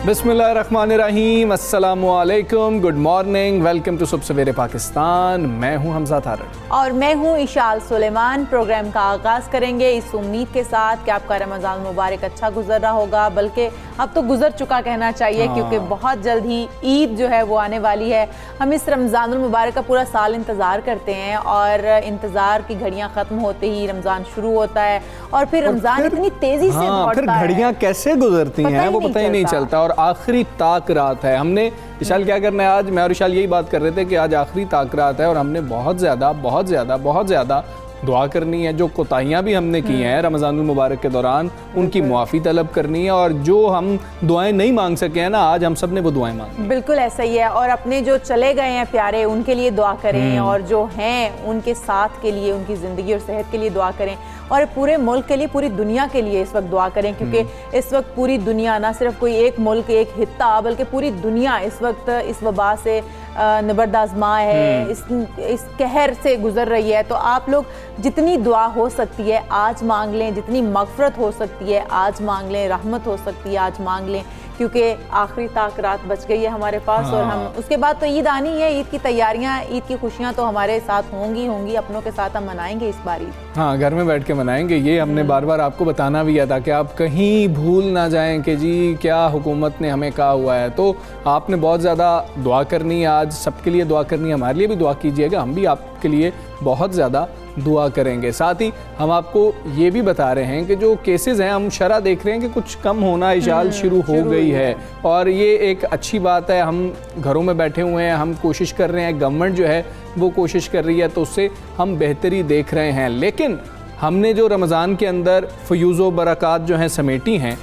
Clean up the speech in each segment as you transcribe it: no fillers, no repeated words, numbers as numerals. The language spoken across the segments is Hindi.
बिस्मिल्लाहिर्रहमानिर्रहीम, अस्सलामुअलैकुम, good morning, welcome to Subah Savere Pakistan. मैं हूं हमजा तारड़ और मैं हूं इशाल सुलेमान। प्रोग्राम का आगाज़ करेंगे इस उम्मीद के साथ कि आपका रमज़ान मुबारक अच्छा गुजर रहा होगा, बल्कि अब तो गुजर चुका कहना चाहिए क्योंकि बहुत जल्द ही ईद जो है वो आने वाली है। हम इस रमज़ानुल मुबारक का पूरा साल इंतज़ार करते हैं और इंतज़ार की घड़ियाँ ख़त्म होते ही रमज़ान शुरू होता है और फिर रमज़ान इतनी तेज़ी से फिर घड़ियाँ कैसे गुजरती हैं वो पता ही नहीं चलता और आखिरी ताक रात है। हमने इशाल क्या करना है आज, मैं और इशाल यही बात कर रहे थे कि आज आखिरी ताक रात है और हमने बहुत ज़्यादा दुआ करनी है। जो कोताहियाँ भी हमने की हैं रमज़ानुल मुबारक के दौरान उनकी मुआफ़ी तलब करनी है और जो हम दुआएं नहीं मांग सके हैं ना, आज हम सब ने वो दुआएं मांगी। बिल्कुल ऐसा ही है। और अपने जो चले गए हैं प्यारे उनके लिए दुआ करें और जो हैं उनके साथ के लिए, उनकी ज़िंदगी और सेहत के लिए दुआ करें और पूरे मुल्क के लिए, पूरी दुनिया के लिए इस वक्त दुआ करें क्योंकि इस वक्त पूरी दुनिया, ना सिर्फ कोई एक मुल्क एक हिस्सा बल्कि पूरी दुनिया इस वक्त इस वबा से निबर्दाज़मा है, इस कहर से गुजर रही है। तो आप लोग जितनी दुआ हो सकती है आज मांग लें, जितनी मग़फ़िरत हो सकती है आज मांग लें, रहमत हो सकती है आज मांग लें क्योंकि आखिरी ताक रात बच गई है हमारे पास। और हम उसके बाद तो ईद आनी है, ईद की तैयारियां, ईद की खुशियां तो हमारे साथ होंगी अपनों के साथ हम मनाएंगे इस बार ईद। हाँ, घर में बैठ के मनाएंगे। ये हमने बार बार आपको बताना भी है ताकि आप कहीं भूल ना जाएं कि जी क्या हुकूमत ने हमें कहा हुआ है। तो आपने बहुत ज़्यादा दुआ करनी है, आज सबके लिए दुआ करनी है, हमारे लिए भी दुआ कीजिएगा, हम भी आपके लिए बहुत ज़्यादा दुआ करेंगे। साथ ही हम आपको ये भी बता रहे हैं कि जो केसेस हैं हम शरह देख रहे हैं कि कुछ कम होना इशाल शुरू हो गई है और ये एक अच्छी बात है। हम घरों में बैठे हुए हैं, हम कोशिश कर रहे हैं, गवर्नमेंट जो है वो कोशिश कर रही है, तो उससे हम बेहतरी देख रहे हैं। लेकिन हमने जो रमज़ान के अंदर फ़यूज़ व बरक़ात जो हैं समेटी हैं,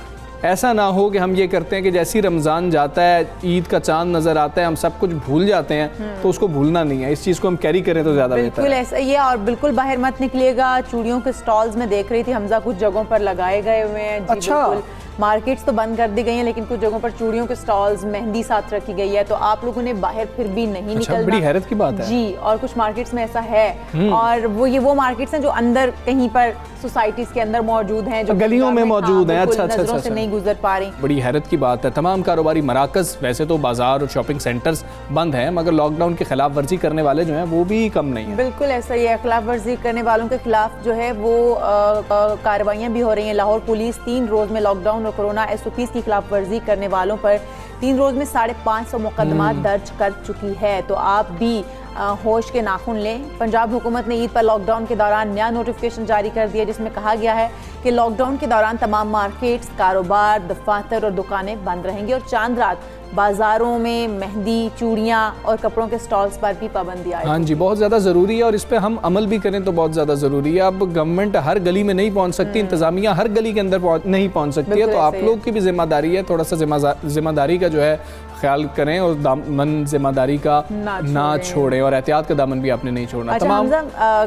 ऐसा ना हो कि हम ये करते हैं कि जैसे ही रमज़ान जाता है, ईद का चांद नज़र आता है, हम सब कुछ भूल जाते हैं। तो उसको भूलना नहीं है, इस चीज़ को हम कैरी करें तो ज़्यादा बेहतर है। बिल्कुल ऐसा ही है और बिल्कुल बाहर मत निकलिएगा। चूड़ियों के स्टॉल्स में देख रही थी हमजा, कुछ जगहों पर लगाए गए हुए हैं। अच्छा, मार्केट्स तो बंद कर दी गई हैं लेकिन कुछ जगहों पर चूड़ियों के स्टॉल्स, मेहंदी साथ रखी गई है, तो आप लोगों ने बाहर फिर भी नहीं निकलना। बड़ी हैरत की बात है जी। और कुछ मार्केट्स में ऐसा है और वो मार्केट्स हैं जो अंदर कहीं पर सोसाइटीज के अंदर मौजूद हैं, जो गलियों में मौजूद हैं। नजरों से नहीं गुजर पा रही। बड़ी हैरत की बात है। तमाम कारोबारी मराकज़, वैसे तो बाजार और शॉपिंग सेंटर्स बंद हैं, मगर लॉकडाउन की खिलाफ वर्जी करने वाले जो हैं वो भी कम नहीं है। बिल्कुल ऐसा ही है। खिलाफ वर्जी करने वालों के खिलाफ जो है वो कार्रवाइयाँ भी हो रही हैं। लाहौर पुलिस 3 रोज़ में लॉकडाउन और कोरोना SOPs की खिलाफ वर्जी करने वालों पर 3 रोज़ में 550 मुकदमा दर्ज कर चुकी है। तो आप भी होश के नाखून लें। पंजाब हुकूमत ने ईद पर लॉकडाउन के दौरान नया नोटिफिकेशन जारी कर दिया जिसमें कहा गया है कि लॉकडाउन के दौरान तमाम मार्केट्स, कारोबार, दफातर और दुकानें बंद रहेंगी और चांद रात बाज़ारों में मेहंदी, चूड़ियाँ और कपड़ों के स्टॉल्स पर भी पाबंदी आएगी। हाँ जी, बहुत ज़्यादा ज़रूरी है और इस पर हम अमल भी करें तो बहुत ज़्यादा ज़रूरी है। अब गवर्नमेंट हर गली में नहीं पहुँच सकती, इंतज़ामिया हर गली के अंदर नहीं पहुँच सकती है, तो आप लोग की भी जिम्मेदारी है, थोड़ा सा जिम्मेदारी का जो है ख्याल करें और दामन जिम्मेदारी का ना छोड़ें और एहतियात का दामन भी आपने नहीं छोड़ना। अच्छा हमजा,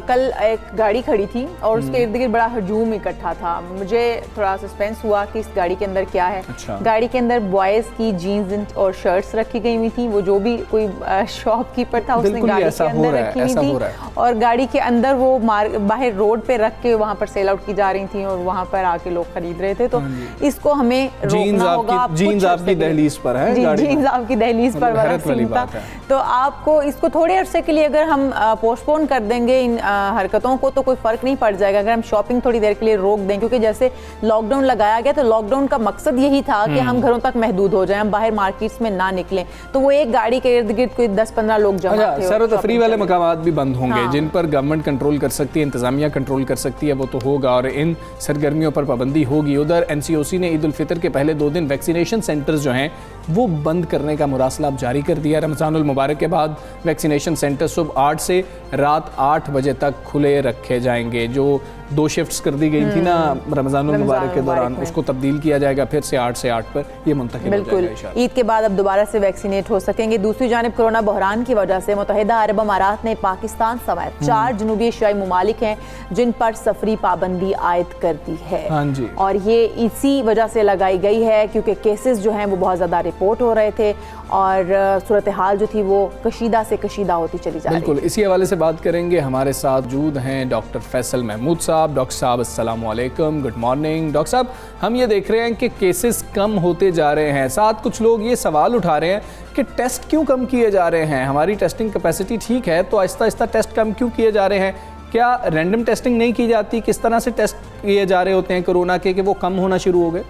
कल एक गाड़ी खड़ी थी और उसके इर्द गिर्द बड़ा हजूम इकट्ठा था। मुझे थोड़ा सस्पेंस हुआ कि इस गाड़ी के अंदर क्या है। अच्छा। गाड़ी के अंदर बॉयज़ की जीन्स और शर्ट्स रखी गई हुई थी। वो जो भी कोई शॉपकीपर था उसने गाड़ी के अंदर रखी हुई थी और गाड़ी के अंदर वो बाहर रोड पे रख के वहाँ पर सेल आउट की जा रही थी और वहाँ पर आके लोग खरीद रहे थे। तो इसको हमें रोकना होगा। जीन्स आपकी दहलीज पर है, आपकी दहलीज पर वाला सीन था। तो आपको इसको थोड़े अरसे के लिए अगर हम पोस्टपोन कर देंगे इन हरकतों को तो कोई फ़र्क नहीं पड़ जाएगा अगर हम शॉपिंग थोड़ी देर के लिए रोक दें, क्योंकि जैसे लॉकडाउन लगाया गया तो लॉकडाउन का मकसद यही था कि हम घरों तक महदूद हो जाएं, हम बाहर मार्केट्स में ना निकलें। तो वो एक गाड़ी के इर्द गिर्द कोई 10-15 लोग जमा थे। सर तफरी वाले मकामात भी बंद होंगे जिन पर गवर्नमेंट कंट्रोल कर सकती है, इंतजामिया कंट्रोल कर सकती है, वो तो होगा और इन सरगर्मियों पर पाबंदी होगी। उधर NCOC ने ईद उल फितर के पहले 2 दिन वैक्सीनेशन सेंटर्स जो हैं वो बंद करने का मुरासला अब जारी कर दिया। रमज़ानुल मुबारक के बाद वैक्सीनेशन सेंटर सुबह 8 से रात 8 बजे तक खुले रखे जाएंगे। जो 2 शिफ्ट्स कर दी गई थी ना रमज़ानुल मुबारक के दौरान, में। उसको तब्दील किया जाएगा फिर से 8 से 8 पर, ये मुंतकिल हो बिल्कुल जाएगा इंशाअल्लाह। ईद के बाद अब दोबारा से वैक्सीनेट हो सकेंगे। दूसरी जानिब कोरोना बहरान की वजह से मुत्तहिदा अरब अमारात ने पाकिस्तान समेत 4 जनूबी एशियाई मुमालिक हैं जिन पर सफरी पाबंदी आयद कर दी है। हाँ जी। और ये इसी वजह से लगाई गई है क्योंकि केसेस जो हैं वो बहुत ज़्यादा रिपोर्ट हो रहे थे और सूरत हाल जो थी वो कशीदा से कशीदा होती चली जा रही है। बिल्कुल, इसी हवाले से बात करेंगे। हमारे साथ मौजूद हैं डॉक्टर फैसल महमूद साहब। डॉक्टर साहब अस्सलाम वालेकुम, गुड मॉर्निंग। डॉक्टर साहब, हम ये देख रहे हैं कि केसेस कम होते जा रहे हैं, साथ कुछ लोग ये सवाल उठा रहे हैं कि टेस्ट क्यों कम किए जा रहे हैं? हमारी टेस्टिंग कैपेसिटी ठीक है तो आहिस्ता आहिस्ता टेस्ट कम क्यों किए जा रहे हैं? क्या रैंडम टेस्टिंग नहीं की जाती? किस तरह से टेस्ट किए जा रहे होते हैं कोरोना के कि वो कम होना शुरू हो गए?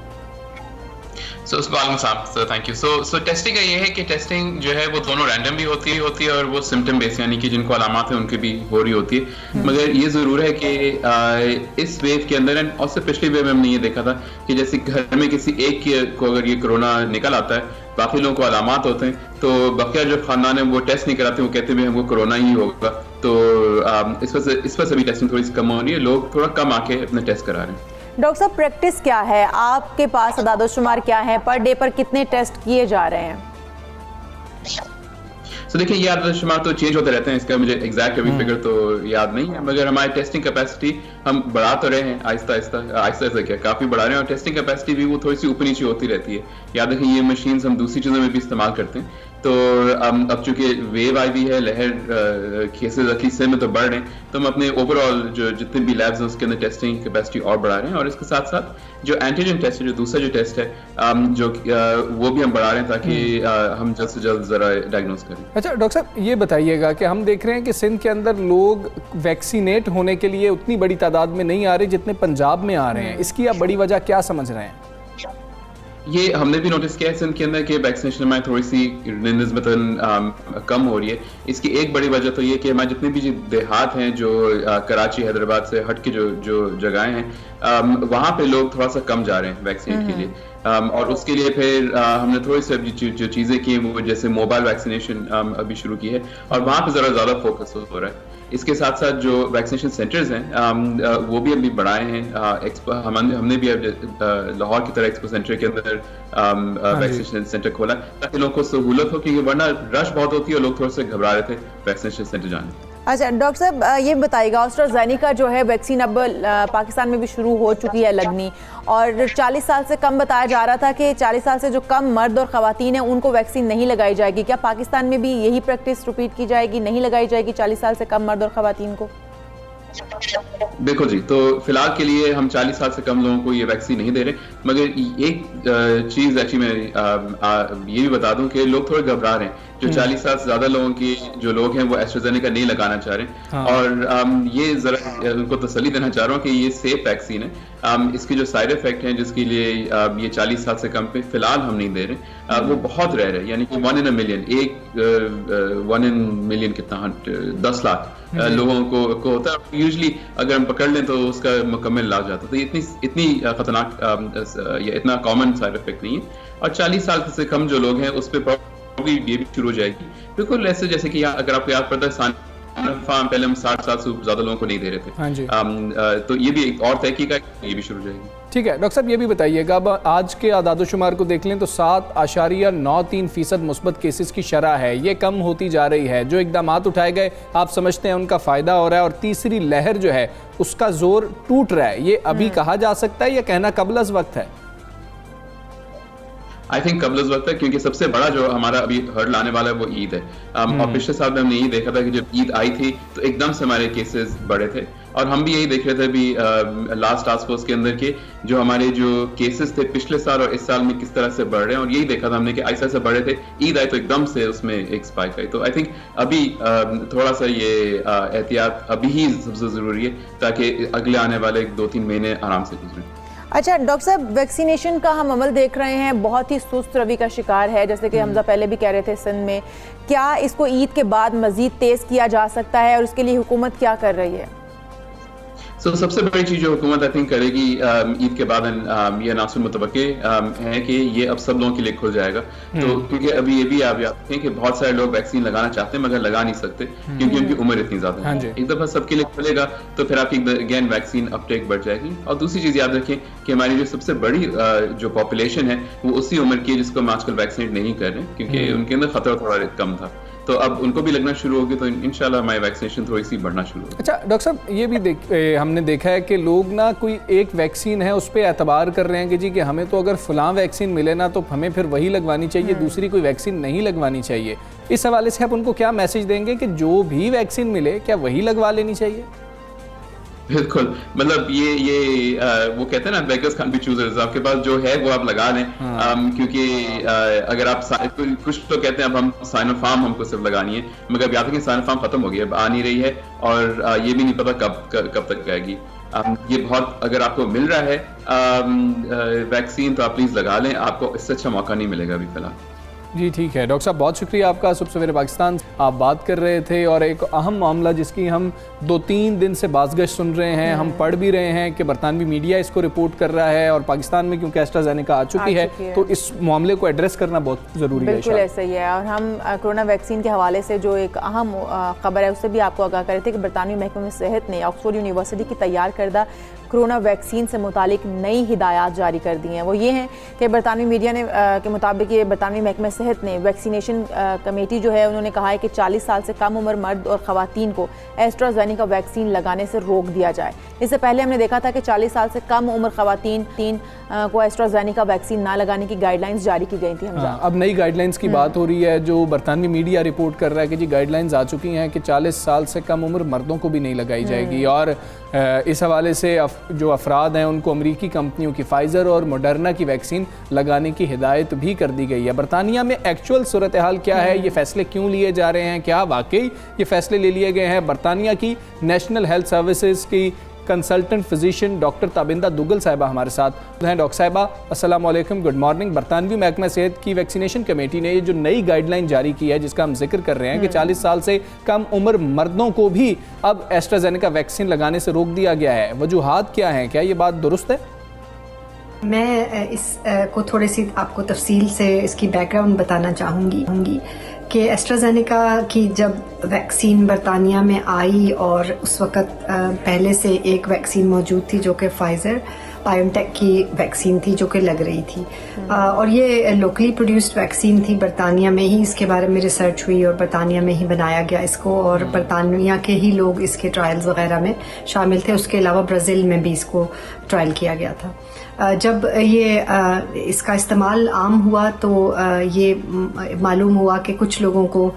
So thank you. So testing का ये है कि टेस्टिंग जो है वो दोनों रैंडम भी होती है और वो सिम्टम बेस यानी कि जिनको अलामत है उनके भी हो रही होती है। मगर ये ज़रूर है कि इस वेव के अंदर और उससे पिछली वेव में हमने ये देखा था कि जैसे घर में किसी एक को अगर ये कोरोना निकल आता है, बाकी लोगों को अलामत होते हैं, तो बकिया जो खानदान है वो टेस्ट नहीं कराते, वो कहते हैं हमको कोरोना ही होगा। तो इस पर से भी टेस्टिंग थोड़ी सी कम हो रही है, लोग थोड़ा कम आके अपने टेस्ट करा रहे हैं। डॉक्टर साहब, प्रैक्टिस क्या है आपके पास, अदाद-ओ-शुमार क्या है, पर डे पर कितने टेस्ट किए जा रहे हैं? देखिए, ये आदाद-ओ-शुमार तो चेंज होते रहते हैं, इसका मुझे एग्जैक्ट अभी फिगर तो याद नहीं है, मगर हमारी टेस्टिंग कैपेसिटी हम बढ़ा तो रहे हैं आहिस्ता आहिस्ता क्या काफ़ी बढ़ा रहे हैं, और टेस्टिंग कैपेसिटी भी वो थोड़ी सी ऊपर नीचे होती रहती है। याद रखें ये मशीन्स हम दूसरी चीज़ों में भी इस्तेमाल करते हैं, तो अब चूंकि वेव आई भी है, लहर केसेस अखीसे में तो बढ़ रहे हैं, तो हम अपने ओवरऑल जो जितने भी लैब्स हैं उसके अंदर टेस्टिंग कैपेसिटी और बढ़ा रहे हैं, और इसके साथ साथ जो एंटीजन टेस्ट है, जो दूसरा जो टेस्ट है जो वो भी हम बढ़ा रहे हैं ताकि हम जल्द से जल्द जरा डायग्नोस करें। अच्छा डॉक्टर साहब, ये बताइएगा कि हम देख रहे हैं कि सिंध के अंदर लोग वैक्सीनेट होने के लिए उतनी बड़ी तादाद में नहीं आ रहे जितने पंजाब में आ रहे हैं, इसकी आप बड़ी वजह क्या समझ रहे हैं? ये हमने भी नोटिस किया है सिंध के अंदर कि वैक्सीनेशन हमारी थोड़ी सी निस्बतन कम हो रही है। इसकी एक बड़ी वजह तो ये कि हमारे जितने भी देहात हैं जो कराची हैदराबाद से हट के जो जगहें हैं वहाँ पे लोग थोड़ा सा कम जा रहे हैं वैक्सीन के लिए, और उसके लिए फिर हमने थोड़ी सी जो चीज़ें की वो जैसे मोबाइल वैक्सीनेशन अभी शुरू की है, और वहाँ पे ज़रा ज़्यादा फोकस हो रहा है। इसके साथ साथ जो वैक्सीनेशन सेंटर्स हैं वो भी अभी बढ़ाए हैं। हमने भी लाहौर की तरह एक्सपो सेंटर के अंदर वैक्सीनेशन सेंटर खोला ताकि लोगों को सहूलत हो, क्योंकि वरना रश बहुत होती है और लोग थोड़े से घबरा रहे थे वैक्सीनेशन सेंटर जाने। अच्छा डॉक्टर साहब, ये बताइएगा, एस्ट्राजेनेका जो है वैक्सीन अब पाकिस्तान में भी शुरू हो चुकी है लगनी, और 40 साल से कम बताया जा रहा था कि 40 साल से जो कम मर्द और ख़वातीन हैं उनको वैक्सीन नहीं लगाई जाएगी। क्या पाकिस्तान में भी यही प्रैक्टिस रिपीट की जाएगी, नहीं लगाई जाएगी 40 साल से कम मर्द और ख़वातीन को? बिल्कुल जी, तो फिलहाल के लिए हम 40 साल से कम लोगों को ये वैक्सीन नहीं दे रहे, मगर एक चीज एक्चुअली मैं ये भी बता दूं कि लोग थोड़े घबरा रहे हैं। जो 40 साल से ज्यादा लोगों की जो लोग हैं वो एस्ट्राजेनेका नहीं लगाना चाह रहे हैं। हाँ। और ये जरा उनको तसल्ली देना चाह रहा हूँ कि ये सेफ वैक्सीन है। इसके जो साइड इफेक्ट हैं जिसके लिए ये 40 साल से कम पे फिलहाल हम नहीं दे रहे, वो बहुत रेयर है, यानी कि 1 in a million, 1 in million कितना 10 लाख लोगों को होता है। यूजुअली अगर हम पकड़ लें तो उसका मुकम्मल इलाज जाता है, तो इतनी खतरनाक या इतना कॉमन साइड इफेक्ट नहीं है। और 40 साल से कम जो लोग हैं उस पर ये भी शुरू हो जाएगी, बिल्कुल ऐसे जैसे कि अगर आपको याद पड़ता है पहले हम 60 साल से ज्यादा लोगों को नहीं दे रहे थे। हाँ जी। तो ये भी एक और तहकीक है, ये भी शुरू हो जाएगी। ठीक है डॉक्टर साहब, ये भी बताइएगा, अब आज के आदादोशुमार को देख लें तो 7.93% मुस्बत केसेस की शरह है, ये कम होती जा रही है। जो इकदाम उठाए गए आप समझते हैं उनका फ़ायदा हो रहा है, और तीसरी लहर जो है उसका जोर टूट रहा है, ये अभी कहा जा सकता है या कहना कबल वक्त है? आई थिंक कबल वक्त है, क्योंकि सबसे बड़ा जो हमारा अभी हर्डल आने वाला है वो ईद है। और पिछले साल में हमने यही देखा था कि जब ईद आई थी तो एकदम से हमारे केसेस बढ़े थे, और हम भी यही देख रहे थे अभी लास्ट टास्क फोर्स के अंदर के जो हमारे जो केसेस थे पिछले साल और इस साल में किस तरह से बढ़ रहे हैं, और यही देखा था हमने कि ऐसा से बढ़े थे, ईद आई तो एकदम से उसमें एक स्पाइक आई। तो आई थिंक अभी थोड़ा सा ये एहतियात अभी ही सबसे ज़रूरी है ताकि अगले आने वाले 2-3 महीने आराम से गुजरें। अच्छा डॉक्टर साहब, वैक्सीनेशन का हम अमल देख रहे हैं बहुत ही सुस्त रवि का शिकार है, जैसे कि हमजा पहले भी कह रहे थे सिंध में, क्या इसको ईद के बाद मजीद तेज़ किया जा सकता है और उसके लिए हुकूमत क्या कर रही है? सबसे बड़ी चीज जो हुकूमत आई थिंक करेगी ईद के बाद ये अनाउंसमेंट मुतवक्के है कि ये अब सब लोगों के लिए खुल जाएगा। तो क्योंकि अभी ये भी आप याद रखें कि बहुत सारे लोग वैक्सीन लगाना चाहते हैं मगर लगा नहीं सकते क्योंकि उनकी उम्र इतनी ज्यादा है। एक दफा सबके लिए खुलेगा तो फिर आपकी अगेन वैक्सीन अपटेक बढ़ जाएगी। और दूसरी चीज याद रखें कि हमारी जो सबसे बड़ी जो पॉपुलेशन है वो उसी उम्र की है जिसको हम आजकल वैक्सीनेट नहीं कर रहे क्योंकि उनके अंदर खतरा थोड़ा कम था। तो अब उनको भी लगना शुरू होगी तो इंशाल्लाह हमारी वैक्सीनेशन थोड़ी सी बढ़ना शुरू होगी। अच्छा डॉक्टर साहब, ये भी हमने देखा है कि लोग ना कोई एक वैक्सीन है उस पर एतबार कर रहे हैं कि जी कि हमें तो अगर फलां वैक्सीन मिले ना तो हमें फिर वही लगवानी चाहिए, दूसरी कोई वैक्सीन नहीं लगवानी चाहिए। इस हवाले से आप उनको क्या मैसेज देंगे कि जो भी वैक्सीन मिले क्या वही लगवा लेनी चाहिए? बिल्कुल, मतलब ये वो कहते हैं ना बेगर्स कैन बी चूजर्स, आपके पास जो है वो आप लगा लें। क्योंकि अगर आप कुछ तो कहते हैं अब हम साइनोफार्म हमको सिर्फ लगानी है, मगर याद रखें साइनोफार्म खत्म हो गई, अब आ नहीं रही है और ये भी नहीं पता कब तक आएगी। ये बहुत, अगर आपको मिल रहा है वैक्सीन तो आप प्लीज लगा लें, आपको इससे अच्छा मौका नहीं मिलेगा अभी फिलहाल। जी ठीक है डॉक्टर साहब, बहुत शुक्रिया आपका। सुबह सवेरे पाकिस्तान आप बात कर रहे थे और एक अहम मामला जिसकी हम 2-3 दिन से बाज़गश सुन रहे हैं, हम पढ़ भी रहे हैं कि बरतानवी मीडिया इसको रिपोर्ट कर रहा है और पाकिस्तान में क्योंकि एस्ट्राज़ेनेका आ चुकी है तो इस मामले को एड्रेस करना बहुत ज़रूरी है। बिल्कुल ऐसा ही है। और हम कोरोना वैक्सीन के हवाले से जो एक अहम खबर है उससे भी आपको आगाह कर रहे थे कि बरतानवी महकमे सेहत ने ऑक्सफोर्ड यूनिवर्सिटी की तैयार करदा कोरोना वैक्सीन से मुतालिक नई हिदायत जारी कर दी हैं। वो ये हैं कि बरतानवी मीडिया ने के मुताबिक ये बरतानवी महकमा सेहत ने वैक्सीनेशन कमेटी जो है उन्होंने कहा है कि 40 साल से कम उम्र मर्द और ख़वातीन को एस्ट्राज़ेनेका वैक्सीन लगाने से रोक दिया जाए। इससे पहले हमने देखा था कि 40 साल से कम उम्र ख़वातीन को एस्ट्राज़ेनेका वैक्सीन ना लगाने की गाइडलाइंस जारी की गई थी। अब नई गाइडलाइंस की बात हो रही है जो बरतानवी मीडिया रिपोर्ट कर रहा है कि जी गाइडलाइंस आ चुकी हैं कि 40 साल से कम उम्र मर्दों को भी नहीं लगाई जाएगी। और इस हवाले से जो अफराद हैं उनको अमरीकी कंपनियों की फाइज़र और मॉडर्ना की वैक्सीन लगाने की हिदायत भी कर दी गई है। बरतानिया में एक्चुअल सूरत हाल क्या है, ये फैसले क्यों लिए जा रहे हैं, क्या वाकई ये फैसले ले लिए गए हैं? बरतानिया की नेशनल हेल्थ सर्विसेज की consultant physician doctor Tabinda Duggal साहिबा हमारे साथ हैं। डॉक्टर साहिबा अस्सलाम वालेकुम, गुड मॉर्निंग। बरतानवी महकमा सेहत की वैक्सीनेशन कमेटी ने ये जो नई गाइडलाइन जारी की है जिसका हम जिक्र कर रहे हैं कि 40 साल से कम उम्र मर्दों को भी अब एस्ट्राज़ेनेका वैक्सीन लगाने से रोक दिया गया है, वजूहात क्या हैं, क्या ये बात दुरुस्त है? मैं इस को थोड़ी सी आपको तफसील से इसकी बैकग्राउंड बताना चाहूँगी कि एस्ट्राज़ेनेका की जब वैक्सीन बरतानिया में आई और उस वक़्त पहले से एक वैक्सीन मौजूद थी जो कि फाइज़र बायोटेक की वैक्सीन थी जो कि लग रही थी और ये लोकली प्रोड्यूस्ड वैक्सीन थी। बरतानिया में ही इसके बारे में रिसर्च हुई और बरतानिया में ही बनाया गया इसको और बरतानिया के ही लोग इसके ट्रायल्स वगैरह में शामिल थे। उसके अलावा ब्राज़ील में भी इसको ट्रायल किया गया था। जब ये इसका इस्तेमाल आम हुआ तो ये मालूम हुआ कि कुछ लोगों को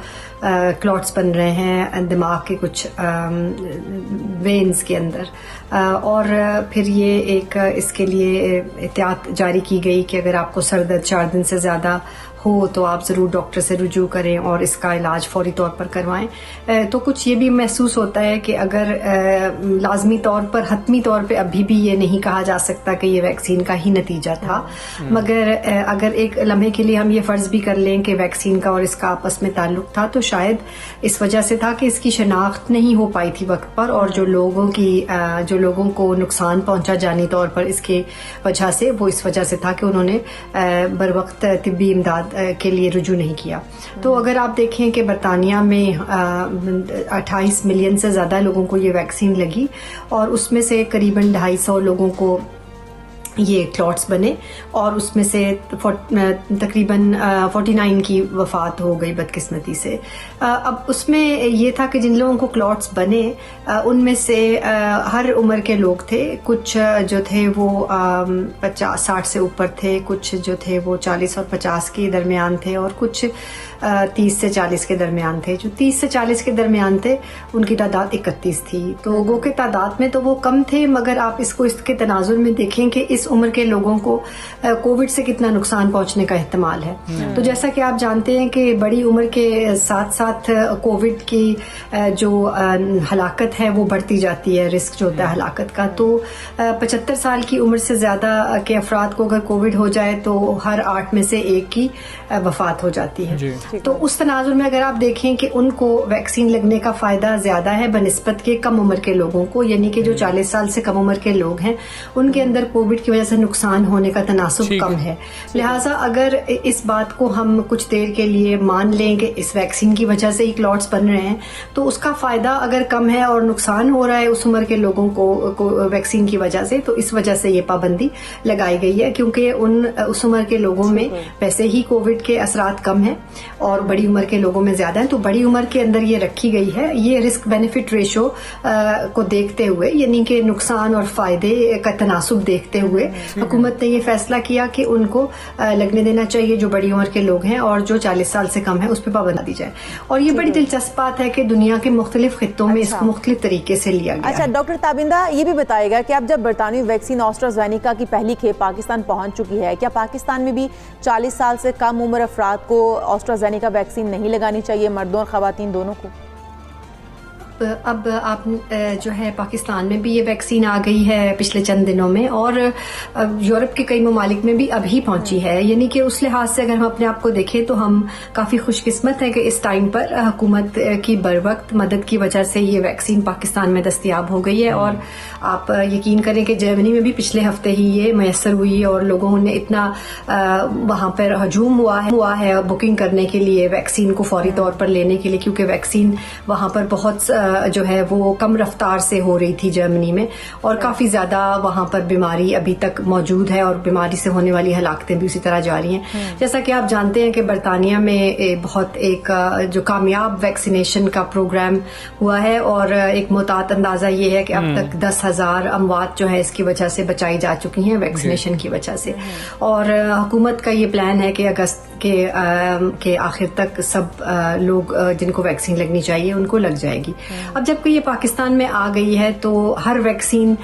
क्लॉट्स बन रहे हैं दिमाग के कुछ वेन्स के अंदर और फिर ये एक इसके लिए एहतियात जारी की गई कि अगर आपको सर दर्द 4 दिन से ज़्यादा हो तो आप ज़रूर डॉक्टर से रुजू करें और इसका इलाज फौरी तौर पर करवाएं। तो कुछ ये भी महसूस होता है कि अगर लाजमी तौर पर हतमी तौर पे अभी भी ये नहीं कहा जा सकता कि ये वैक्सीन का ही नतीजा था, मगर अगर एक लम्हे के लिए हम ये फ़र्ज़ भी कर लें कि वैक्सीन का और इसका आपस में ताल्लुक़ था तो शायद इस वजह से था कि इसकी शनाख्त नहीं हो पाई थी वक्त पर और जो लोगों को नुकसान पहुँचा जानी तौर पर इसके वजह से वो इस वजह से था कि उन्होंने बर वक्त तिब्बी इमदाद के लिए रुजू नहीं किया। तो अगर आप देखें कि बरतानिया में 28 मिलियन से ज़्यादा लोगों को ये वैक्सीन लगी और उसमें से करीबन 250 लोगों को ये क्लॉट्स बने और उसमें से तकरीबन 49 की वफ़ात हो गई बदकिस्मती से। अब उसमें ये था कि जिन लोगों को क्लॉट्स बने उनमें से हर उम्र के लोग थे। कुछ जो थे वो 50-60 से ऊपर थे, कुछ जो थे वो 40 और 50 के दरमियान थे और कुछ 30 से 40 के दरमियान थे। जो 30 से 40 के दरमियान थे उनकी तादाद 31 थी। तो लोगों के तादाद में तो वो कम थे, मगर आप इसको इसके तनाजुर में देखें कि इस इस उम्र के लोगों को कोविड से कितना नुकसान पहुंचने का एहतमाल है। तो जैसा कि आप जानते हैं कि बड़ी उम्र के साथ साथ कोविड की जो हलाकत है वो बढ़ती जाती है, रिस्क जो होता है हलाकत का। तो 75 साल की उम्र से ज़्यादा के अफराद को अगर कोविड हो जाए तो हर 8 में से 1 की वफात हो जाती है। तो उस तनाजुर में अगर आप देखें कि उनको वैक्सीन लगने का फ़ायदा ज़्यादा है बनिस्बत के कम उम्र के लोगों को, यानी कि जो 40 साल से कम उम्र के लोग हैं उनके अंदर कोविड की वजह से नुकसान होने का तनासुब कम है। लिहाजा अगर इस बात को हम कुछ देर के लिए मान लें कि इस वैक्सीन की वजह से ही क्लॉट्स बन रहे हैं, तो उसका फ़ायदा अगर कम है और नुकसान हो रहा है उस उम्र के लोगों को वैक्सीन की वजह से, तो इस वजह से ये पाबंदी लगाई गई है, क्योंकि उस उम्र के लोगों में वैसे ही कोविड के असरात कम हैं और बड़ी उम्र के लोगों में ज़्यादा हैं। तो बड़ी उम्र के अंदर ये रखी गई है। ये रिस्क बेनिफिट रेशो को देखते हुए, यानी कि नुकसान और फ़ायदे का तनासुब देखते हुए हुकूमत ने ये फैसला किया कि उनको लगने देना चाहिए जो बड़ी उम्र के लोग हैं, और जो 40 साल से कम है उस पर पाबंदी दी जाए। और ये बड़ी दिलचस्प बात है कि दुनिया के मुख्तलिफ खित्तों में इसको मुख्तलिफ तरीके से लिया गया। अच्छा डॉक्टर ताबिंदा, ये भी बताएगा कि अब जब बरतानवी वैक्सीन ऑस्ट्राज़ेनेका की पहली खेप पाकिस्तान पहुंच चुकी है, क्या पाकिस्तान में भी 40 साल से कम उम्र अफराद को ऑस्ट्राज़ेनेका वैक्सीन नहीं लगानी चाहिए, मर्दों और ख़वातीन दोनों को? अब आप जो है पाकिस्तान में भी ये वैक्सीन आ गई है पिछले चंद दिनों में, और यूरोप के कई ममालिक में भी अभी पहुंची है। यानी कि उस लिहाज से अगर हम अपने आप को देखें तो हम काफ़ी खुशकिस्मत हैं कि इस टाइम पर हुकूमत की बरवक्त मदद की वजह से ये वैक्सीन पाकिस्तान में दस्तयाब हो गई है। और आप यकीन करें कि जर्मनी में भी पिछले हफ्ते ही ये मैसर हुई और लोगों ने इतना वहाँ पर हजूम हुआ है बुकिंग करने के लिए, वैक्सीन को फौरी तौर पर लेने के लिए, क्योंकि वैक्सीन वहाँ पर बहुत जो है वो कम रफ्तार से हो रही थी जर्मनी में, और काफ़ी ज़्यादा वहाँ पर बीमारी अभी तक मौजूद है और बीमारी से होने वाली हलाकतें भी उसी तरह जारी हैं। जैसा कि आप जानते हैं कि बरतानिया में बहुत एक जो कामयाब वैक्सीनेशन का प्रोग्राम हुआ है, और एक मुतात अंदाज़ा ये है कि अब तक 10,000 अमवात जो है इसकी वजह से बचाई जा चुकी हैं वैक्सीनेशन की वजह से। और हुकूमत का ये प्लान है कि अगस्त के आखिर तक सब लोग जिनको वैक्सीन लगनी चाहिए उनको लग जाएगी। अब जबकि ये पाकिस्तान में आ गई है तो हर वैक्सीन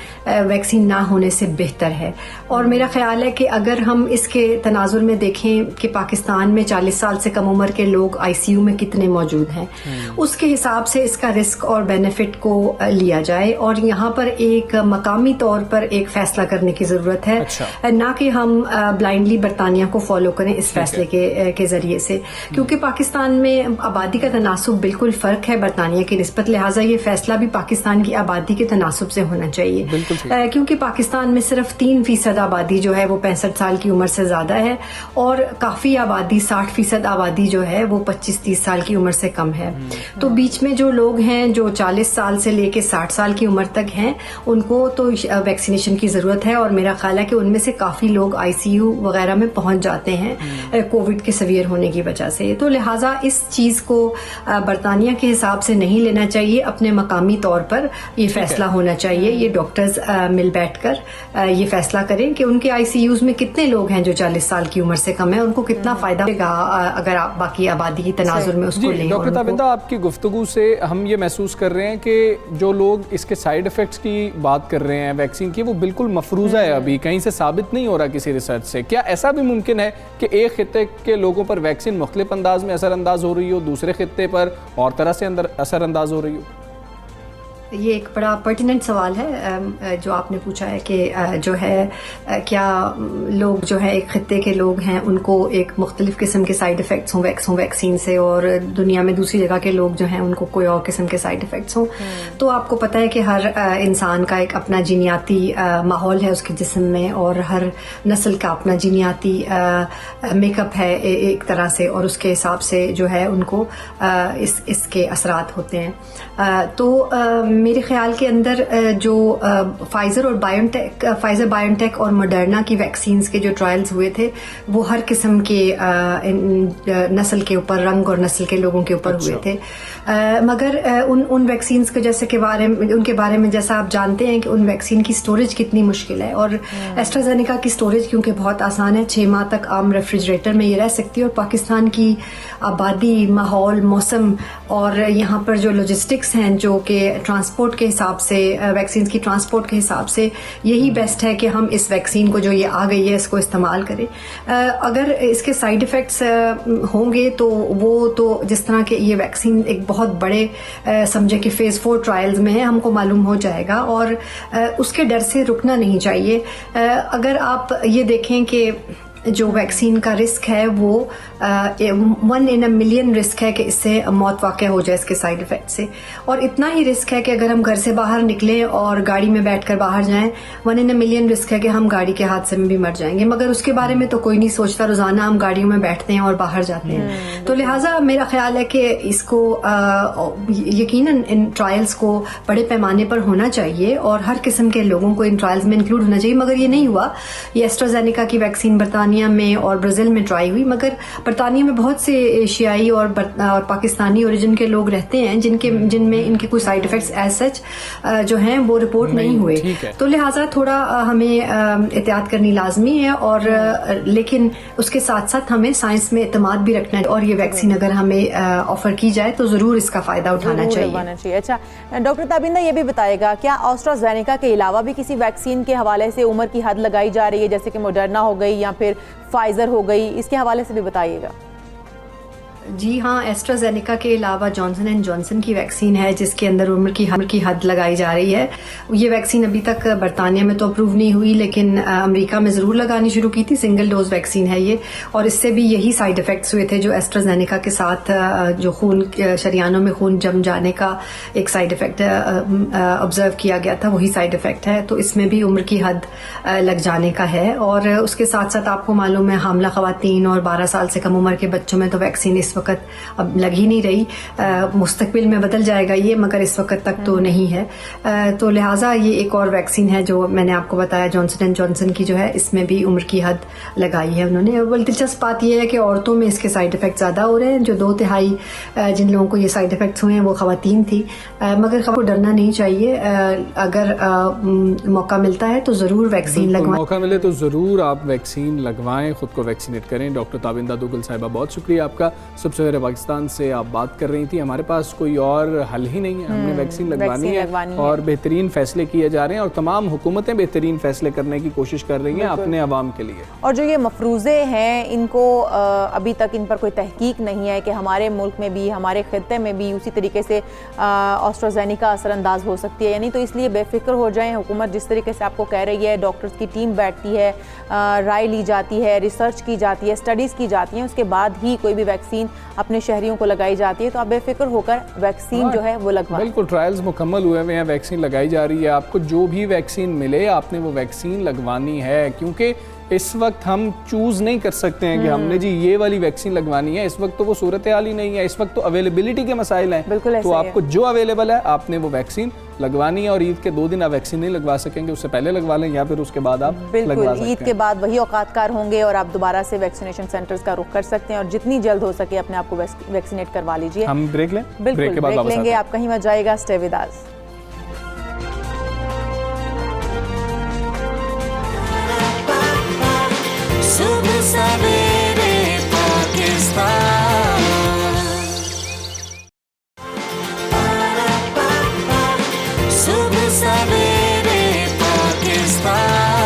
ना होने से बेहतर है। और मेरा ख्याल है कि अगर हम इसके तनाजुर में देखें कि पाकिस्तान में 40 साल से कम उम्र के लोग ICU में कितने मौजूद हैं, उसके हिसाब से इसका रिस्क और बेनिफिट को लिया जाए, और यहाँ पर एक मकामी तौर पर एक फैसला करने की ज़रूरत है। अच्छा। ना कि हम ब्लाइंडली बरतानिया को फॉलो करें इस फैसले के ज़रिए से, क्योंकि पाकिस्तान में आबादी का तनासुब बिल्कुल फ़र्क है बरतानिया की निस्बत। लिहाजा ये फैसला भी पाकिस्तान की आबादी के तनासुब से होना चाहिए, क्योंकि पाकिस्तान में सिर्फ 3% आबादी जो है वो 65 साल की उम्र से ज़्यादा है, और काफ़ी आबादी 60% आबादी जो है वो 25-30 साल की उम्र से कम है। तो बीच में जो लोग हैं जो 40 साल से लेके 60 साल की उम्र तक हैं, उनको तो वैक्सीनेशन की ज़रूरत है, और मेरा ख्याल है कि उनमें से काफ़ी लोग ICU वगैरह में पहुंच जाते हैं कोविड के सवियर होने की वजह से। तो लिहाजा इस चीज़ को बरतानिया के हिसाब से नहीं लेना चाहिए, अपने मकामी तौर पर ये फैसला होना चाहिए। ये डॉक्टर्स मिल बैठकर ये फैसला करें कि उनके ICUs में कितने लोग हैं जो 40 साल की उम्र से कम है, उनको कितना फ़ायदा होगा अगर आप बाकी आबादी की तनाजुर में उसको लें। डॉक्टर ताबिंदा, आपकी गुफ्तगू से हम ये महसूस कर रहे हैं कि जो लोग इसके साइड इफ़ेक्ट्स की बात कर रहे हैं वैक्सीन की, वो बिल्कुल मफरूज़ा है, अभी कहीं से साबित नहीं हो रहा किसी रिसर्च से। क्या ऐसा भी मुमकिन है कि एक खित्ते के लोगों पर वैक्सीन मुख्तलिफ अंदाज में असरअंदाज हो रही हो, दूसरे खित्ते पर और तरह से असरअंदाज हो रही हो? ये एक बड़ा पर्टिनेंट सवाल है जो आपने पूछा है कि जो है क्या लोग जो है एक खित्ते के लोग हैं उनको एक मुख्तलिफ किस्म के साइड इफ़ेक्ट्स हों वैक्सीन से, और दुनिया में दूसरी जगह के लोग जो हैं उनको कोई और किस्म के साइड इफ़ेक्ट्स हों। तो आपको पता है कि हर इंसान का एक अपना जीनियाती माहौल है उसके जिस्म में, और हर नस्ल का अपना जीनियाती मेकअप है एक तरह से, और उसके हिसाब से जो है उनको इसके असरात होते हैं। तो मेरे ख्याल के अंदर जो फाइज़र बायोटेक और मॉडर्ना की वैक्सीन्स के जो ट्रायल्स हुए थे वो हर किस्म के नस्ल के ऊपर, रंग और नस्ल के लोगों के ऊपर हुए थे। मगर उन वैक्सीन्स के उनके बारे में जैसा आप जानते हैं कि उन वैक्सीन की स्टोरेज कितनी मुश्किल है, और एस्ट्राजेनेका की स्टोरेज क्योंकि बहुत आसान है, 6 माह तक आम रेफ्रिजरेटर में ये रह सकती है। और पाकिस्तान की आबादी, माहौल, मौसम और यहाँ पर जो लॉजिस्टिक्स हैं जो कि ट्रांसपोर्ट के हिसाब से, वैक्सीन की ट्रांसपोर्ट के हिसाब से यही बेस्ट है कि हम इस वैक्सीन को जो ये आ गई है इसको इस्तेमाल करें। अगर इसके साइड इफ़ेक्ट्स होंगे तो वो तो जिस तरह के ये वैक्सीन एक बहुत बड़े समझे कि फ़ेज़ 4 ट्रायल्स में है, हमको मालूम हो जाएगा और उसके डर से रुकना नहीं चाहिए। अगर आप ये देखें कि जो वैक्सीन का रिस्क है वो 1 in a million रिस्क है कि इससे मौत वाक़ हो जाए इसके साइड इफ़ेक्ट से, और इतना ही रिस्क है कि अगर हम घर से बाहर निकलें और गाड़ी में बैठकर बाहर जाएं, 1 in a million रिस्क है कि हम गाड़ी के हादसे में भी मर जाएंगे, मगर उसके बारे में तो कोई नहीं सोचता। रोज़ाना हम गाड़ियों में बैठते हैं और बाहर जाते हैं, तो लिहाजा मेरा ख्याल है कि इसको यकीनन इन ट्रायल्स को बड़े पैमाने पर होना चाहिए और हर किस्म के लोगों को इन ट्रायल्स में इंक्लूड होना चाहिए। मगर ये नहीं हुआ। ये एस्ट्राजेनेका की वैक्सीन बरतानिया में और ब्राज़ील में ट्राई हुई, मगर बरतानिया में बहुत से एशियाई और पाकिस्तानी ओरिजिन के लोग रहते हैं जिनमें इनके कोई साइड इफेक्ट्स एज सच जो हैं वो रिपोर्ट नहीं हुए, तो लिहाजा थोड़ा हमें एहतियात करनी लाजमी है। और लेकिन उसके साथ साथ हमें साइंस में एतमाद भी रखना है और ये वैक्सीन अगर हमें ऑफर की जाए तो ज़रूर इसका फ़ायदा उठाना चाहिए। अच्छा डॉक्टर ताबिंदा, ये भी बताएगा क्या एस्ट्राजेनेका के अलावा भी किसी वैक्सीन के हवाले से उम्र की हद लगाई जा रही है, जैसे कि मॉडर्ना हो गई या फिर फाइजर हो गई, इसके हवाले से भी बताइएगा। जी हाँ, एस्ट्राजेनेका के अलावा जॉनसन एंड जॉनसन की वैक्सीन है जिसके अंदर उम्र की हद लगाई जा रही है। ये वैक्सीन अभी तक बरतानिया में तो अप्रूव नहीं हुई, लेकिन अमेरिका में ज़रूर लगानी शुरू की थी। सिंगल डोज वैक्सीन है ये, और इससे भी यही साइड इफ़ेक्ट्स हुए थे जो एस्ट्राजेनेका के साथ जो खून शरियानों में खून जम जाने का एक साइड इफ़ेक्ट ऑब्जर्व किया गया था, वही साइड इफ़ेक्ट है। तो इसमें भी उम्र की हद लग जाने का है। और उसके साथ साथ आपको मालूम है हामला ख़वातीन और 12 साल से कम उम्र के बच्चों में तो वैक्सीन इस वक्त अब लग ही नहीं रही। मुस्तकबिल में बदल जाएगा ये, मगर इस वक्त तक तो नहीं है। तो लिहाजा ये एक और वैक्सीन है जो मैंने आपको बताया जॉनसन एंड जॉनसन की, जो है इसमें भी उम्र की हद लगाई है उन्होंने। बड़ी दिलचस्प बात यह है कि औरतों में इसके साइड इफ़ेक्ट ज़्यादा हो रहे हैं। जो 2/3 जिन लोगों को ये साइड इफ़ेक्ट्स हुए हैं वो ख़वातीन थी, मगर को डरना नहीं चाहिए। अगर मौका मिलता है तो ज़रूर वैक्सीन लगवाएं। मौका मिले तो ज़रूर आप वैक्सीन लगवाएं, खुद को वैक्सीनेट करें। डॉक्टर ताबिंदा दुगल साहिबा, बहुत शुक्रिया आपका। सबसे पाकिस्तान से आप बात कर रही थी। हमारे पास कोई और हल ही नहीं है, हमने वैक्सीन लगवानी है और बेहतरीन फैसले किए जा रहे हैं और तमाम हुकूमतें बेहतरीन फैसले करने की कोशिश कर रही हैं अपने अवाम के लिए। और जो ये मफरूज़े हैं इनको अभी तक इन पर कोई तहकीक नहीं है कि हमारे मुल्क में भी, हमारे खित्ते में भी उसी तरीके से एस्ट्राजेनेका असरअंदाज हो सकती है या नहीं। तो इसलिए बेफिक्र हो जाएं। हुकूमत जिस तरीके से आपको कह रही है, डॉक्टर्स की टीम बैठती है, राय ली जाती है, रिसर्च की जाती है, स्टडीज़ की जाती हैं, उसके बाद ही कोई भी वैक्सीन अपने शहरियों को लगाई जाती है। तो आप बेफिक्र होकर वैक्सीन जो है वो लगवाएं। बिल्कुल, ट्रायल्स मुकम्मल हुए हुए हैं, वैक्सीन लगाई जा रही है। आपको जो भी वैक्सीन मिले आपने वो वैक्सीन लगवानी है, क्योंकि इस वक्त हम चूज़ नहीं कर सकते हैं कि हमने जी ये वाली वैक्सीन लगवानी है। इस वक्त तो वो सूरत हाल ही नहीं है, इस वक्त तो अवेलेबिलिटी के मसाइल हैं। तो आपको जो अवेलेबल है आपने वो वैक्सीन लगवानी है। और ईद के 2 दिन आप वैक्सीन नहीं लगवा सकेंगे, उससे पहले लगवा लें या फिर उसके बाद आप लगवा सकते हैं। ईद के बाद वही औकातकार होंगे और आप दोबारा से वैक्सीनेशन सेंटर्स का रुख कर सकते हैं और जितनी जल्द हो सके अपने आप को वैक्सीनेट करवा लीजिए। हम ब्रेक लें? ब्रेक के बाद लेंगे, आप कहीं मत जाएगा, stay with us. Subah Savere Pakistan, Subah Savere Pakistan.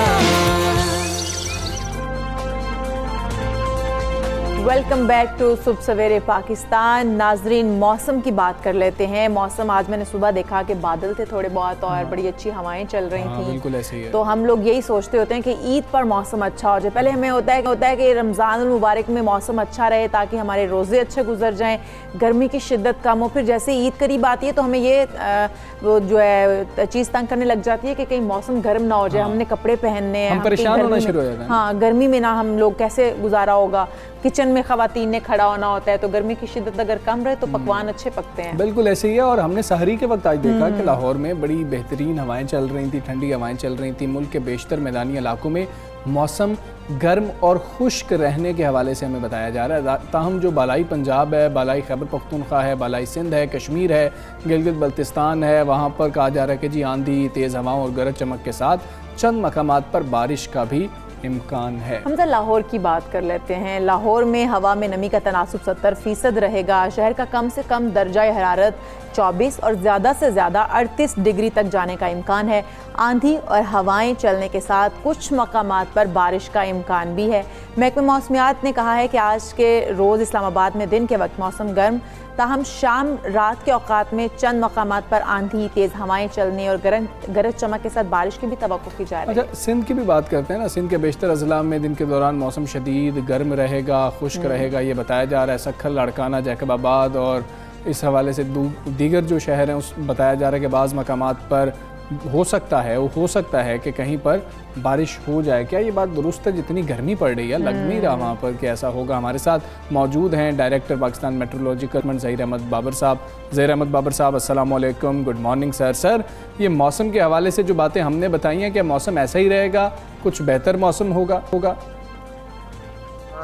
Welcome back to Subah Savere Pakistan. नाजरीन, मौसम की बात कर लेते हैं। मौसम आज मैंने सुबह देखा कि बादल थे थोड़े बहुत और बड़ी अच्छी हवाएं चल रही थी। बिल्कुल ऐसे ही है। तो हम लोग यही सोचते होते हैं कि ईद पर मौसम अच्छा हो जाए। पहले हमें होता है कि रमज़ान मुबारक में मौसम अच्छा रहे ताकि हमारे रोज़े अच्छे गुजर जाएं, गर्मी की शिद्दत कम हो। फिर जैसे ईद करीब आती है तो हमें ये वो जो है चीज़ तंग करने लग जाती है कि कहीं मौसम गर्म ना हो जाए, हमने कपड़े पहनने हैं, हम परेशान होना शुरू हो जाते हैं। हाँ, गर्मी में ना हम लोग कैसे गुजारा होगा। किचन में ख़वातीन ने खड़ा होना होता है, तो गर्मी की शिद्दत अगर कम रहे तो पकवान अच्छे पकते हैं। बिल्कुल ऐसे ही है। और हमने सहरी के वक्त आज देखा कि लाहौर में बड़ी बेहतरीन हवाएं चल रही थी, ठंडी हवाएं चल रही थी। मुल्क के बेशतर मैदानी इलाकों में मौसम गर्म और खुश्क रहने के हवाले से हमें बताया जा रहा है। ताहम जो बालाई पंजाब है, बालाई खैबर पख्तूनख्वा है, बालाई सिंध है, कश्मीर है, गिलगित बल्तिस्तान है, वहाँ पर कहा जा रहा है कि जी आंधी, तेज़ हवाओं और गरज चमक के साथ चंद मकामात पर बारिश का भी इम्कान है? हम तो लाहौर की बात कर लेते हैं। लाहौर में हवा में नमी का तनासुब 70% रहेगा। शहर का कम से कम दर्जा हरारत 24 और ज़्यादा से ज़्यादा 38 डिग्री तक जाने का इम्कान है। आंधी और हवाएं चलने के साथ कुछ मकामात पर बारिश का इम्कान भी है। महकमा मौसमियात ने कहा है कि आज के रोज़ इस्लामाबाद में दिन के वक्त मौसम गर्म, ताहम शाम रात के औकात में चंद मकामात पर आंधी, तेज़ हवाएं चलने और गरज चमक के साथ बारिश की भी तवक्को की जा रही है। अच्छा, सिंध की भी बात करते हैं ना। सिंध के बेशतर अजला में दिन के दौरान मौसम शदीद गर्म रहेगा, खुश्क रहेगा, ये बताया जा रहा है। सखल, लड़काना, जैकबाबाद और इस हवाले से दीगर जो शहर हैं उस बताया जा रहा है कि बाज़ मकामात पर हो सकता है कि कहीं पर बारिश हो जाए। क्या ये बात दुरुस्त है? जितनी गर्मी पड़ रही है लग नहीं रहा वहाँ पर कि ऐसा होगा। हमारे साथ मौजूद हैं डायरेक्टर पाकिस्तान मेट्रोलॉजिकल ज़हीर अहमद बाबर साहब। ज़हीर अहमद बाबर साहब, अस्सलाम वालेकुम, गुड मॉर्निंग सर। सर, ये मौसम के हवाले से जो बातें हमने बताई हैं, क्या मौसम ऐसा ही रहेगा, कुछ बेहतर मौसम होगा?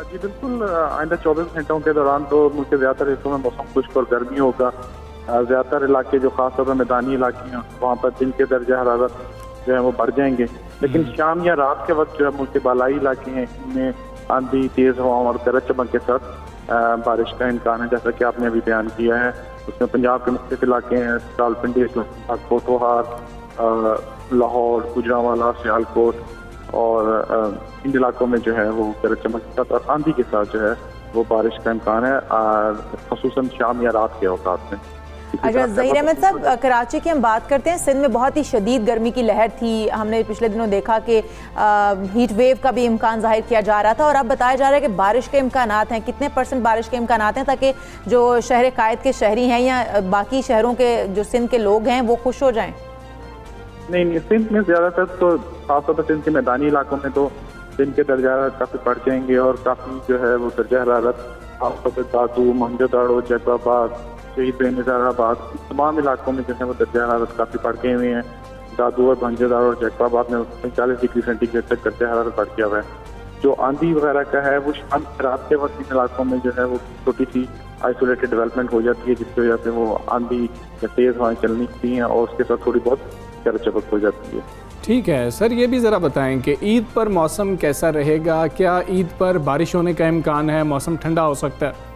जी बिल्कुल, आइंदा 24 घंटों के दौरान तो मुल्क के ज़्यादातर हिस्सों में मौसम खुश्क और गर्मी होगा। ज़्यादातर इलाके जो खासतौर पर मैदानी इलाके हैं वहाँ पर दिन के दर्जा हरारत जो है वो बढ़ जाएंगे, लेकिन शाम या रात के वक्त जो है मुल्क के बालाई इलाके हैं इनमें आंधी, तेज़ हवाओं और गरज चमक के साथ बारिश का इम्कान है। जैसा कि आपने अभी बयान किया है, उसमें पंजाब के मुख्तलिफ इलाके हैं, रावलपिंडी, कोटवार, लाहौर, गुजरांवाला, सियालकोट और इन इलाकों में जो है वो गरज चमक के साथ और आंधी के साथ जो है वो बारिश का इम्कान है, ख़ुसूसन शाम या रात के औकात में। अच्छा ज़हीर अहमद साहब, कराची की हम बात करते हैं। सिंध में बहुत ही शदीद गर्मी की लहर थी। हमने पिछले दिनों देखा कि हीट वेव का भी इम्कान जाहिर किया जा रहा था और अब बताया जा रहा है कि बारिश के इम्कानात हैं। कितने % बारिश के इम्कानात हैं ताकि जो शहर कायद के शहरी हैं या बाकी शहरों के जो सिंध के लोग हैं वो खुश हो जाएँ? नहीं, सिंध में ज़्यादातर तो खासतौर पर सिंध के मैदानी इलाकों में तो दिन के दर्जा हरारत काफ़ी बढ़ जाएंगे और काफ़ी जो है वो दर्जा हरारत खासतौर पर दादू, मोहनजोदड़ो, जैकबाबाद, शहीद बेनज़ीराबाद, तमाम इलाकों में जो है वो दर्जा हरारत काफ़ी बढ़ गए हुए हैं। दादू और मोहनजोदड़ो और जैकबाबाद में 45 डिग्री सेंटीग्रेड तक दर्जा हरारत बढ़ गया हुआ है। जो आंधी वगैरह का है वो शाम रात के वक्त इन इलाकों में जो है वो छोटी सी आइसोलेटेड डेवलपमेंट हो जाती है, जिसकी वजह से वो आंधी या तेज़ हवाएं चलनी लगती हैं और उसके साथ थोड़ी बहुत गरज चमक हो जाती है। ठीक है सर, ये भी ज़रा बताएं कि ईद पर मौसम कैसा रहेगा? क्या ईद पर बारिश होने का इम्कान है? मौसम ठंडा हो सकता है?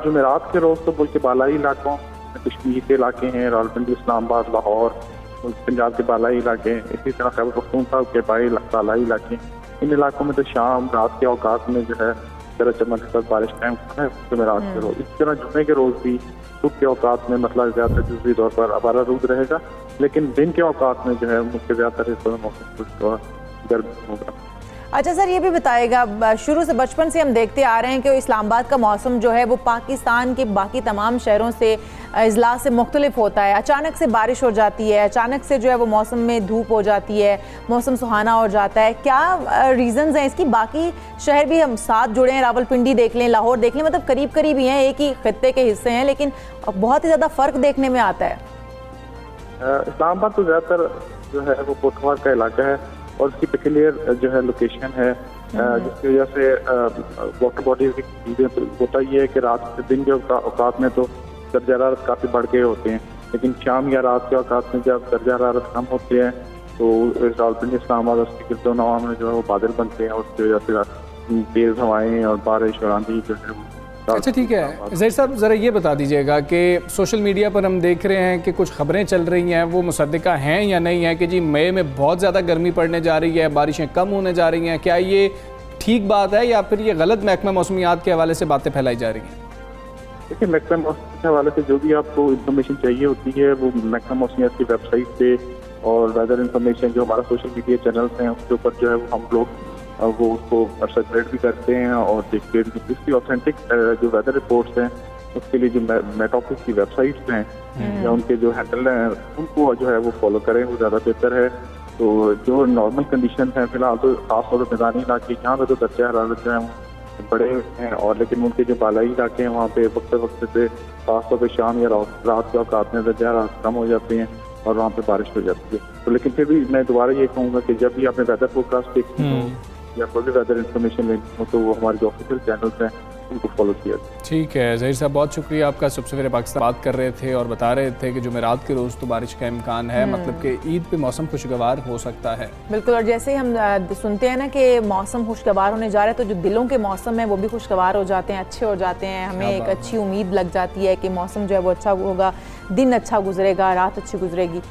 जुमेरात के रोज़ तो मुल्क के बालाई इलाकों, कश्मीर के इलाके हैं, रावलपिंडी, इस्लामाबाद, लाहौर, पंजाब के बालाई इलाके हैं, इसी तरह खैबर पख्तूनख्वा के बालाई इलाके, इन इलाकों में तो शाम रात के औकात में जो है गरज चमक के साथ बारिश का इम्कान है जुमेरात के रोज़। इसी तरह जुमे के रोज़ भी सुबह के औकात में मतलब ज़्यादातर जुज़वी तौर पर अबारा रूद रहेगा, लेकिन दिन के औकात में जो है मुल्क के ज़्यादातर हिस्सों में मौसम खुश्क और गर्म होगा। अच्छा सर, ये भी बताएगा, शुरू से बचपन से हम देखते आ रहे हैं कि इस्लामाबाद का मौसम जो है वो पाकिस्तान के बाकी तमाम शहरों से अजला से मुख्तलिफ होता है। अचानक से बारिश हो जाती है, अचानक से जो है वो मौसम में धूप हो जाती है, मौसम सुहाना हो जाता है। क्या रीज़न्स हैं इसकी? बाकी शहर भी हम साथ जुड़े हैं, रावलपिंडी देख लें, लाहौर देख लें, मतलब करीब करीब ही हैं, एक ही खित्ते के हिस्से हैं, लेकिन बहुत ही ज़्यादा फ़र्क देखने में आता है। इस्लामाबाद तो ज़्यादातर जो है वो कोटवार का इलाका है और उसकी पेक्यूलियर जो है लोकेशन है, जिसकी वजह से वाटर बॉडीज की चीज़ें होता ये है कि रात से दिन के औकात में तो दर्जा हरारत काफ़ी बढ़ गए होते हैं, लेकिन शाम या रात के औकात में जब दर्जा हरारत कम होते हैं तो रावलपिंडी, इस्लामाबाद, उसके गिरदोनवा में जो है वो बादल बनते हैं और उसकी वजह से तेज़ हवाएँ और बारिश और आंधी जो है वो। अच्छा ठीक है ज़हीर साहब, ज़रा ये बता दीजिएगा कि सोशल मीडिया पर हम देख रहे हैं कि कुछ खबरें चल रही हैं, वो मुसद्दिका हैं या नहीं है कि जी मई में बहुत ज़्यादा गर्मी पड़ने जा रही है, बारिशें कम होने जा रही हैं। क्या ये ठीक बात है या फिर ये गलत महकमा मौसमियात के हवाले से बातें फैलाई जा रही हैं? देखिए, महकमा मौसम के हवाले से जो भी आपको इन्फॉर्मेशन चाहिए होती है वो महकमा मौसमियात की वेबसाइट पे और वेदर इन्फॉर्मेशन जो हमारा सोशल मीडिया चैनल्स हैं उसके ऊपर जो है वो हम लोग वो उसको सर्कुलेट भी करते हैं और देखते हैं। इसकी ऑथेंटिक जो वेदर रिपोर्ट्स हैं उसके लिए जो मेट ऑफिस की वेबसाइट्स हैं या उनके जो हैंडल हैं उनको जो है वो फॉलो करें, वो ज़्यादा बेहतर है। तो जो नॉर्मल कंडीशन हैं फिलहाल तो खासतौर पर मैदानी इलाके यहाँ पे तो दर्जा हरारत जो है वो बड़े हैं और लेकिन उनके जो बालाई इलाके हैं वहाँ पे वक्त वक्त से खासतौर पर शाम या रात के औकात में दर्जा हरारत कम हो जाते हैं और वहाँ पे बारिश हो जाती है। तो लेकिन फिर भी मैं दोबारा ये कहूँगा कि जब भी आपने वेदर फोरकास्ट देखी हो या कोई भी वेदर इन्फॉर्मेशन लेनी हो तो वो हमारे जो ऑफिशियल चैनल्स हैं उनको फॉलो किया जाए। ठीक है ज़हीर साहब, बहुत शुक्रिया आपका। सुबह सवेरे पाकिस्तान बात कर रहे थे और बता रहे थे कि जुमेरात के रोज़ तो बारिश का इम्कान है, मतलब कि ईद पे मौसम खुशगवार हो सकता है। बिल्कुल, और जैसे ही हम सुनते हैं ना कि मौसम खुशगवार होने जा रहा है, तो जो दिलों के मौसम है वो भी खुशगवार हो जाते हैं, अच्छे हो जाते हैं। हमें एक अच्छी उम्मीद लग जाती है कि मौसम जो है वो अच्छा होगा, दिन अच्छा गुजरेगा, रात अच्छी गुजरेगी।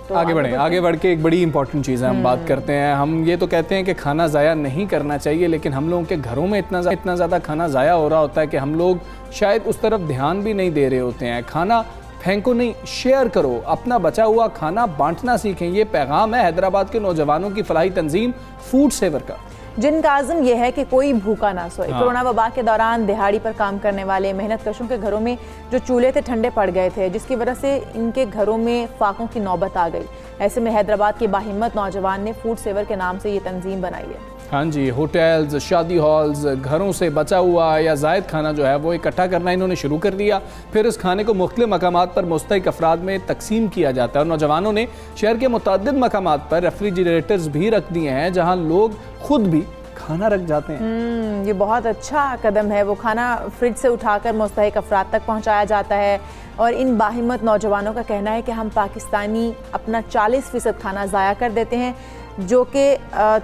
तो आगे बढ़ के एक बड़ी इंपॉर्टेंट चीज़ है, हम बात करते हैं। हम ये तो कहते हैं कि खाना ज़ाया नहीं करना चाहिए, लेकिन हम लोगों के घरों में इतना ज़्यादा खाना ज़ाया हो रहा होता है कि हम लोग शायद उस तरफ ध्यान भी नहीं दे रहे होते हैं। खाना फेंको नहीं, शेयर करो, अपना बचा हुआ खाना बांटना सीखें। ये पैगाम है हैदराबाद के नौजवानों की फलाही तंजीम फूड सेवर का, जिनका आज़म यह है कि कोई भूखा ना सोए। कोरोना वबा के दौरान दिहाड़ी पर काम करने वाले मेहनत कशों के घरों में जो चूल्हे थे ठंडे पड़ गए थे, जिसकी वजह से इनके घरों में फाकों की नौबत आ गई। ऐसे में हैदराबाद के बाहिम्मत नौजवान ने फूड सेवर के नाम से ये तंजीम बनाई है। हाँ जी, होटल्स, शादी हॉल्स, घरों से बचा हुआ या ज़ायद खाना जो है वो इकट्ठा करना इन्होंने शुरू कर दिया। फिर इस खाने को मुख्तलिफ मकामात पर मुस्तहिक अफराद में तकसीम किया जाता है और नौजवानों ने शहर के मुतअद्दिद मकामात पर रेफ्रिजरेटर्स भी रख दिए हैं जहाँ लोग खुद भी खाना रख जाते हैं। ये बहुत अच्छा कदम है। वो खाना फ्रिज से उठाकर मुस्तहिक अफराद तक पहुंचाया जाता है और इन बाहिम्मत नौजवानों का कहना है कि हम पाकिस्तानी अपना 40% खाना ज़ाया कर देते हैं, जो कि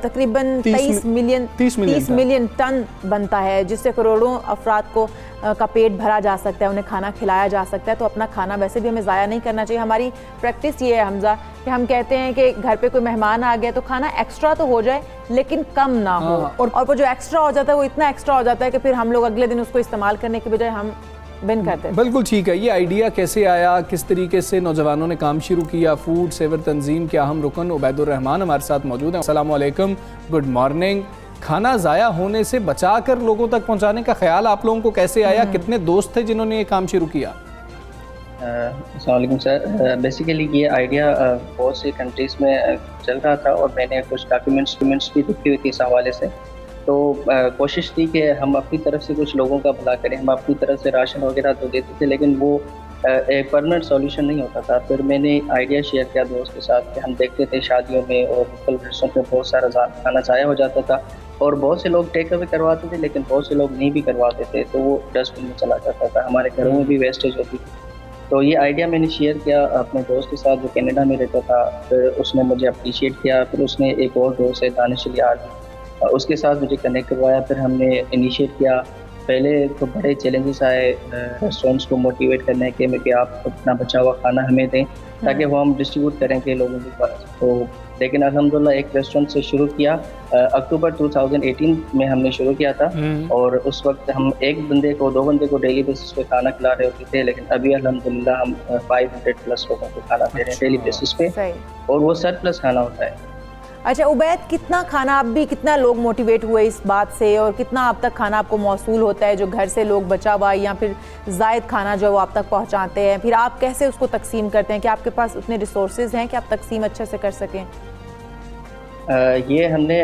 तकरीबन 30 मिलियन टन बनता है, जिससे करोड़ों अफराद को का पेट भरा जा सकता है, उन्हें खाना खिलाया जा सकता है। तो अपना खाना वैसे भी हमें ज़ाया नहीं करना चाहिए। हमारी प्रैक्टिस ये है हमजा कि हम कहते हैं कि घर पे कोई मेहमान आ गया तो खाना एक्स्ट्रा तो हो जाए लेकिन कम ना हो, और वो जो एक्स्ट्रा हो जाता है वो इतना एक्स्ट्रा हो जाता है कि फिर हम लोग अगले दिन उसको इस्तेमाल करने के बजाय हम बिन करते हैं। बिल्कुल ठीक है। ये आइडिया कैसे आया, किस तरीके से नौजवानों ने काम शुरू किया? फूड सेवर तंजीम के अहम रुकन उबैदुर रहमान हमारे साथ मौजूद हैं। अस्सलाम वालेकुम, गुड मॉर्निंग। खाना ज़ाया होने से बचा कर लोगों तक पहुंचाने का ख्याल आप लोगों को कैसे आया? कितने दोस्त थे जिन्होंने ये काम शुरू किया? अस्सलाम वालेकुम सर। बेसिकली ये आइडिया बहुत सी कंट्रीज़ में चल रहा था और मैंने कुछ डॉक्यूमेंट्स भी देखी हुई थी इस हवाले से। तो कोशिश थी कि हम अपनी तरफ से कुछ लोगों का भला करें। हम अपनी तरफ से राशन वगैरह तो देते थे, लेकिन वो एक परमानेंट सॉल्यूशन नहीं होता था। फिर मैंने आइडिया शेयर किया दोस्त के साथ कि हम देखते थे शादियों में और मुख्तलिफ रेस्टोरेंट में बहुत सारा खाना ज़ाया हो जाता था और बहुत से लोग टेक अवे करवाते थे, लेकिन बहुत से लोग नहीं भी करवाते थे, तो वो डस्टबिन में चला जाता था। हमारे घरों में भी वेस्टेज होती थी। तो ये आइडिया मैंने शेयर किया अपने दोस्त के साथ जो कनाडा में रहता था। फिर उसने मुझे अप्रिशिएट किया। फिर उसने एक और दोस्त है दानिश अलियाद, उसके साथ मुझे कनेक्ट करवाया। फिर हमने इनिशिएट किया। पहले तो बड़े चैलेंजेस आए रेस्टोरेंट्स को मोटिवेट करने के में कि आप अपना बचा हुआ खाना हमें दें ताकि वो हम डिस्ट्रीब्यूट करेंगे लोगों के पास। तो लेकिन अल्हम्दुलिल्लाह एक रेस्टोरेंट से शुरू किया। अक्टूबर 2018 में हमने शुरू किया था और उस वक्त हम एक बंदे को 2 बंदे को डेली बेसिस पे खाना खिला रहे होते थे, लेकिन अभी अल्हम्दुलिल्लाह हम 500 प्लस लोगों को खाना दे रहे हैं डेली बेसिस पे और वो सरप्लस खाना होता है। अच्छा उबैद, कितना खाना आप भी, कितना लोग मोटिवेट हुए इस बात से और कितना अब तक खाना आपको मौसूल होता है जो घर से लोग बचा हुआ या फिर ज़ायद खाना जो वो आप तक पहुंचाते हैं? फिर आप कैसे उसको तकसीम करते हैं कि आपके पास उतने रिसोर्सेज हैं कि आप तकसीम अच्छे से कर सकें? ये हमने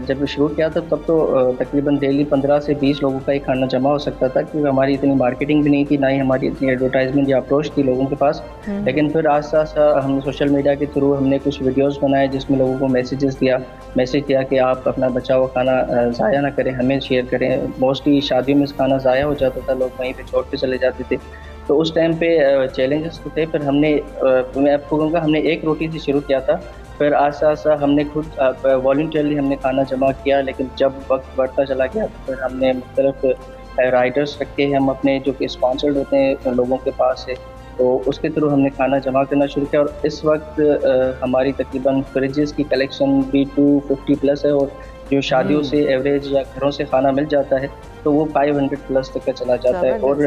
जब शुरू किया था तब तो तकरीबन डेली 15 से 20 लोगों का ही खाना जमा हो सकता था, क्योंकि हमारी इतनी मार्केटिंग भी नहीं थी, ना ही हमारी इतनी एडवर्टाइजमेंट या अप्रोच थी लोगों के पास। लेकिन फिर आस्ता आस्ता हमने सोशल मीडिया के थ्रू हमने कुछ वीडियोस बनाए जिसमें लोगों को मैसेज दिया कि आप अपना बचा हुआ खाना ज़ाया ना करें, हमें शेयर करें। मोस्टली शादियों में खाना ज़ाया हो जाता था, लोग वहीं पर छोड़ के चले जाते थे। तो उस टाइम पे चैलेंजेस तो थे। फिर हमने मैं आपको कहूँगा हमने एक रोटी से शुरू किया था। फिर आस्ता आस्ता हमने खुद वॉलंटियरली हमने खाना जमा किया, लेकिन जब वक्त बढ़ता चला गया तो फिर हमने मुख्तलिफ राइडर्स रखे हैं हम अपने, जो कि स्पॉन्सर्ड होते हैं लोगों के पास से, तो उसके थ्रू हमने खाना जमा करना शुरू किया। और इस वक्त हमारी तकरीबन फ्रिजेस की कलेक्शन भी 250 प्लस है और जो शादियों से एवरेज या घरों से खाना मिल जाता है तो वो 500 प्लस तक का चला जाता है। और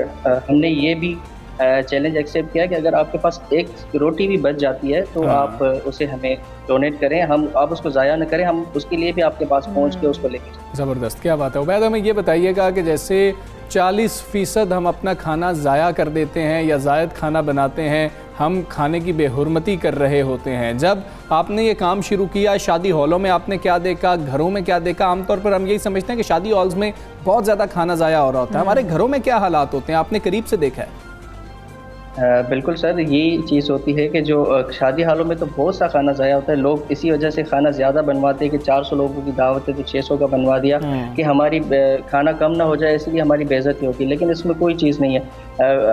हमने ये भी चैलेंज एक्सेप्ट किया कि अगर आपके पास एक रोटी भी बच जाती है तो आप उसे हमें डोनेट करें, आप उसको ज़ाया न करें, हम उसके लिए भी आपके पास पहुंच के उसको लेके जाएं। ज़बरदस्त, क्या बात है। उबैद, हमें ये बताइएगा कि जैसे 40% हम अपना खाना ज़ाया कर देते हैं या ज़ायद खाना बनाते हैं, हम खाने की बेहुरमती कर रहे होते हैं। जब आपने ये काम शुरू किया, शादी हॉलों में आपने क्या देखा, घरों में क्या देखा? आमतौर पर हम यही समझते हैं कि शादी हॉल्स में बहुत ज़्यादा खाना ज़ाया हो रहा होता है, हमारे घरों में क्या हालात होते हैं? आपने करीब से देखा है? बिल्कुल सर, यही चीज़ होती है कि जो शादी हालों में तो बहुत सा खाना ज़ाया होता है। लोग इसी वजह से खाना ज़्यादा बनवाते हैं कि 400 लोगों की दावत है तो 600 का बनवा दिया कि हमारी खाना कम ना हो जाए, इसलिए हमारी बेइज्जती होती है। लेकिन इसमें कोई चीज़ नहीं है।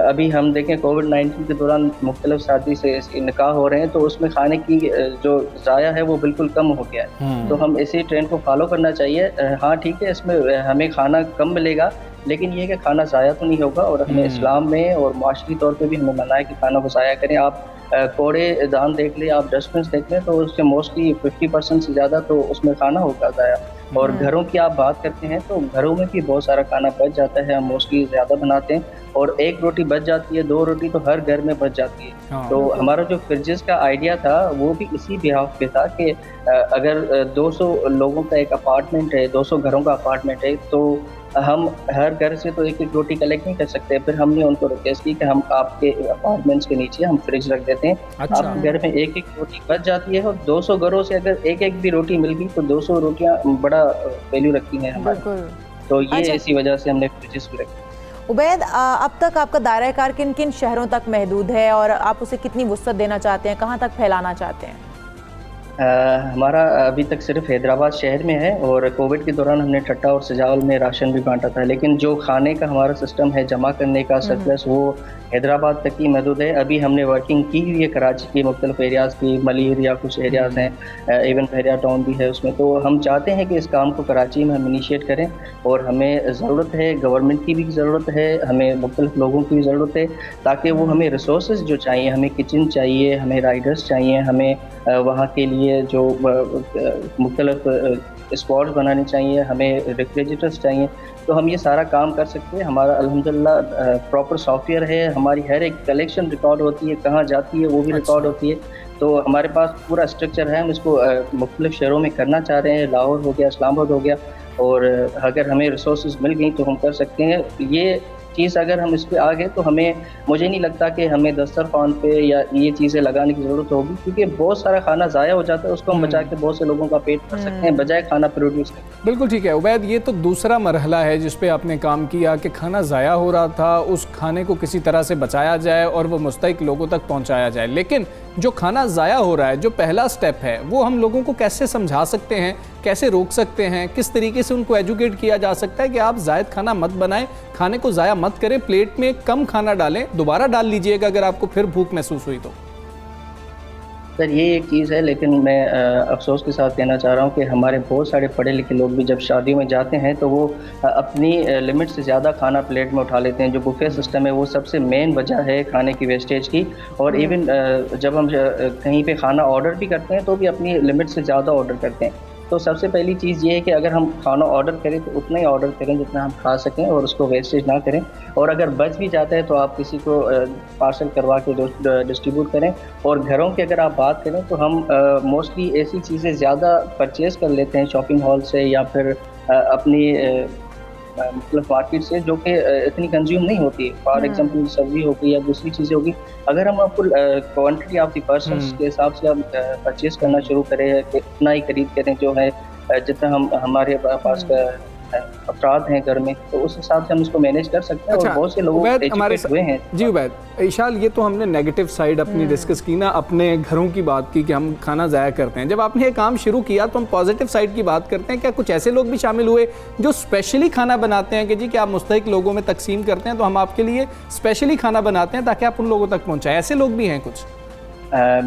अभी हम देखें कोविड-19 के दौरान मुख्तलिफ शादी से निकाह हो रहे हैं, तो उसमें खाने की जो ज़ाया है वो बिल्कुल कम हो गया है। तो हम इसी ट्रेंड को फॉलो करना चाहिए। हाँ ठीक है, इसमें हमें खाना कम मिलेगा, लेकिन ये कि खाना ज़ाया तो नहीं होगा। और हमें इस्लाम में और माशरी तौर पे भी हमें मना है कि खाना को ज़ाया करें। आप कूड़े दान देख लें, आप डस्टबिन देख लें, तो उसके मोस्टली 50% से ज़्यादा तो उसमें खाना होगा ज़ाया। और घरों की आप बात करते हैं तो घरों में भी बहुत सारा खाना बच जाता है। हम मोस्टली ज़्यादा बनाते हैं और एक रोटी बच जाती है, 2 रोटी तो हर घर में बच जाती है। तो हमारा जो फ्रिजेस का आइडिया था वो भी इसी बिहाफ पे था कि अगर 200 लोगों का एक अपार्टमेंट है, 200 घरों का अपार्टमेंट है, तो हम हर घर से तो एक रोटी कलेक्ट नहीं कर सकते। फिर हमने उनको रिक्वेस्ट की कि हम आपके अपार्टमेंट्स के नीचे हम फ्रिज रख देते हैं। अच्छा। आपके घर में एक रोटी बच जाती है और 200 घरों से अगर एक भी रोटी मिल गई तो 200 रोटियां बड़ा वैल्यू रखती हैं हमारे। तो ये अच्छा। इसी वजह से हमने फ्रिजेस भी रखे। उबैद, अब तक आपका दायरा कार किन किन शहरों तक महदूद है और आप उसे कितनी वुसअत देना चाहते हैं, कहाँ तक फैलाना चाहते हैं? हमारा अभी तक सिर्फ हैदराबाद शहर में है और कोविड के दौरान हमने ठट्टा और सजावल में राशन भी बांटा था। लेकिन जो खाने का हमारा सिस्टम है जमा करने का सरप्लस, वो हैदराबाद तक ही महदूद है। अभी हमने वर्किंग की हुई है कराची के मुख्तलिफ एरियाज़ की, मलीर या कुछ एरियाज़ हैं, इवन बहरिया टाउन भी है उसमें। तो हम चाहते हैं कि इस काम को कराची में हम इनिशिएट करें और हमें ज़रूरत है, गवर्नमेंट की भी ज़रूरत है, हमें मुख्तलिफ लोगों की भी ज़रूरत है, ताकि वो हमें रिसोर्स जो चाहिए, हमें किचन चाहिए, हमें राइडर्स चाहिए, हमें वहाँ के लिए जो मुख्तलिफ स्पॉट्स बनाने चाहिए, हमें रेफ्रिजरेटर्स चाहिए। तो हम ये सारा काम कर सकते हैं। हमारा अल्हम्दुलिल्लाह प्रॉपर सॉफ्टवेयर है, हमारी हर एक कलेक्शन रिकॉर्ड होती है, कहाँ जाती है वो भी रिकॉर्ड होती है। तो हमारे पास पूरा स्ट्रक्चर है। हम इसको मुख्तलिफ शहरों में करना चाह रहे हैं। लाहौर हो गया, इस्लामाबाद हो गया, और अगर हमें रिसोर्सेज मिल गई तो हम कर सकते हैं। ये चीज़ अगर हम इस पे आ गए तो मुझे नहीं लगता कि हमें दस्तरखान पे या ये चीज़ें लगाने की ज़रूरत होगी, क्योंकि बहुत सारा खाना ज़ाया हो जाता है, उसको हम बचा के बहुत से लोगों का पेट भर सकते हैं बजाय खाना प्रोड्यूस करने। बिल्कुल ठीक है उबैद, ये तो दूसरा मरहला है जिस पे आपने काम किया कि खाना ज़ाया हो रहा था, उस खाने को किसी तरह से बचाया जाए और वो मुस्तहिक लोगों तक पहुंचाया जाए। लेकिन जो खाना ज़ाया हो रहा है, जो पहला स्टेप है, वो हम लोगों को कैसे समझा सकते हैं, कैसे रोक सकते हैं, किस तरीके से उनको एजुकेट किया जा सकता है कि आप ज़ायद खाना मत बनाएं, खाने को ज़ाया मत करें, प्लेट में कम खाना डालें, दोबारा डाल लीजिएगा अगर आपको फिर भूख महसूस हुई तो। सर ये एक चीज़ है, लेकिन मैं अफसोस के साथ कहना चाह रहा हूँ कि हमारे बहुत सारे पढ़े लिखे लोग भी जब शादियों में जाते हैं तो वो अपनी लिमिट से ज़्यादा खाना प्लेट में उठा लेते हैं। जो बुफे सिस्टम है वो सबसे मेन वजह है खाने की वेस्टेज की। और इवन जब हम कहीं पे खाना ऑर्डर भी करते हैं तो भी अपनी लिमिट से ज़्यादा ऑर्डर करते हैं। तो सबसे पहली चीज़ ये है कि अगर हम खाना ऑर्डर करें तो उतना ही ऑर्डर करें जितना हम खा सकें और उसको वेस्टेज ना करें। और अगर बच भी जाता है तो आप किसी को पार्सल करवा के डिस्ट्रीब्यूट करें। और घरों की अगर आप बात करें तो हम मोस्टली ऐसी चीज़ें ज़्यादा परचेज़ कर लेते हैं शॉपिंग हॉल से या फिर अपनी मतलब मार्केट से, जो कि इतनी कंज्यूम नहीं होती है। फॉर एग्जांपल सब्जी हो गई या दूसरी चीज़ें होगी, अगर हम आपको क्वांटिटी ऑफ द पर्सन्स के हिसाब से हम परचेज करना शुरू करें, इतना ही खरीद करें जो है जितना हमारे पास अफराद हैं घर में, तो उस हिसाब से हम इसको मैनेज कर सकते हैं। अच्छा, और बहुत से लोग एजुकेट हुए हैं। जी उबैद, इशाल, ये तो हमने नेगेटिव साइड अपनी डिस्कस की ना, अपने घरों की बात की कि हम खाना ज़ाया करते हैं। जब आपने ये काम शुरू किया तो हम पॉजिटिव साइड की बात करते हैं। क्या कुछ ऐसे लोग भी शामिल हुए जो स्पेशली खाना बनाते हैं कि जी कि आप मुस्तहिक लोगों में तकसीम करते हैं तो हम आपके लिए स्पेशली खाना बनाते हैं ताकि आप उन लोगों तक पहुँचाएँ? ऐसे लोग भी हैं कुछ?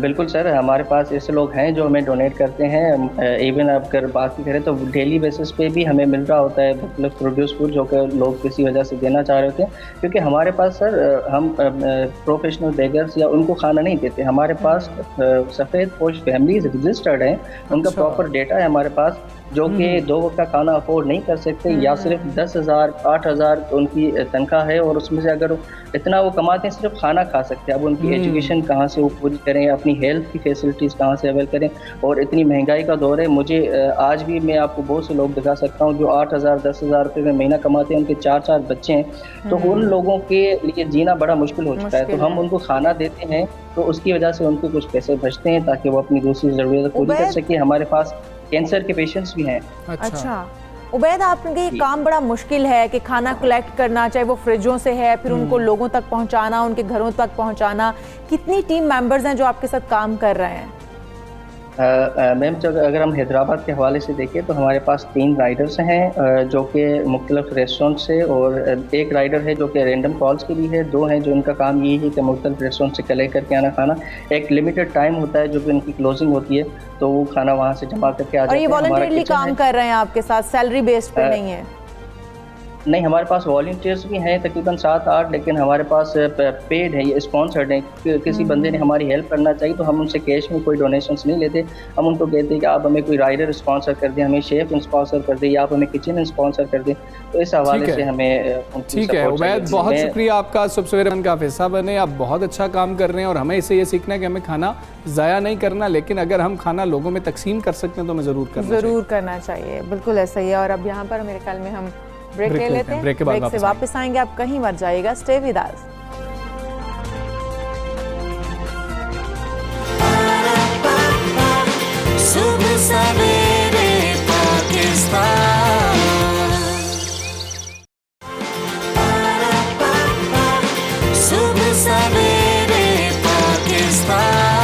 बिल्कुल सर, हमारे पास ऐसे लोग हैं जो हमें डोनेट करते हैं। इवन अगर बात करें तो डेली बेसिस पे भी हमें मिल रहा होता है मतलब प्रोड्यूस फूड, जो कि लोग किसी वजह से देना चाह रहे होते हैं। क्योंकि हमारे पास सर हम प्रोफेशनल बेगर्स या उनको खाना नहीं देते। हमारे पास सफ़ेद पोश फैमिलीज रजिस्टर्ड हैं, उनका प्रॉपर डेटा है हमारे पास, जो कि 2 वक्त का खाना अफोर्ड नहीं कर सकते या सिर्फ 10,000 8,000 उनकी तनख्वाह है और उसमें से अगर इतना वो कमाते हैं सिर्फ खाना खा सकते हैं। अब उनकी एजुकेशन कहाँ से वो पूरी करें, अपनी हेल्थ की फैसिलिटीज़ कहाँ से अवेल करें, और इतनी महंगाई का दौर है। मुझे आज भी मैं आपको बहुत से लोग दिखा सकता हूँ जो 8,000 10,000 रुपये में महीना कमाते हैं, उनके 4 बच्चे हैं। तो उन लोगों के लिए जीना बड़ा मुश्किल हो चुका है। तो हम उनको खाना देते हैं तो उसकी वजह से उनको कुछ पैसे बचते हैं ताकि वो अपनी दूसरी ज़रूरत पूरी कर सके। हमारे पास कैंसर के पेशेंट्स भी हैं। अच्छा, उबैद, आपके ये काम बड़ा मुश्किल है कि खाना कलेक्ट करना, चाहे वो फ्रिजों से है, फिर उनको लोगों तक पहुंचाना, उनके घरों तक पहुंचाना। कितनी टीम मेंबर्स हैं जो आपके साथ काम कर रहे हैं? मैम, अगर हम हैदराबाद के हवाले से देखें तो हमारे पास 3 राइडर्स हैं जो कि मुख्तलिफ रेस्टोरेंट से, और एक राइडर है जो कि रैंडम कॉल्स के लिए है, 2 हैं जो इनका काम यही है कि मुख्तलिफ रेस्टोरेंट से कलेक्ट करके आना खाना। एक लिमिटेड टाइम होता है जो कि इनकी क्लोजिंग होती है, तो वो खाना वहाँ से जमा करके आ जाते और हैं। ये वॉलंटियरली काम कर रहे हैं आपके साथ, सैलरी बेस्ड पे नहीं है? नहीं, हमारे पास वॉलंटियर्स भी हैं तकरीबन 7-8, लेकिन हमारे पास पेड है, ये स्पॉन्सर्ड है। किसी बंदे ने हमारी हेल्प करना चाहिए तो हम उनसे कैश में कोई डोनेशंस नहीं लेते। हम उनको कहते हैं कि आप हमें कोई राइडर स्पॉन्सर कर दें, हमें शेफ स्पॉन्सर कर दें, या आप हमें किचन स्पॉन्सर कर दें। तो इस हवाले से हमें ठीक है उबैद, बहुत शुक्रिया आपका। सुबह सवेरे का हिस्सा बने, आप बहुत अच्छा काम कर रहे हैं और हमें इससे ये सीखना है कि हमें खाना ज़ाया नहीं करना, लेकिन अगर हम खाना लोगों में तकसीम कर सकते हैं तो हमें ज़रूर करना चाहिए। बिल्कुल ऐसा ही है। और अब यहाँ पर मेरे ख्याल में हम ब्रेक ले लेते हैं। ब्रेक के बाद से वापस आएंगे, आप कहीं मत जाइएगा, stay with us. Subah Savere Pakistan, Subah Savere Pakistan.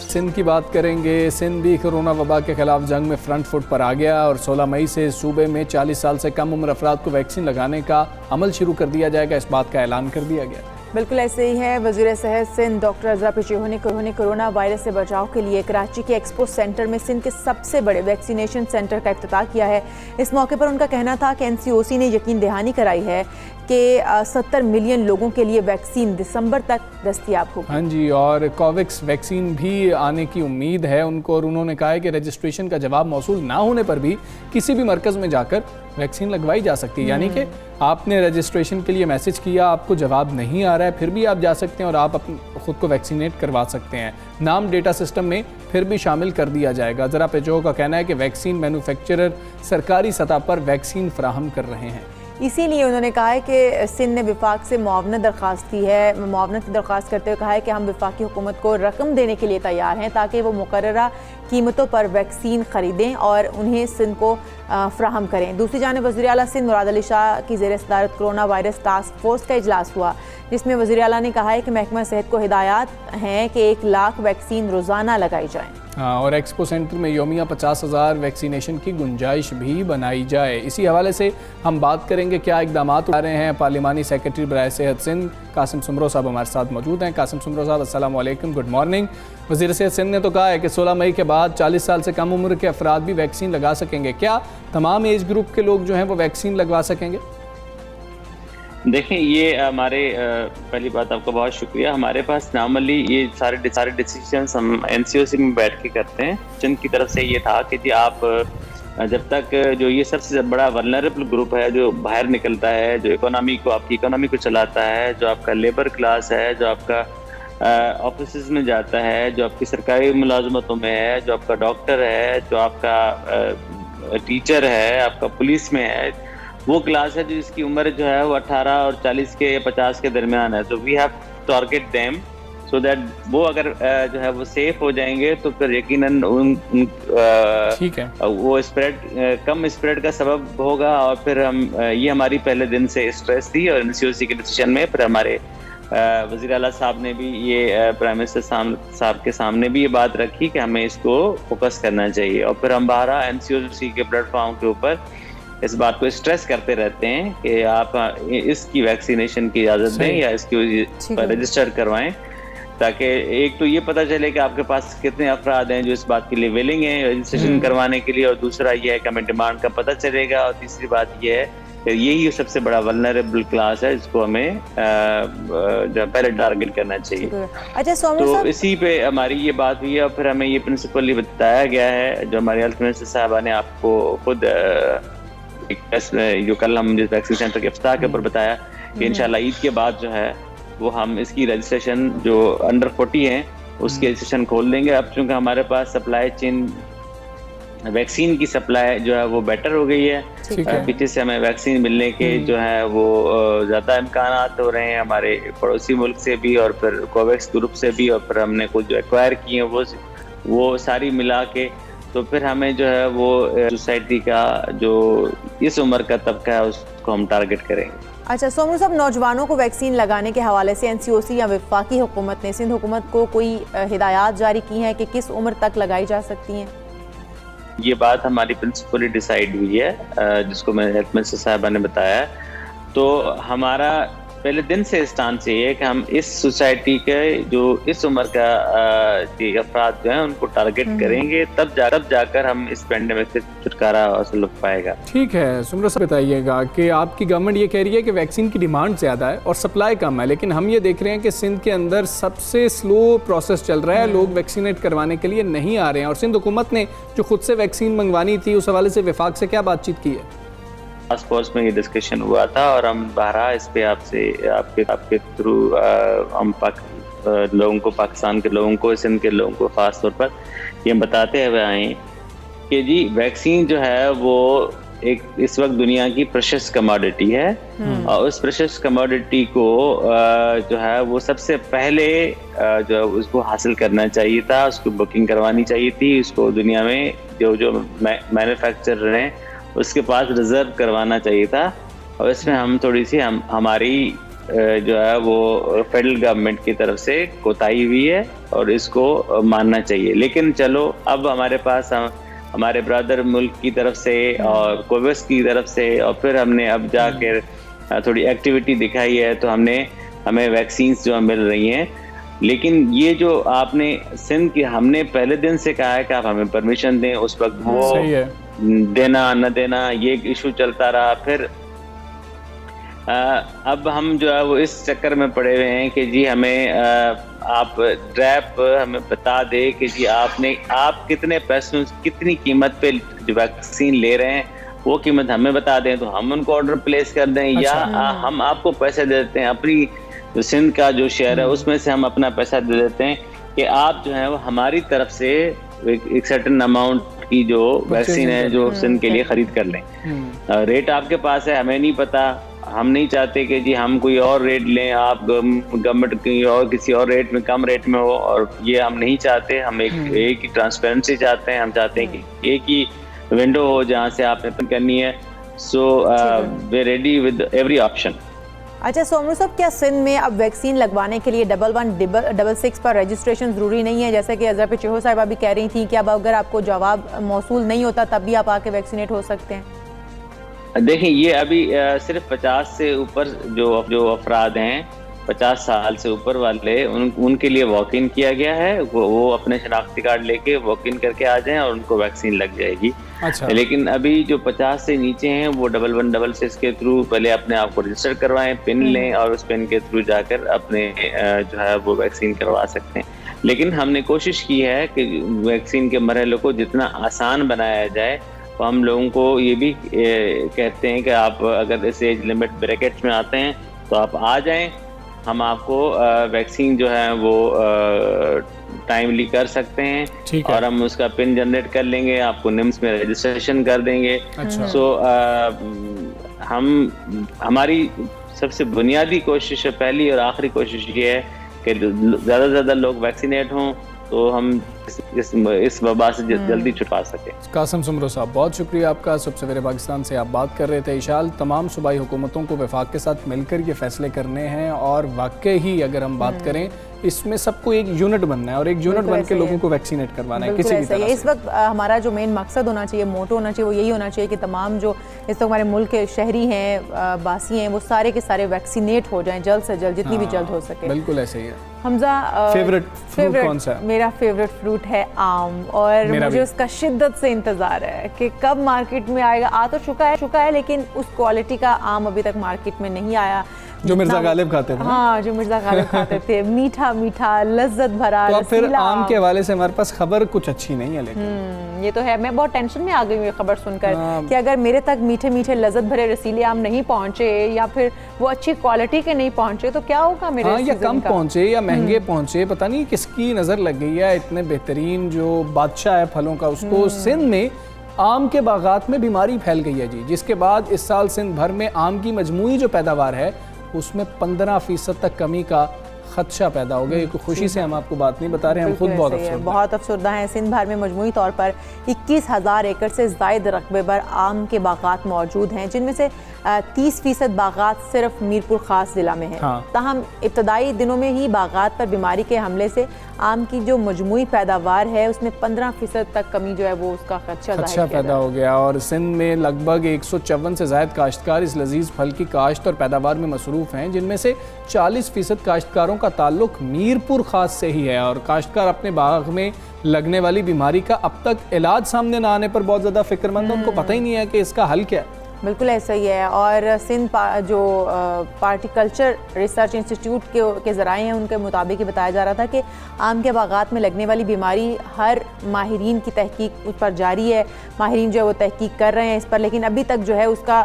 Sindh की बात करेंगे। सिंध भी कोरोना वबा के खिलाफ जंग में फ्रंट फुट पर आ गया और 16 मई से सूबे में 40 साल से कम उम्र अफराद को वैक्सीन लगाने का अमल शुरू कर दिया जाएगा, इस बात का ऐलान कर दिया गया। बिल्कुल ऐसे ही है। वज़ीर सेहत सिंध डॉक्टर अज़रा पिचोह ने कोरोना वायरस से बचाव के लिए कराची के एक्सपो सेंटर में सिंध के सबसे बड़े वैक्सीनेशन सेंटर का इफ्तिताह किया है। इस मौके पर उनका कहना था कि NCOC ने यकीन दहानी कराई है कि 70 मिलियन लोगों के लिए वैक्सीन दिसंबर तक दस्तयाब होगी। हाँ जी, और कोवैक्स वैक्सीन भी आने की उम्मीद है उनको, और उन्होंने कहा है कि रजिस्ट्रेशन का जवाब मौसूल ना होने पर भी किसी भी मरकज़ में जाकर वैक्सीन लगवाई जा सकती है। यानी कि आपने रजिस्ट्रेशन के लिए मैसेज किया, आपको जवाब नहीं आ रहा है, फिर भी आप जा सकते हैं और आप खुद को वैक्सीनेट करवा सकते हैं। नाम डेटा सिस्टम में फिर भी शामिल कर दिया जाएगा। ज़रा पिचोह का कहना है कि वैक्सीन मैन्युफैक्चरर सरकारी सतह पर वैक्सीन फराहम कर रहे हैं। इसीलिए उन्होंने कहा है कि सिंध ने विफाक से मुआवनत दरख्वास्त की है। मुआवनत की दरख्वास्त करते हुए कहा है कि हम विफाकी हुकूमत को रकम देने के लिए तैयार हैं ताकि वो मुकर्ररा कीमतों पर वैक्सीन ख़रीदें और उन्हें सिंध को फ्राहम करें। दूसरी जानिब वज़ीर आला सिंध मुराद अली शाह की ज़ेर सदारत कोरोना वायरस टास्क फोर्स का इजलास हुआ, जिसमें वज़ीर आला ने कहा है कि महकमा सेहत को हिदायत हैं कि 1 लाख वैक्सीन रोज़ाना लगाई जाएँ। हाँ, और एक्सपो सेंटर में योमिया 50,000 वैक्सीनेशन की गुंजाइश भी बनाई जाए। इसी हवाले से हम बात करेंगे क्या इकदाम उठा रहे हैं। पार्लिमानी सेक्रेटरी बराए सेहत सिंध कासिम सुमरो साहब हमारे साथ मौजूद हैं। कासिम सुमरो साहब, अस्सलाम वालेकुम, गुड मॉर्निंग। वज़ीर सेहत सिंध ने तो कहा है कि 16 मई के बाद 40 साल से कम उम्र के अफराद भी वैक्सीन लगा सकेंगे। क्या तमाम एज ग्रुप के लोग जो हैं वो वैक्सीन लगवा सकेंगे? देखें, ये हमारे पहली बात आपका बहुत शुक्रिया। हमारे पास नॉर्मली ये सारे डिसीजंस हम NCOC में बैठ के करते हैं। सिंध की तरफ से ये था कि जी आप जब तक जो ये सबसे बड़ा वल्नरेबल ग्रुप है जो बाहर निकलता है, जो आपकी इकोनॉमी को चलाता है, जो आपका लेबर क्लास है, जो आपका ऑफिस में जाता है, जो आपकी सरकारी मुलाजमतों में है, जो आपका डॉक्टर है, जो आपका टीचर है, आपका पुलिस में है, वो क्लास है जो जिसकी उम्र जो है वो 18 और 40 के 50 के दरमियान है। तो we have target them so that वो अगर जो है वो सेफ हो जाएंगे तो फिर यकीनन ठीक है वो कम स्प्रेड का सबब होगा। और फिर हम ये हमारी पहले दिन से स्ट्रेस थी और NCOC के डिसीजन में फिर हमारे वज़ीर आला साहब ने भी ये प्राइम मिनिस्टर साहब के सामने भी ये बात रखी कि हमें इसको फोकस करना चाहिए। और फिर हम 12 NCOC के प्लेटफॉर्म के ऊपर इस बात को स्ट्रेस करते रहते हैं कि आप इसकी वैक्सीनेशन की इजाज़त दें या इसकी रजिस्टर करवाएं, ताकि एक तो ये पता चले कि आपके पास कितने अफराद हैं जो इस बात के लिए विलिंग हैं रजिस्ट्रेशन करवाने के लिए, और दूसरा ये है कि हमें डिमांड का पता चलेगा, और तीसरी बात ये है कि यही सबसे बड़ा वल्नरेबल क्लास है जिसको हमें जो पहले टारगेट करना चाहिए। अच्छा, तो इसी पे हमारी ये बात हुई है और फिर हमें ये प्रिंसिपली बताया गया है, जो हमारे हेल्थ मिनिस्टर साहबा ने आपको खुद जो कल हम जिस वैक्सीन सेंटर के इफ्तिताह के ऊपर बताया कि इंशाल्लाह ईद के बाद जो है वो हम इसकी रजिस्ट्रेशन जो अंडर 40 हैं उसकी रजिस्ट्रेशन खोल देंगे। अब चूंकि हमारे पास सप्लाई चेन वैक्सीन की सप्लाई जो है वो बेटर हो गई है, पीछे से हमें वैक्सीन मिलने के जो है वो ज़्यादा इम्कानात हो रहे हैं हमारे पड़ोसी मुल्क से भी और फिर कोवैक्स ग्रुप से भी, और फिर हमने कुछ जो एक्वायर किए हैं वो सारी मिला के तो फिर हमें जो है वो सोसाइटी का जो इस उम्र का तबका है उसको हम टारगेट करेंगे। अच्छा सोमरू साहब, नौजवानों को वैक्सीन लगाने के हवाले से NCOC या वफाकी हुकूमत ने सिंध हुकूमत को कोई हिदायत जारी की हैं कि किस उम्र तक लगाई जा सकती हैं? ये बात हमारी प्रिंसिपली डिसाइड हुई है, जिसको मैं हेल्थ मिनिस्टर साहबा ने बताया। तो हमारा पहले दिन से स्टांस ये है कि हम इस सोसाइटी के जो इस उम्र का अफराद जो हैं उनको टारगेट करेंगे, तब जाकर हम इस पेंडेमिक से छुटकारा हासिल हो पाएगा। ठीक है सुमरू साहब, बताइएगा कि आपकी गवर्नमेंट ये कह रही है कि वैक्सीन की डिमांड ज़्यादा है और सप्लाई कम है, लेकिन हम ये देख रहे हैं कि सिंध के अंदर सबसे स्लो प्रोसेस चल रहा है, लोग वैक्सीनेट करवाने के लिए नहीं आ रहे हैं। और सिंध हुकूमत ने जो खुद से वैक्सीन मंगवानी थी उस हवाले से वफाक से क्या बातचीत की है? टास्क फोर्स में ये डिस्कशन हुआ था और हम बहरा इस पे आपके थ्रू हम लोगों को, पाकिस्तान के लोगों को, सिंध के लोगों को खास तौर पर ये बताते हुए आए कि जी वैक्सीन जो है वो एक इस वक्त दुनिया की प्रेशियस कमोडिटी है और उस प्रेशियस कमोडिटी को जो है वो सबसे पहले जो उसको हासिल करना चाहिए था, उसको बुकिंग करवानी चाहिए थी, उसको दुनिया में जो मैन्युफैक्चरर हैं उसके पास रिजर्व करवाना चाहिए था। और इसमें हम थोड़ी सी हमारी जो है वो फेडरल गवर्नमेंट की तरफ से कोताही हुई है और इसको मानना चाहिए। लेकिन चलो अब हमारे पास हमारे ब्रदर मुल्क की तरफ से और कोवैक्स की तरफ से और फिर हमने अब जाकर थोड़ी एक्टिविटी दिखाई है तो हमें वैक्सीन्स जो मिल रही हैं। लेकिन ये जो आपने सिंध की हमने पहले दिन से कहा है कि आप हमें परमिशन दें, उस वक्त वो देना न देना ये इशू चलता रहा। फिर अब हम जो है वो इस चक्कर में पड़े हुए हैं कि जी हमें आप ड्रैप हमें बता दे कि जी आप कितने पैसों कितनी कीमत पे जो वैक्सीन ले रहे हैं वो कीमत हमें बता दें तो हम उनको ऑर्डर प्लेस कर दें। अच्छा। या हम आपको पैसे दे देते हैं, अपनी जो सिंध का जो शेयर है उसमें से हम अपना पैसा दे देते हैं कि आप जो है वो हमारी तरफ से एक सर्टेन अमाउंट की जो वैक्सीन है जो सिंध के लिए खरीद कर लें। रेट आपके पास है, हमें नहीं पता, हम नहीं चाहते कि जी हम कोई और रेट लें, आप गवर्नमेंट की और किसी और रेट में कम रेट में हो, और ये हम नहीं चाहते। हम एक ही ट्रांसपेरेंसी चाहते हैं, हम चाहते हैं कि एक ही विंडो हो जहाँ से आपने पे करनी है। So we ready with every option. अच्छा सोमरू साहब, क्या सिंध में अब वैक्सीन लगवाने के लिए 11-1-6 पर रजिस्ट्रेशन ज़रूरी नहीं है? जैसे कि हज़रत चेहो साहिबा भी कह रही थी कि अब अगर आपको जवाब मौसूल नहीं होता तब भी आप आके वैक्सीनेट हो सकते हैं। देखिए ये अभी सिर्फ 50 से ऊपर जो अफराद हैं, 50 साल से ऊपर वाले उनके लिए वॉक इन किया गया है। वो अपने शनाख्ती कार्ड लेके वॉक इन करके आ जाएं और उनको वैक्सीन लग जाएगी। अच्छा। लेकिन अभी जो 50 से नीचे हैं वो 11-1-6 के थ्रू पहले अपने आप को रजिस्टर करवाएं, पिन लें और उस पिन के थ्रू जाकर अपने जो है वो वैक्सीन करवा सकते हैं। लेकिन हमने कोशिश की है कि वैक्सीन के मरहलों को जितना आसान बनाया जाए। तो हम लोगों को ये भी कहते हैं कि आप अगर इस एज लिमिट ब्रैकेट में आते हैं तो आप आ जाएं, हम आपको वैक्सीन जो है वो टाइमली कर सकते हैं और हम उसका पिन जनरेट कर लेंगे, आपको निम्स में रजिस्ट्रेशन कर देंगे। अच्छा। सो हमारी सबसे बुनियादी कोशिश है, पहली और आखिरी कोशिश ये है कि ज़्यादा से ज़्यादा लोग वैक्सीनेट हों तो हम इस वबा से जल्दी छुटवा सकें। कासिम सुमरू साहब, बहुत शुक्रिया आपका। सुबह सवेरे पाकिस्तान से आप बात कर रहे थे। इशाल तमाम सूबाई हुकूमतों को वफाक के साथ मिलकर ये फैसले करने हैं और वाकई ही अगर हम बात करें इसमें सबको एक यूनिट बनना है और एक यूनिट बन के लोगों को वैक्सीनेट करवाना है किसी भी तरह से। इस वक्त हमारा जो मेन मकसद होना चाहिए, मोटो होना चाहिए, वो यही होना चाहिए कि तमाम जो इस वक्त हमारे मुल्क के शहरी हैं, बासी हैं, वो सारे के सारे वैक्सीनेट हो जाएं जल्द से जल्द, जितनी भी जल्द हो सके। बिल्कुल ऐसे ही है। हमजा, फेवरेट फ्रूट कौन सा है? मेरा फेवरेट फ्रूट है आम और मुझे उसका शिद्दत से इंतजार है कि कब मार्केट में आएगा। आ तो चुका है लेकिन उस क्वालिटी का आम अभी तक मार्केट में नहीं आया जो मिर्जा गालिब खाते थे। हाँ, जो मिर्जा गालिब खाते थे, मीठा मीठा लज्जत भरा। तो फिर आम के हवाले से हमारे पास खबर कुछ अच्छी नहीं है। लेकिन ये तो है, मैं बहुत टेंशन में आ गई हूँ खबर सुनकर कि अगर मेरे तक मीठे मीठे लज्जत भरे रसीले आम नहीं पहुँचे या फिर वो अच्छी क्वालिटी के नहीं पहुँचे तो क्या होगा मेरे या कम पहुँचे या महंगे पहुँचे, पता नहीं किसकी नज़र लग गई है। इतने बेहतरीन जो बादशाह है फलों का, उसको सिंध में आम के बागात में बीमारी फैल गई है जी, जिसके बाद इस साल सिंध भर में आम की मजमूई जो पैदावार है उसमें 15% तक कमी का खदशा पैदा हो गया। खुशी से हम आपको बात नहीं बता रहे हैं, हम खुद बहुत अफसरदा हैं। बहुत अफसरदा हैं। सिंध भर में मजमूई तौर पर 21,000 एकड़ से ज़ायद रकबे पर आम के बागात मौजूद हैं, जिनमें से 30% बागात सिर्फ मीरपुर खास ज़िला में है। ताहम इब्तदाई दिनों में ही बागात पर बीमारी के हमले से आम की जो मजमूई पैदावार है उसमें 15% तक कमी जो है वो उसका खदशा पैदा हो गया। और सिंध में लगभग 154 से ज़ायद काश्तकार इस लजीज फल की काश्त और पैदावार में मसरूफ़ हैं, जिनमें से 40% काश्तकारों का ताल्लुक मीरपुर खास से ही है। और काश्तकार अपने बाग में लगने वाली बीमारी का अब तक इलाज सामने ना आने पर बहुत ज़्यादा फिक्रमंद है, उनको पता ही नहीं है कि इसका हल क्या है। बिल्कुल ऐसा ही है। और सिंध जो पार्टिकल्चर रिसर्च इंस्टीट्यूट के ज़राए हैं उनके मुताबिक बताया जा रहा था कि आम के बागात में लगने वाली बीमारी हर माहिरीन की तहकीक उस पर जारी है। माहिरीन जो है वो तहकीक कर रहे हैं इस पर, लेकिन अभी तक जो है उसका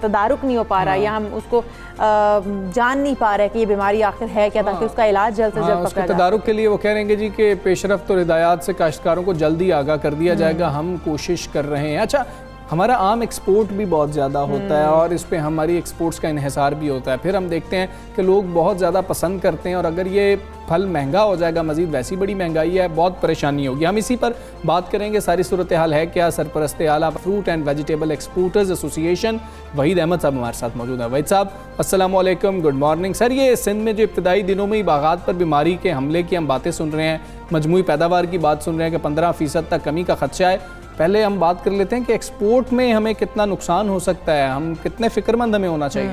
तदारुक नहीं हो पा रहा या हम उसको जान नहीं पा रहे कि ये बीमारी आखिर है क्या, ताकि उसका इलाज जल्द से जल्द पकड़ा जाए। तदारुक के लिए वो कह रहे हैं जी कि पेशरफ्त और हिदायत से काश्तकारों को जल्दी आगाह कर दिया जाएगा, हम कोशिश कर रहे हैं। अच्छा, हमारा आम एक्सपोर्ट भी बहुत ज़्यादा होता है और इस पे हमारी एक्सपोर्ट्स का इन्हिसार भी होता है। फिर हम देखते हैं कि लोग बहुत ज़्यादा पसंद करते हैं और अगर ये फल महंगा हो जाएगा, मज़ीद वैसी बड़ी महंगाई है, बहुत परेशानी होगी। हम इसी पर बात करेंगे, सारी सूरत हाल है क्या। सरपरस्त आला fruit and vegetable exporters association Waheed Ahmed साहब हमारे साथ मौजूद है। वहीद साहब अस्सलाम वालेकुम, गुड मॉर्निंग। सर, ये सिंध में जो इब्तदाई दिनों में ही बागात पर बीमारी के हमले की हम बातें सुन रहे हैं, मजमूई पैदावार की बात सुन रहे हैं कि 15% तक कमी का खदशा है। पहले हम बात कर लेते हैं कि एक्सपोर्ट में हमें कितना नुकसान हो सकता है, हम कितने फिक्रमंद हमें होना चाहिए।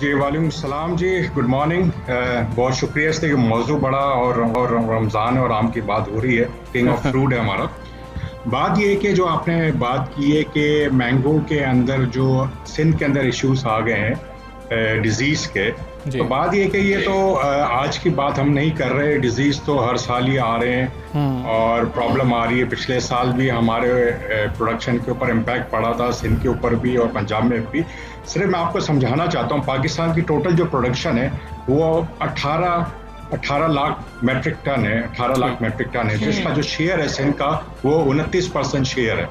जी वालेकुम सलाम जी, गुड मॉर्निंग। बहुत शुक्रिया इसलिए कि मौजू बड़ा और रमज़ान और आम की बात हो रही है, किंग ऑफ फ्रूट है हमारा। बात ये है कि जो आपने बात की है कि मैंगो के अंदर जो सिंध के अंदर इश्यूज आ गए हैं डिजीज़ के, तो बात ये कि ये तो आज की बात हम नहीं कर रहे, डिजीज़ तो हर साल ही आ रहे हैं और प्रॉब्लम आ रही है। पिछले साल भी हमारे प्रोडक्शन के ऊपर इम्पैक्ट पड़ा था, सिंध के ऊपर भी और पंजाब में भी। सिर्फ मैं आपको समझाना चाहता हूँ, पाकिस्तान की टोटल जो प्रोडक्शन है वो 18 लाख मेट्रिक टन है, 18 लाख मेट्रिक टन है, जिसका जो शेयर है सिंध का वो 29% शेयर है।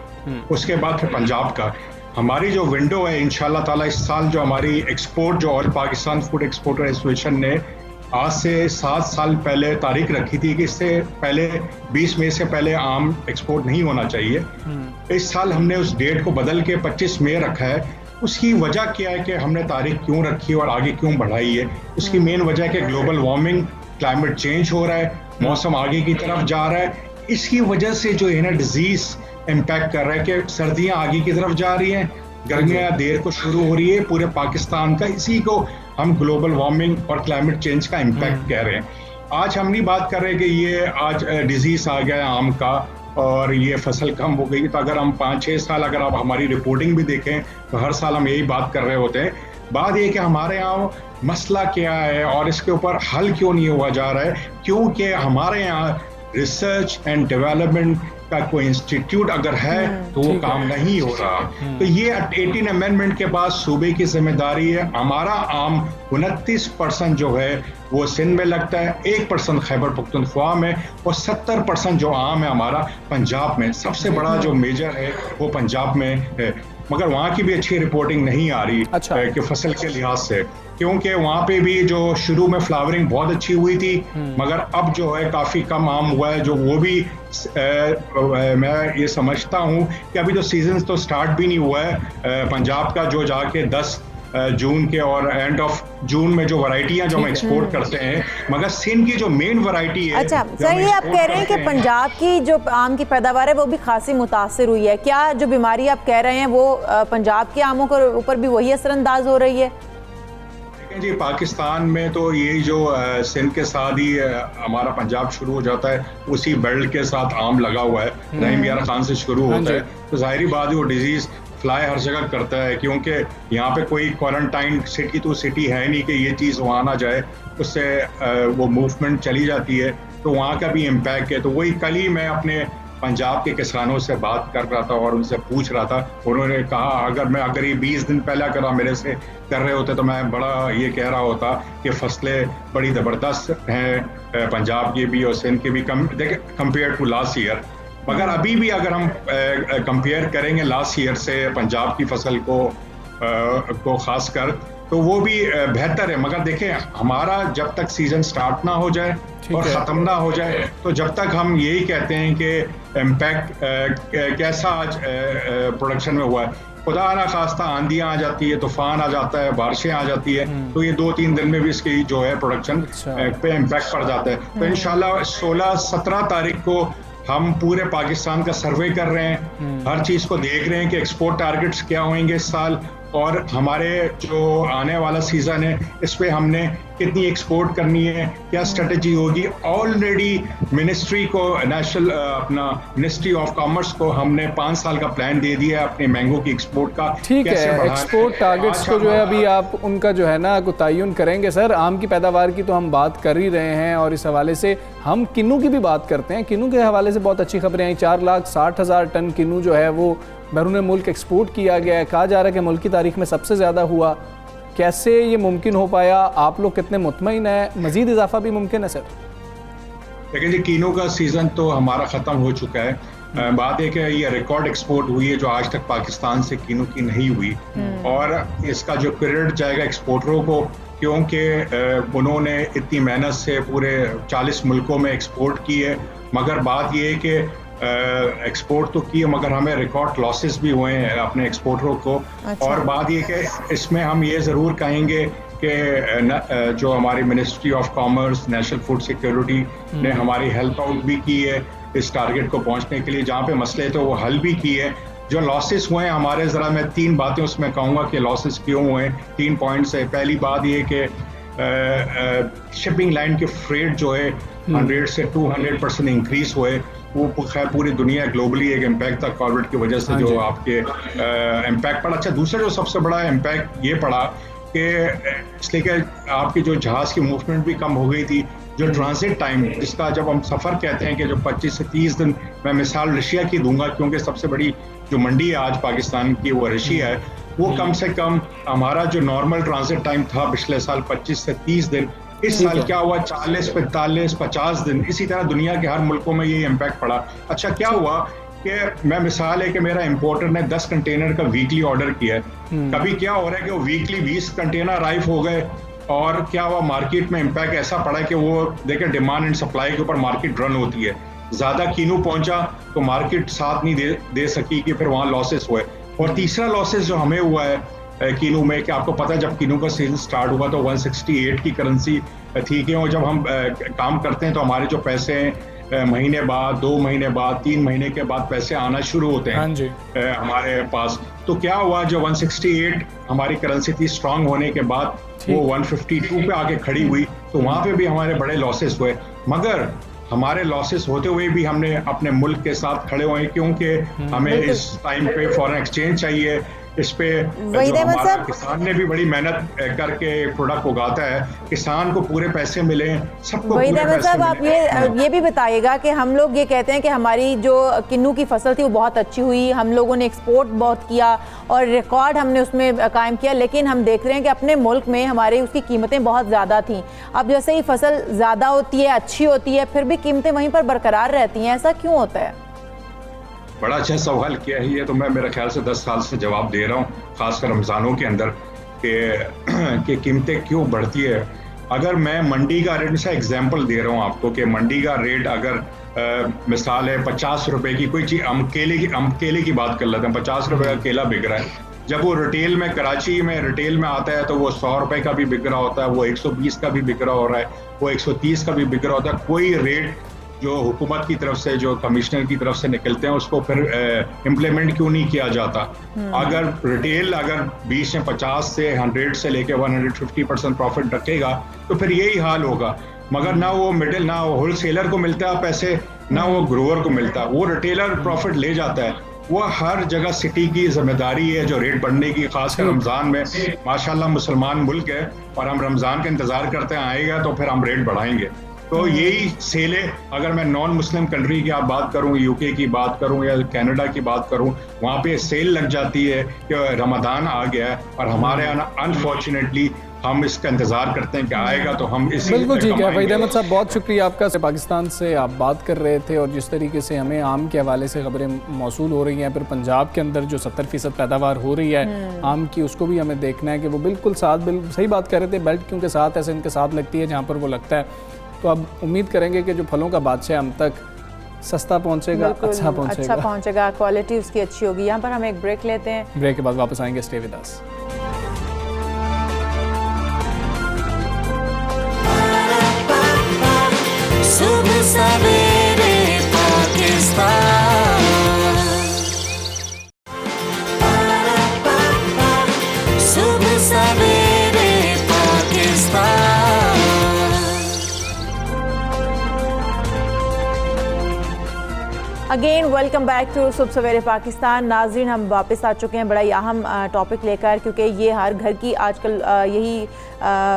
उसके बाद फिर पंजाब का। हमारी जो विंडो है इंशाल्लाह ताला इस साल जो हमारी एक्सपोर्ट जो all Pakistan food exporter association ने आज से 7 साल पहले तारीख रखी थी कि इससे पहले 20 मई से पहले आम एक्सपोर्ट नहीं होना चाहिए। इस साल हमने उस डेट को बदल के 25 मई रखा है। उसकी वजह क्या है कि हमने तारीख क्यों रखी और आगे क्यों बढ़ाई है? उसकी मेन वजह है कि ग्लोबल वार्मिंग, क्लाइमेट चेंज हो रहा है, मौसम आगे की तरफ जा रहा है। इसकी वजह से जो है ना डिजीज इम्पैक्ट कर रहा है कि सर्दियां आगे की तरफ जा रही हैं, गर्मियां देर को शुरू हो रही है पूरे पाकिस्तान का। इसी को हम ग्लोबल वार्मिंग और क्लाइमेट चेंज का इम्पैक्ट कह रहे हैं। आज हम नहीं बात कर रहे कि ये आज डिजीज आ गया आम का और ये फसल कम हो गई। तो अगर हम 5-6 साल अगर आप हमारी रिपोर्टिंग भी देखें तो हर साल हम यही बात कर रहे होते हैं। बात ये कि हमारे यहाँ मसला क्या है और इसके ऊपर हल क्यों नहीं हुआ जा रहा है, क्योंकि हमारे यहाँ रिसर्च एंड डेवलपमेंट का कोई इंस्टीट्यूट अगर है तो वो काम नहीं हो रहा। तो ये 18 अमेंडमेंट के बाद सूबे की जिम्मेदारी है। हमारा आम 29% जो है वो सिंध में लगता है, 1% खैबर पख्तूनख्वा में और 70% जो आम है हमारा पंजाब में। सबसे बड़ा जो मेजर है वो पंजाब में है, मगर वहाँ की भी अच्छी रिपोर्टिंग नहीं आ रही कि फसल के लिहाज से, क्योंकि वहाँ पे भी जो शुरू में फ्लावरिंग बहुत अच्छी हुई थी मगर अब जो है काफ़ी कम आम हुआ है। जो वो भी मैं ये समझता हूँ कि अभी तो सीजन तो स्टार्ट भी नहीं हुआ है पंजाब का, जो जाके 10 जून के और एंड ऑफ जून में जो वैरायटियां जो हम एक्सपोर्ट करते हैं, मगर सिंध की जो मेन वैरायटी है। अच्छा सर, ये आप कह रहे हैं कि पंजाब की जो आम की पैदावार है वो भी खासी मुतासिर हुई है। क्या जो बीमारी आप कह रहे हैं वो पंजाब के आमों के ऊपर भी वही असरअंदाज हो रही है? जी, पाकिस्तान में तो यही जो सिंध के साथ ही हमारा पंजाब शुरू हो जाता है, उसी बेल्ट के साथ आम लगा हुआ है, रहीम यार खान से शुरू होता है। तो जाहिर बात है वो डिजीज फ्लाई हर जगह करता है, क्योंकि यहाँ पे कोई क्वारंटाइन सिटी तो सिटी है नहीं कि ये चीज़ वहाँ ना जाए, उससे वो मूवमेंट चली जाती है, तो वहाँ का भी इम्पैक्ट है। तो वही कल ही मैं अपने पंजाब के किसानों से बात कर रहा था और उनसे पूछ रहा था, उन्होंने कहा अगर ये 20 दिन पहले अगर आप मेरे से कर रहे होते तो मैं बड़ा ये कह रहा होता कि फसलें बड़ी ज़बरदस्त हैं पंजाब की भी और सिंध की भी, कंपेयर टू लास्ट ईयर। मगर अभी भी अगर हम कंपेयर करेंगे लास्ट ईयर से पंजाब की फसल को खासकर, तो वो भी बेहतर है। मगर देखें, हमारा जब तक सीजन स्टार्ट ना हो जाए और ख़त्म ना हो जाए, तो जब तक हम यही कहते हैं कि इम्पैक्ट कैसा आज प्रोडक्शन में हुआ है, खुदा ना खास्ता आंधियां आ जाती है, तूफान आ जाता है, बारिशें आ जाती है, तो ये 2-3 दिन में भी इसकी जो है प्रोडक्शन पे इम्पैक्ट पड़ जाता है। तो इंशाल्लाह 16-17 तारीख को हम पूरे पाकिस्तान का सर्वे कर रहे हैं, हर चीज़ को देख रहे हैं कि एक्सपोर्ट टारगेट्स क्या होंगे इस साल, और हमारे जो आने वाला सीज़न है इस पे हमने कितनी एक्सपोर्ट करनी है, क्या स्ट्रेटजी होगी। ऑलरेडी मिनिस्ट्री को, नेशनल अपना मिनिस्ट्री ऑफ कॉमर्स को हमने 5 साल का प्लान दे दिया है अपने मैंगो की एक्सपोर्ट का। ठीक है, एक्सपोर्ट टारगेट्स को जो है अभी आप उनका जो है ना तयन करेंगे सर। आम की पैदावार की तो हम बात कर ही रहे हैं, और इस हवाले से हम किन्नू की भी बात करते हैं। किन्नू के हवाले से बहुत अच्छी खबरें आई। 4,60,000 टन किन्नू जो है वो बैरून मुल्क एक्सपोर्ट किया गया है। कहा जा रहा है कि मुल्क की तारीख में सबसे ज़्यादा हुआ। कैसे ये मुमकिन हो पाया? आप लोग कितने मुतमईन हैं? मज़ीद इजाफा भी मुमकिन है सर? देखिए जी, किन्नू का सीज़न तो हमारा ख़त्म हो चुका है। बात है कि ये रिकॉर्ड एक्सपोर्ट हुई है जो आज तक पाकिस्तान से किन्नू की नहीं हुई, और इसका जो क्रेडिट जाएगा एक्सपोर्टरों को, क्योंकि उन्होंने इतनी मेहनत से पूरे 40 मुल्कों में एक्सपोर्ट की है। मगर बात ये है कि एक्सपोर्ट तो किए, मगर हमें रिकॉर्ड लॉसेस भी हुए हैं अपने एक्सपोर्टरों को। अच्छा। और बात ये कि इसमें हम ये ज़रूर कहेंगे कि जो हमारी ministry of commerce, national food security ने हमारी हेल्प आउट भी की है इस टारगेट को पहुंचने के लिए। जहाँ पे मसले तो वो हल भी किए हैं। जो लॉसेस हुए हैं हमारे, ज़रा मैं 3 बातें उसमें कहूँगा कि लॉसेस क्यों हुए। 3 पॉइंट्स है। पहली बात ये कि शिपिंग लाइन के फ्रेट जो है 100 से 200% इंक्रीज हुए। वो खैर पूरी दुनिया ग्लोबली एक इम्पैक्ट था कोविड की वजह से, जो आपके इम्पैक्ट पड़ा। अच्छा, दूसरा जो सबसे बड़ा इम्पैक्ट ये पड़ा कि इसलिए कि आपकी जो जहाज़ की मूवमेंट भी कम हो गई थी। जो ट्रांजिट टाइम, जिसका जब हम सफ़र कहते हैं कि जो 25 से 30 दिन, मैं मिसाल रशिया की दूंगा क्योंकि सबसे बड़ी जो मंडी है आज पाकिस्तान की वो रशिया है, वो कम से कम हमारा जो नॉर्मल ट्रांजिट टाइम था पिछले साल 25 से 30 दिन, इस साल क्या हुआ 40, 45, 50 दिन। इसी तरह दुनिया के हर मुल्कों में ये इम्पैक्ट पड़ा। अच्छा, क्या हुआ कि मैं मिसाल है कि मेरा इंपोर्टर ने 10 कंटेनर का वीकली ऑर्डर किया है। कभी क्या हो रहा है कि वो वीकली 20 कंटेनर अराइव हो गए, और क्या हुआ मार्केट में इम्पैक्ट ऐसा पड़ा कि वो देखें डिमांड एंड सप्लाई के ऊपर मार्केट रन होती है। ज़्यादा किन्नू पहुंचा तो मार्केट साथ नहीं दे सकी, कि फिर वहाँ लॉसेस हुए। और तीसरा लॉसेस जो हमें हुआ है किन्नू में, कि आपको पता है जब किन्नू का सीजन स्टार्ट हुआ तो 168 की करेंसी थी कि, और जब हम काम करते हैं तो हमारे जो पैसे हैं महीने बाद, 2 महीने बाद, 3 महीने के बाद पैसे आना शुरू होते हैं हमारे पास। तो क्या हुआ, जो 168 हमारी करेंसी थी स्ट्रांग होने के बाद वो 152 पे आके खड़ी हुई, तो वहाँ पे भी हमारे बड़े लॉसेस हुए। मगर हमारे लॉसेस होते हुए भी हमने अपने मुल्क के साथ खड़े हुए, क्योंकि हमें इस टाइम पे फॉरेन एक्सचेंज चाहिए। इस पे हमारा किसान ने भी बड़ी मेहनत करके प्रोडक्ट उगाता है, किसान को पूरे पैसे मिले, सबको पूरे पैसे मिले। आप ये भी बताइएगा कि हम लोग ये कहते हैं कि हमारी जो किन्नू की फसल थी वो बहुत अच्छी हुई, हम लोगों ने एक्सपोर्ट बहुत किया और रिकॉर्ड हमने उसमें कायम किया, लेकिन हम देख रहे हैं कि अपने मुल्क में हमारे उसकी कीमतें बहुत ज़्यादा थीं। अब जैसे ही फसल ज़्यादा होती है, अच्छी होती है, फिर भी कीमतें वहीं पर बरकरार रहती हैं, ऐसा क्यों होता है? बड़ा अच्छा सवाल किया है ये, तो मैं मेरे ख्याल से 10 साल से जवाब दे रहा हूँ, खासकर रमज़ानों के अंदर, कि कीमतें क्यों बढ़ती है। अगर मैं मंडी का रेट से एग्जांपल दे रहा हूँ आपको, कि मंडी का रेट अगर मिसाल है 50 रुपए की कोई चीज़, हम केले की बात कर लेते हैं, 50 रुपए का केला बिक रहा है। जब वो रिटेल में, कराची में रिटेल में आता है तो वो 100 रुपए का भी बिक रहा होता है, वो 120 का भी बिक रहा हो रहा है, वो 130 का भी बिक रहा होता है। कोई रेट जो हुकूमत की तरफ से, जो कमिश्नर की तरफ से निकलते हैं, उसको फिर इम्प्लीमेंट क्यों नहीं किया जाता? अगर रिटेल अगर 20 से 50 से 100 से लेके 150% प्रॉफिट रखेगा तो फिर यही हाल होगा। मगर ना वो मिडिल, ना वो होलसेलर को मिलता है पैसे, ना वो ग्रोअर को मिलता है, वो रिटेलर प्रॉफिट ले जाता है। वो हर जगह सिटी की जिम्मेदारी है जो रेट बढ़ने की, खासकर रमज़ान में। माशाल्लाह मुसलमान मुल्क है और हम रमज़ान का इंतज़ार करते हैं, आएगा तो फिर हम रेट बढ़ाएंगे। तो यही सेल है। अगर मैं नॉन मुस्लिम कंट्री की आप बात करूं, यूके की बात करूं या कनाडा की बात करूं, वहाँ पे सेल लग जाती है कि रमज़ान आ गया है, और हमारे यहाँ अनफॉर्चुनेटली हम इसका इंतज़ार करते हैं कि आएगा, तो हम इसी बिल्कुल ठीक है कमाएंगे। वहीद अहमद साहब, बहुत शुक्रिया आपका। पाकिस्तान से आप बात कर रहे थे और जिस तरीके से हमें आम के हवाले से खबरें मौसूल हो रही हैं, फिर पंजाब के अंदर जो 70% पैदावार हो रही है आम की, उसको भी हमें देखना है कि वो बिल्कुल सही बात कर रहे थे, बेल्ट क्योंकि साथ ऐसे इनके साथ लगती है जहाँ पर वो लगता है। तो अब उम्मीद करेंगे कि जो फलों का बादशाह हम तक सस्ता पहुँचेगा, अच्छा पहुँचेगा, क्वालिटी उसकी अच्छी होगी। यहाँ पर हम एक ब्रेक लेते हैं, ब्रेक के बाद वापस आएंगे। Stay with us. Subah Savere Pakistan, Subah Savere Pakistan. Again welcome back to Subah Savere Pakistan. नाज़रीन, हम वापस आ चुके हैं बड़ा ही अहम टॉपिक लेकर, क्योंकि ये हर घर की आजकल यही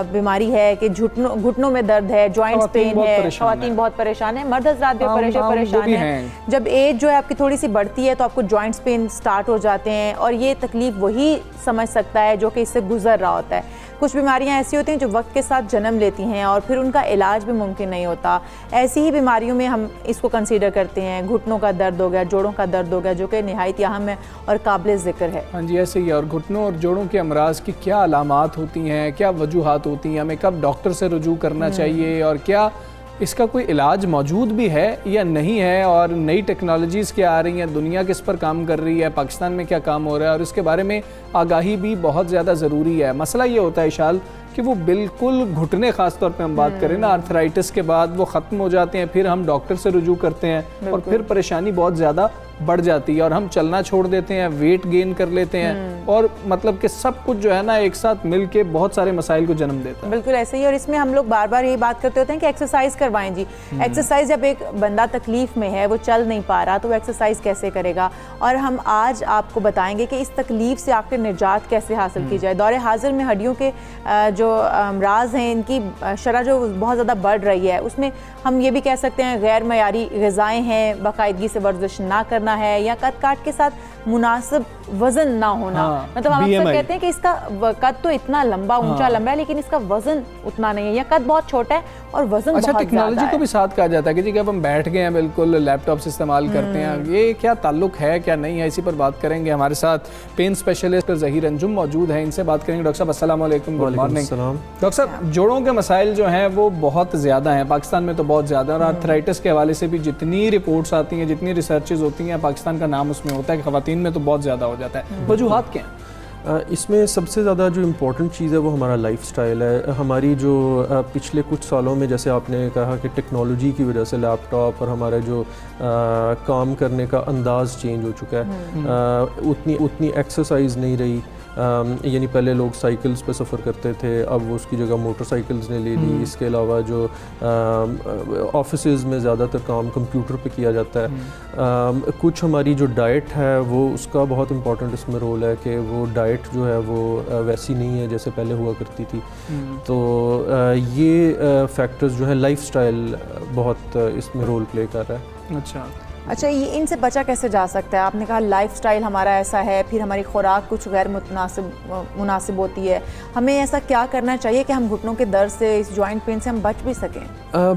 बीमारी है कि घुटनों में दर्द है, जॉइंट्स पेन है, ख़वातीन बहुत परेशान है, मर्द हज़रात भी परेशान है। जब एज जो है आपकी थोड़ी सी बढ़ती है तो आपको जॉइंट्स पेन स्टार्ट हो जाते हैं, और ये तकलीफ वही समझ सकता है जो कि इससे गुजर रहा होता है। कुछ बीमारियां ऐसी होती हैं जो वक्त के साथ जन्म लेती हैं और फिर उनका इलाज भी मुमकिन नहीं होता। ऐसी ही बीमारियों में हम इसको कंसीडर करते हैं। घुटनों का दर्द हो गया, जोड़ों का दर्द हो गया, जो कि निहायत अहम है और काबिल ज़िक्र है। हाँ जी, ऐसे ही है। और घुटनों और जोड़ों के अमराज की क्या अलामात होती हैं, क्या वजूहात होती हैं, हमें कब डॉक्टर से रुजू करना चाहिए, और क्या इसका कोई इलाज मौजूद भी है या नहीं है, और नई टेक्नोलॉजीज़ क्या आ रही हैं, दुनिया किस पर काम कर रही है, पाकिस्तान में क्या काम हो रहा है, और इसके बारे में आगाही भी बहुत ज़्यादा ज़रूरी है। मसला ये होता है इशाल कि वो बिल्कुल घुटने ख़ास तौर पे हम बात करें ना, आर्थराइटिस के बाद वो ख़त्म हो जाते हैं, फिर हम डॉक्टर से रुजू करते हैं और फिर परेशानी बहुत ज़्यादा बढ़ जाती है और हम चलना छोड़ देते हैं, वेट गेन कर लेते हैं, और मतलब कि सब कुछ जो है ना एक साथ मिल के बहुत सारे मसाइल को जन्म देता है। बिल्कुल ऐसे ही। और इसमें हम लोग बार बार यही बात करते होते हैं कि एक्सरसाइज करवाएं जी। एक्सरसाइज, जब एक बंदा तकलीफ में है, वो चल नहीं पा रहा, तो वो एक्सरसाइज कैसे करेगा, और हम आज आपको बताएंगे कि इस तकलीफ से आखिर निजात कैसे हासिल की जाए। दौरे हाजिर में हड्डियों के जो अमराज हैं, इनकी शरह जो बहुत ज़्यादा बढ़ रही है, उसमें हम ये भी कह सकते हैं गैर मयारी ग़िज़ाएँ हैं, बाकायदगी से वर्जिश ना करना है, या कद काट के साथ मुनासिब वजन ना होना। मतलब हम अक्सर कहते हैं कि इसका कद तो इतना लंबा ऊंचा लंबा है, लेकिन इसका वजन उतना नहीं है, या कद बहुत छोटा है और वजन बहुत ज़्यादा है। टेक्नोलॉजी को भी साथ कहा जाता है कि जी कि अब हम बैठ गए हैं, बिल्कुल लैपटॉप से इस्तेमाल करते हैं, ये क्या ताल्लुक है क्या नहीं है, इसी पर बात करेंगे। हमारे साथ पेन स्पेशलिस्ट ज़हीर अंजुम मौजूद हैं, इनसे बात करेंगे। डॉक्टर साहब अस्सलाम वालेकुम, गुड मॉर्निंग। डॉक्टर साहब, जोड़ों के मसाइल जो हैं वो बहुत ज़्यादा हैं, पाकिस्तान में तो बहुत ज़्यादा, और आर्थराइटिस के हवाले से भी जितनी रिपोर्ट्स आती हैं, जितनी रिसर्चेज होती हैं, पाकिस्तान का नाम उसमें होता है कि ख़वातीन में तो बहुत ज़्यादा हो जाता है। वजूहात क्या हैं? इसमें सबसे ज़्यादा जो इम्पोर्टेंट चीज़ है वो हमारा लाइफस्टाइल है। हमारी जो पिछले कुछ सालों में, जैसे आपने कहा कि टेक्नोलॉजी की वजह से लैपटॉप और हमारा जो काम करने का अंदाज़ चेंज हो चुका है, उतनी एक्सरसाइज नहीं रही। यानी पहले लोग साइकिल्स पे सफ़र करते थे, अब वो उसकी जगह मोटरसाइकिल्स ने ले ली। इसके अलावा जो ऑफिसेज़ में ज़्यादातर काम कंप्यूटर पे किया जाता है। कुछ हमारी जो डाइट है वो उसका बहुत इम्पोर्टेंट इसमें रोल है कि वो डाइट जो है वो वैसी नहीं है जैसे पहले हुआ करती थी। तो ये फैक्टर्स जो है, लाइफस्टाइल बहुत इसमें रोल प्ले कर रहा है। अच्छा, ये इनसे बचा कैसे जा सकता है? आपने कहा लाइफस्टाइल हमारा ऐसा है, फिर हमारी खुराक कुछ गैर मुनासिब होती है। हमें ऐसा क्या करना चाहिए कि हम घुटनों के दर्द से, इस जॉइंट पेन से हम बच भी सकें?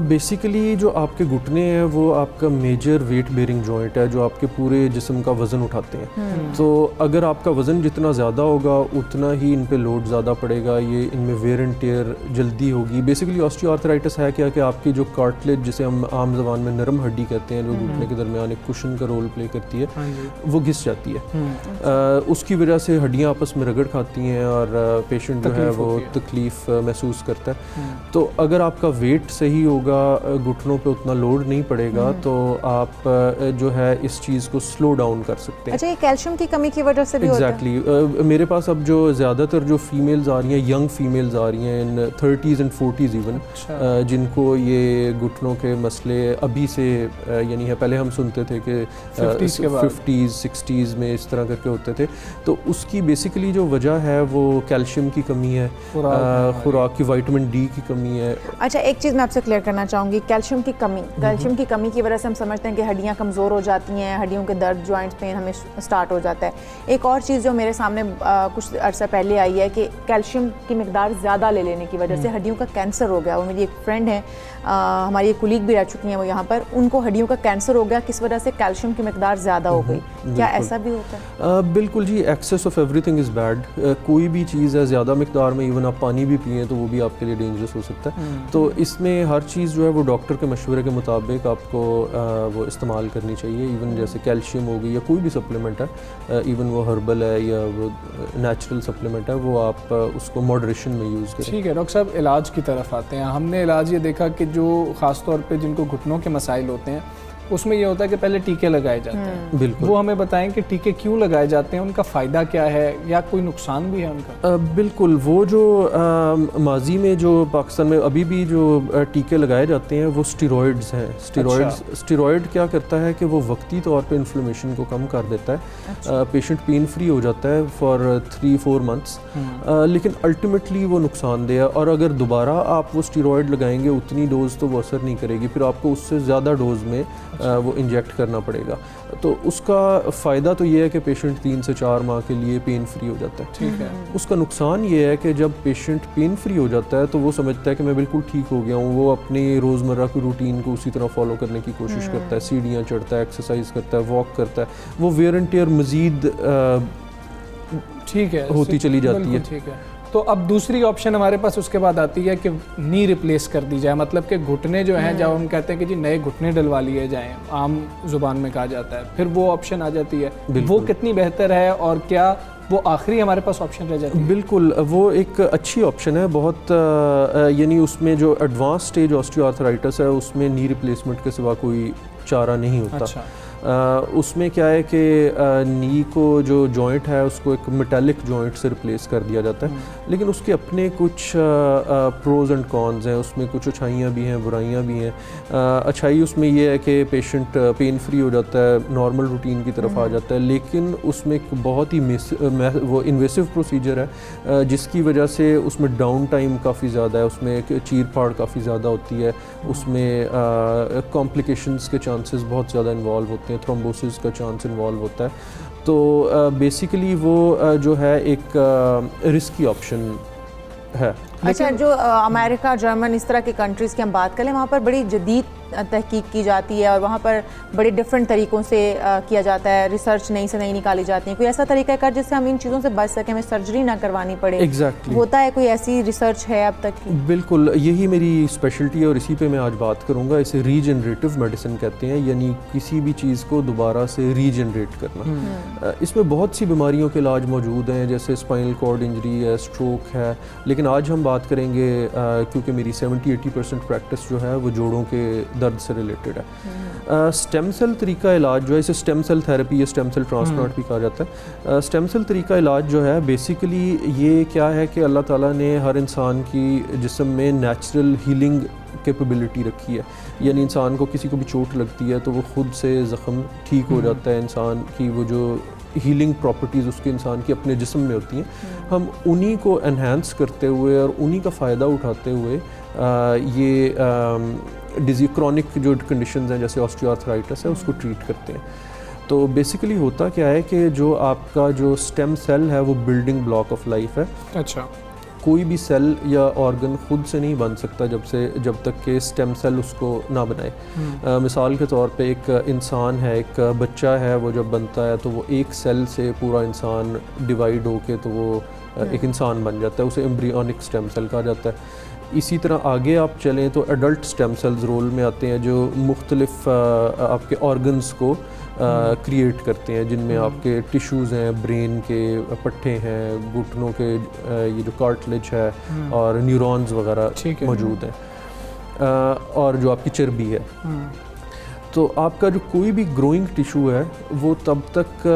बेसिकली जो आपके घुटने हैं वो आपका मेजर वेट बेयरिंग जॉइंट है, जो आपके पूरे जिस्म का वज़न उठाते हैं। तो अगर आपका वज़न जितना ज़्यादा होगा उतना ही इन पे लोड ज़्यादा पड़ेगा, ये इनमें वेयर एंड टेयर जल्दी होगी। बेसिकली ऑस्टियोआर्थराइटिस है क्या कि आपकी जो कार्टिलेज, जिसे हम आम ज़बान में नरम हड्डी कहते हैं, जो घुटने के दरमियान एक कुशन का रोल प्ले करती है, वो घिस जाती है। उसकी वजह से हड्डियाँ आपस में रगड़ खाती हैं और पेशेंट जो है वो तकलीफ़ महसूस करता है। तो अगर आपका वेट सही होगा, घुटनों पे उतना लोड नहीं पड़ेगा, तो आप जो है इस चीज़ को स्लो डाउन कर सकते हैं। अच्छा, ये कैल्शियम की कमी की वजह से भी होता है? एग्जैक्टली। मेरे पास अब जो ज़्यादातर जो फीमेल्स आ रही हैं, यंग फीमेल्स आ रही हैं इन 30s एंड 40s इवन, जिनको ये घुटनों के मसले अभी से यानी है, पहले हम सुनते सुनते थे कि 50s 60s में इस तरह करके होते थे। तो उसकी बेसिकली जो वजह है वो कैल्शियम की कमी है, खुराक की, विटामिन डी की कमी है। अच्छा, एक चीज़ मैं आपसे क्लियर करना चाहूँगी, कैल्शियम की कमी की वजह से हम समझते हैं कि हड्डियाँ कमज़ोर हो जाती हैं, हड्डियों के दर्द, जॉइंट्स पेन हमें स्टार्ट हो जाता है। एक और चीज़ जो मेरे सामने कुछ अर्सा पहले आई है कि कैल्शियम की मिकदार ज़्यादा ले लेने की वजह से हड्डियों का कैंसर हो गया। वो मेरी एक फ्रेंड है, हमारी एक कुलीग भी रह चुकी हैं वो यहाँ पर, उनको हड्डियों का कैंसर हो गया किस वजह से, कैल्शियम की मिकदार ज़्यादा हो गई। क्या ऐसा भी होता है? बिल्कुल जी, excess of everything is bad. कोई भी चीज़ है ज़्यादा मिकदार में, इवन आप पानी भी पिएँ तो वो भी आपके लिए डेंजरस हो सकता है। तो इसमें हर चीज़ जो है वो डॉक्टर के मशवरे के मुताबिक आपको वो इस्तेमाल करनी चाहिए। इवन जैसे कैल्शियम हो गई या कोई भी सप्लीमेंट है, इवन वो हर्बल है या वो नेचुरल सप्लीमेंट है, वो आप उसको मॉडरेशन में यूज़ करें। ठीक है डॉक्टर साहब, इलाज की तरफ आते हैं। हमने इलाज ये देखा कि जो ख़ास तौर पे जिनको घुटनों के मसाइल होते हैं उसमें ये होता है कि पहले टीके लगाए जाते हैं। बिल्कुल, वो हमें बताएं कि टीके क्यों लगाए जाते हैं, उनका फ़ायदा क्या है या कोई नुकसान भी है उनका? बिल्कुल, वो जो माजी में जो पाकिस्तान में अभी भी जो टीके लगाए जाते हैं वो स्टेरॉइड्स हैं। स्टेरॉइड क्या करता है कि वो वक्ती तौर पे इन्फ्लेमेशन को कम कर देता है। पेशेंट पेन फ्री हो जाता है फॉर 3-4 मंथ्स, लेकिन अल्टीमेटली वो नुकसानदेह है। और अगर दोबारा आप वो स्टेरॉइड लगाएंगे उतनी डोज तो वो असर नहीं करेगी, फिर आपको उससे ज़्यादा डोज में वो इंजेक्ट करना पड़ेगा। तो उसका फ़ायदा तो ये है कि पेशेंट 3 से 4 माह के लिए पेन फ्री हो जाता है। ठीक है। उसका नुकसान ये है कि जब पेशेंट पेन फ्री हो जाता है तो वो समझता है कि मैं बिल्कुल ठीक हो गया हूँ, वो अपनी रोज़मर्रा की रूटीन को उसी तरह फॉलो करने की कोशिश करता है, सीढ़ियाँ चढ़ता है, एक्सरसाइज करता है, वॉक करता है, वो वेयर एंड टेयर मज़ीद ठीक है होती चली जाती है। ठीक है। तो अब दूसरी ऑप्शन हमारे पास उसके बाद आती है कि नी रिप्लेस कर दी जाए, मतलब कि घुटने जो हैं, जब हम कहते हैं कि जी नए घुटने डलवा लिए जाएं, आम जुबान में कहा जाता है, फिर वो ऑप्शन आ जाती है। वो कितनी बेहतर है और क्या वो आखिरी हमारे पास ऑप्शन रह जाती है? बिल्कुल, वो एक अच्छी ऑप्शन है बहुत। यानी उसमें जो एडवांस स्टेज ऑस्टियोआर्थराइटिस है उसमें नी रिप्लेसमेंट के सिवा कोई चारा नहीं होता। अच्छा। उसमें क्या है कि नी को जो जॉइंट है उसको एक मेटालिक जॉइंट से रिप्लेस कर दिया जाता है, लेकिन उसके अपने कुछ प्रोज एंड कॉन्स हैं, उसमें कुछ अच्छाइयाँ भी हैं, बुराइयाँ भी हैं। अच्छाई उसमें ये है कि पेशेंट पेन फ्री हो जाता है, नॉर्मल रूटीन की तरफ आ जाता है, लेकिन उसमें एक बहुत ही वो इन्वेसिव प्रोसीजर है जिसकी वजह से उसमें डाउन टाइम काफ़ी ज़्यादा है, उसमें एक चीर फाड़ काफ़ी ज़्यादा होती है, उसमें कॉम्प्लिकेशंस के चांसेस बहुत ज़्यादा इन्वॉल्व होते हैं, थ्रोम्बोसिस का चांस इन्वॉल्व होता है। तो बेसिकली वो जो है एक रिस्की ऑप्शन है। अच्छा, जो अमेरिका, जर्मन, इस तरह की कंट्रीज़ की हम बात करें, वहाँ पर बड़ी जदीद तहकीक की जाती है और वहाँ पर बड़े डिफरेंट तरीक़ों से किया जाता है, रिसर्च नई से नई निकाली जाती है। कोई ऐसा तरीका है जिससे हम इन चीज़ों से बच सकें, हमें सर्जरी ना करवानी पड़े? Exactly. होता है कोई ऐसी रिसर्च है अब तक की? बिल्कुल, यही मेरी स्पेशलिटी है और इसी पे मैं आज बात करूँगा। इसे रीजनरेटिव मेडिसिन कहते हैं, यानी किसी भी चीज़ को दोबारा से रीजनरेट करना। इसमें बहुत सी बीमारियों के इलाज मौजूद हैं, जैसे स्पाइनल कॉर्ड इंजरी है, स्ट्रोक है, लेकिन आज हम बात करेंगे क्योंकि मेरी 70-80% प्रैक्टिस जो है वो जोड़ों के दर्द से रिलेटेड है। स्टेम सेल तरीका इलाज जो है, इसे स्टेम सेल थेरेपी या स्टेम सेल ट्रांसप्लांट भी कहा जाता है। स्टेम सेल तरीका इलाज जो है बेसिकली ये क्या है कि अल्लाह ताला ने हर इंसान की जिस्म में नेचुरल हीलिंग कैपेबिलिटी रखी है, यानी इंसान को किसी को भी चोट लगती है तो वो खुद से ज़ख्म ठीक हो जाता है। इंसान की वो जो हीलिंग प्रॉपर्टीज़ उसके इंसान की अपने जिस्म में होती हैं, हम उन्हीं को एनहांस करते हुए और उन्हीं का फ़ायदा उठाते हुए ये डिजीज क्रॉनिक जो कंडीशंस हैं जैसे ऑस्टियोआर्थराइटिस है उसको ट्रीट करते हैं। तो बेसिकली होता क्या है कि जो आपका जो स्टेम सेल है वो बिल्डिंग ब्लॉक ऑफ लाइफ है। अच्छा। कोई भी सेल या ऑर्गन खुद से नहीं बन सकता जब तक कि स्टेम सेल उसको ना बनाए। मिसाल के तौर पे एक इंसान है, एक बच्चा है, वो जब बनता है तो वो एक सेल से पूरा इंसान डिवाइड होके तो वो एक इंसान बन जाता है, उसे एम्ब्रियोनिक स्टेम सेल कहा जाता है। इसी तरह आगे आप चलें तो एडल्ट स्टेम सेल्स रोल में आते हैं जो मुख्तलिफ आपके ऑर्गन्स को क्रिएट करते हैं, जिनमें आपके टिश्यूज़ हैं, ब्रेन के पट्टे हैं, घुटनों के ये जो कार्टिलेज है और न्यूरॉन्स वगैरह मौजूद हैं, और जो आपकी चर्बी है। तो आपका जो कोई भी ग्रोइंग टिश्यू है वो तब तक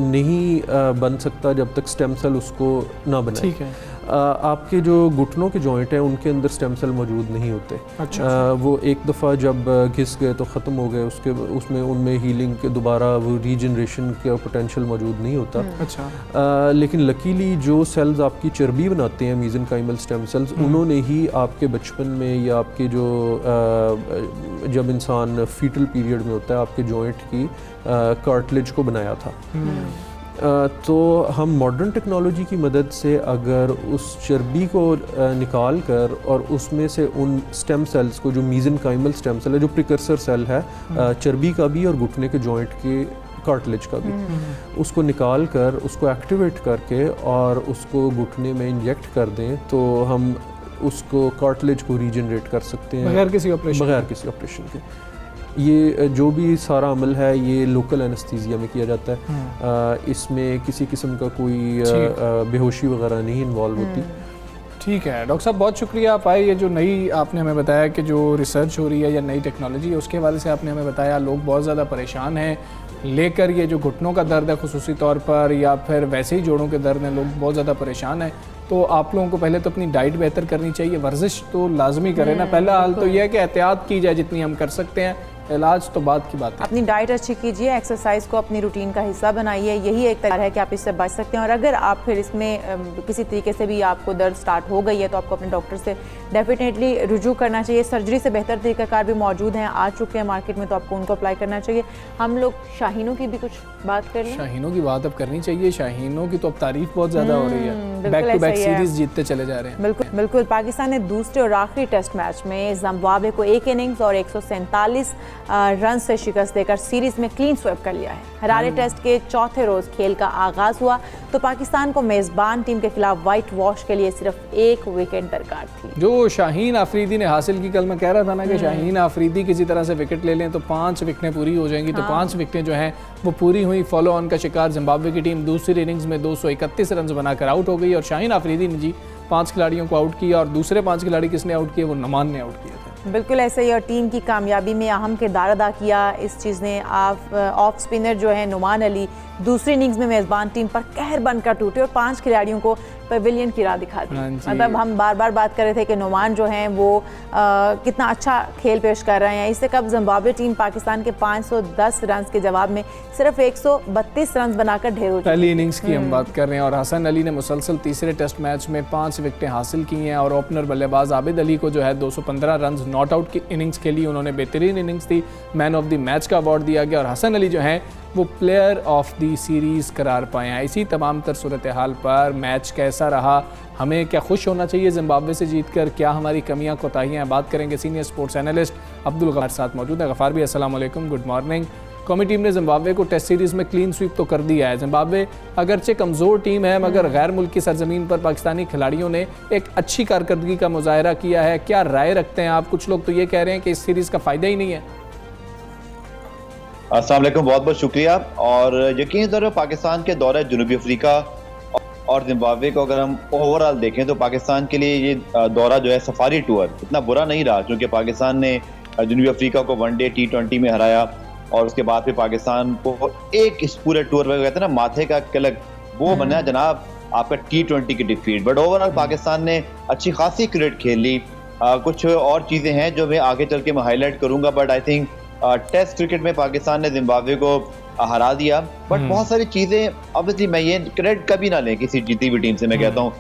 नहीं बन सकता जब तक स्टेम सेल उसको ना बनाए। ठीक है। आपके जो घुटनों के जॉइंट हैं उनके अंदर स्टेम सेल मौजूद नहीं होते। अच्छा। वो एक दफ़ा जब घिस गए तो ख़त्म हो गए, उसमें उनमें हीलिंग के दोबारा वो रीजनरेशन का पोटेंशियल मौजूद नहीं होता। अच्छा। लेकिन लकीली जो सेल्स आपकी चर्बी बनाते हैं मीज़ेनकाइमल स्टेम सेल्स, उन्होंने ही आपके बचपन में या आपके जो जब इंसान फीटल पीरियड में होता है आपके जॉइंट की कार्टिलेज को बनाया था। तो हम मॉडर्न टेक्नोलॉजी की मदद से अगर उस चर्बी को निकाल कर और उसमें से उन स्टेम सेल्स को, जो मीज़ेनकाइमल स्टेम सेल है, जो प्रिकर्सर सेल है चर्बी का भी और घुटने के जॉइंट के कार्टिलेज का भी, उसको निकाल कर उसको एक्टिवेट करके और उसको घुटने में इंजेक्ट कर दें तो हम उसको कार्टिलेज को रीजनरेट कर सकते हैं बगैर किसी ऑपरेशन के। ये जो भी सारा अमल है ये लोकल एनेस्थीसिया में किया जाता है। इसमें किसी किस्म का कोई बेहोशी वगैरह नहीं इन्वॉल्व होती। ठीक है डॉक्टर साहब, बहुत शुक्रिया आप आए। ये जो नई आपने हमें बताया कि जो रिसर्च हो रही है या नई टेक्नोलॉजी है उसके हवाले से आपने हमें बताया, लोग बहुत ज़्यादा परेशान हैं लेकर ये जो घुटनों का दर्द है खुसूसी तौर पर, या फिर वैसे ही जोड़ों के दर्द हैं, लोग बहुत ज़्यादा परेशान हैं। तो आप लोगों को पहले तो अपनी डाइट बेहतर करनी चाहिए, वर्जिश तो लाजमी करें ना। पहला हाल तो यह है कि एहतियात की जाए जितनी हम कर सकते हैं, इलाज तो बात की बात है। अपनी डाइट अच्छी कीजिए, एक्सरसाइज को अपनी रूटीन का हिस्सा बनाइए, यही एक तरीका है कि आप इससे बच सकते हैं। और अगर आप फिर इसमें किसी तरीके से भी आपको दर्द स्टार्ट हो गई है तो आपको अपने डॉक्टर से डेफिनेटली रुजू करना चाहिए। सर्जरी से बेहतर तरीक़ाकार भी मौजूद हैं, आ चुके हैं मार्केट में, तो आपको उनको अप्लाई करना चाहिए। हम लोग शाहीनों की भी कुछ बात कर लें। शाहीनों की बात अब करनी चाहिए। शाहीनों की तो अब तारीफ बहुत ज़्यादा हो रही है, बैक टू बैक सीरीज जीतते चले जा रहे हैं। बिल्कुल बिल्कुल। पाकिस्तान ने दूसरे और आखिरी टेस्ट मैच में जिम्बाब्वे को 1 इनिंग्स और 147 रन से शिकस्त देकर सीरीज में क्लीन स्वीप कर लिया है। हरारे टेस्ट के चौथे रोज खेल का आगाज हुआ तो पाकिस्तान को मेजबान टीम के खिलाफ व्हाइट वॉश के लिए सिर्फ 1 विकेट दरकार थी। जो शाहीन आफरीदी ने हासिल की, कल मैं कह रहा था ना कि शाहीन आफरीदी किसी तरह से विकेट ले लें तो 5 विकेटें पूरी हो जाएंगी। तो 5 विकेटें जो हैं वो पूरी हुई। फॉलो ऑन का शिकार जिम्बाब्वे की टीम दूसरी इनिंग्स में 231 रन बनाकर आउट हो गई और शाहीन आफरीदी ने जी 5 खिलाड़ियों को आउट किया। और दूसरे 5 खिलाड़ी किसने आउट किए? वो नमान ने आउट किए थे। बिल्कुल ऐसे ही। और टीम की कामयाबी में अहम किरदार अदा किया इस चीज़ ने। ऑफ स्पिनर जो है नुमान अली दूसरी इनिंग्स में मेज़बान टीम पर कहर बनकर टूटे और 5 खिलाड़ियों को पवेलियन की राह दिखा दी। मतलब हम बार बार बात कर रहे थे कि नुमान जो हैं वो कितना अच्छा खेल पेश कर रहे हैं। इससे कब जिम्बाब्वे टीम पाकिस्तान के 510 रन के जवाब में सिर्फ 132 रन बनाकर ढेर हो चुकी। पहली इनिंग्स की हम बात कर रहे हैं और हसन अली ने मुसलसल तीसरे टेस्ट मैच में 5 विकेटें हासिल की हैं और ओपनर बल्लेबाज आबिद अली को जो है 215 रन नॉट आउट की इनिंग्स खेली। उन्होंने बेहतरीन इनिंग्स थी, मैन ऑफ द मैच का अवार्ड दिया गया और हसन अली जो हैं वो प्लेयर ऑफ द सीरीज़ करार पाए हैं। इसी तमाम तर सूरत हाल पर मैच कैसा रहा, हमें क्या खुश होना चाहिए जिम्बाब्वे से जीतकर, क्या हमारी कमियां कोताहियां हैं, बात करेंगे। Senior sports analyst Abdul Ghaffar साथ मौजूद है। गफ्फार भी अस्सलाम वालेकुम, गुड मॉर्निंग। कौमी टीम ने जिम्बाब्वे को टेस्ट सीरीज़ में क्लीन स्वीप तो कर दिया है। जिम्बाब्वे अगरचे कमज़ोर टीम है मगर गैर मुल्क की सरजमीन पर पाकिस्तानी खिलाड़ियों ने एक अच्छी कारकर्दगी का मुजाहरा किया है। क्या राय रखते हैं आप? कुछ लोग तो ये कह रहे हैं कि इस सीरीज़ का फ़ायदा ही नहीं है। अस्सलाम वालेकुम, बहुत बहुत शुक्रिया। और यकीन तौर पर पाकिस्तान के दौरे जनूबी अफ्रीका और जिम्बाब्वे को अगर हम ओवरऑल देखें तो पाकिस्तान के लिए ये दौरा जो है सफारी टूर इतना बुरा नहीं रहा, क्योंकि पाकिस्तान ने जनूबी अफ्रीका को वनडे T20 में हराया और उसके बाद फिर पाकिस्तान को एक इस पूरे टूर में कहते हैं ना माथे का कलक वो बना जनाब आपका T20 की डिफीट। बट ओवरऑल पाकिस्तान ने अच्छी खासी क्रिकेट खेल ली। कुछ और चीज़ें हैं जो मैं आगे चल के मैं हाईलाइट करूँगा, but I think test cricket में पाकिस्तान ने जिम्बाब्वे को हरा दिया। बट बहुत सारी चीज़ें ऑब्वियसली मैं ये क्रेडिट कभी ना लें किसी जीती हुई टीम से। मैं कहता हूँ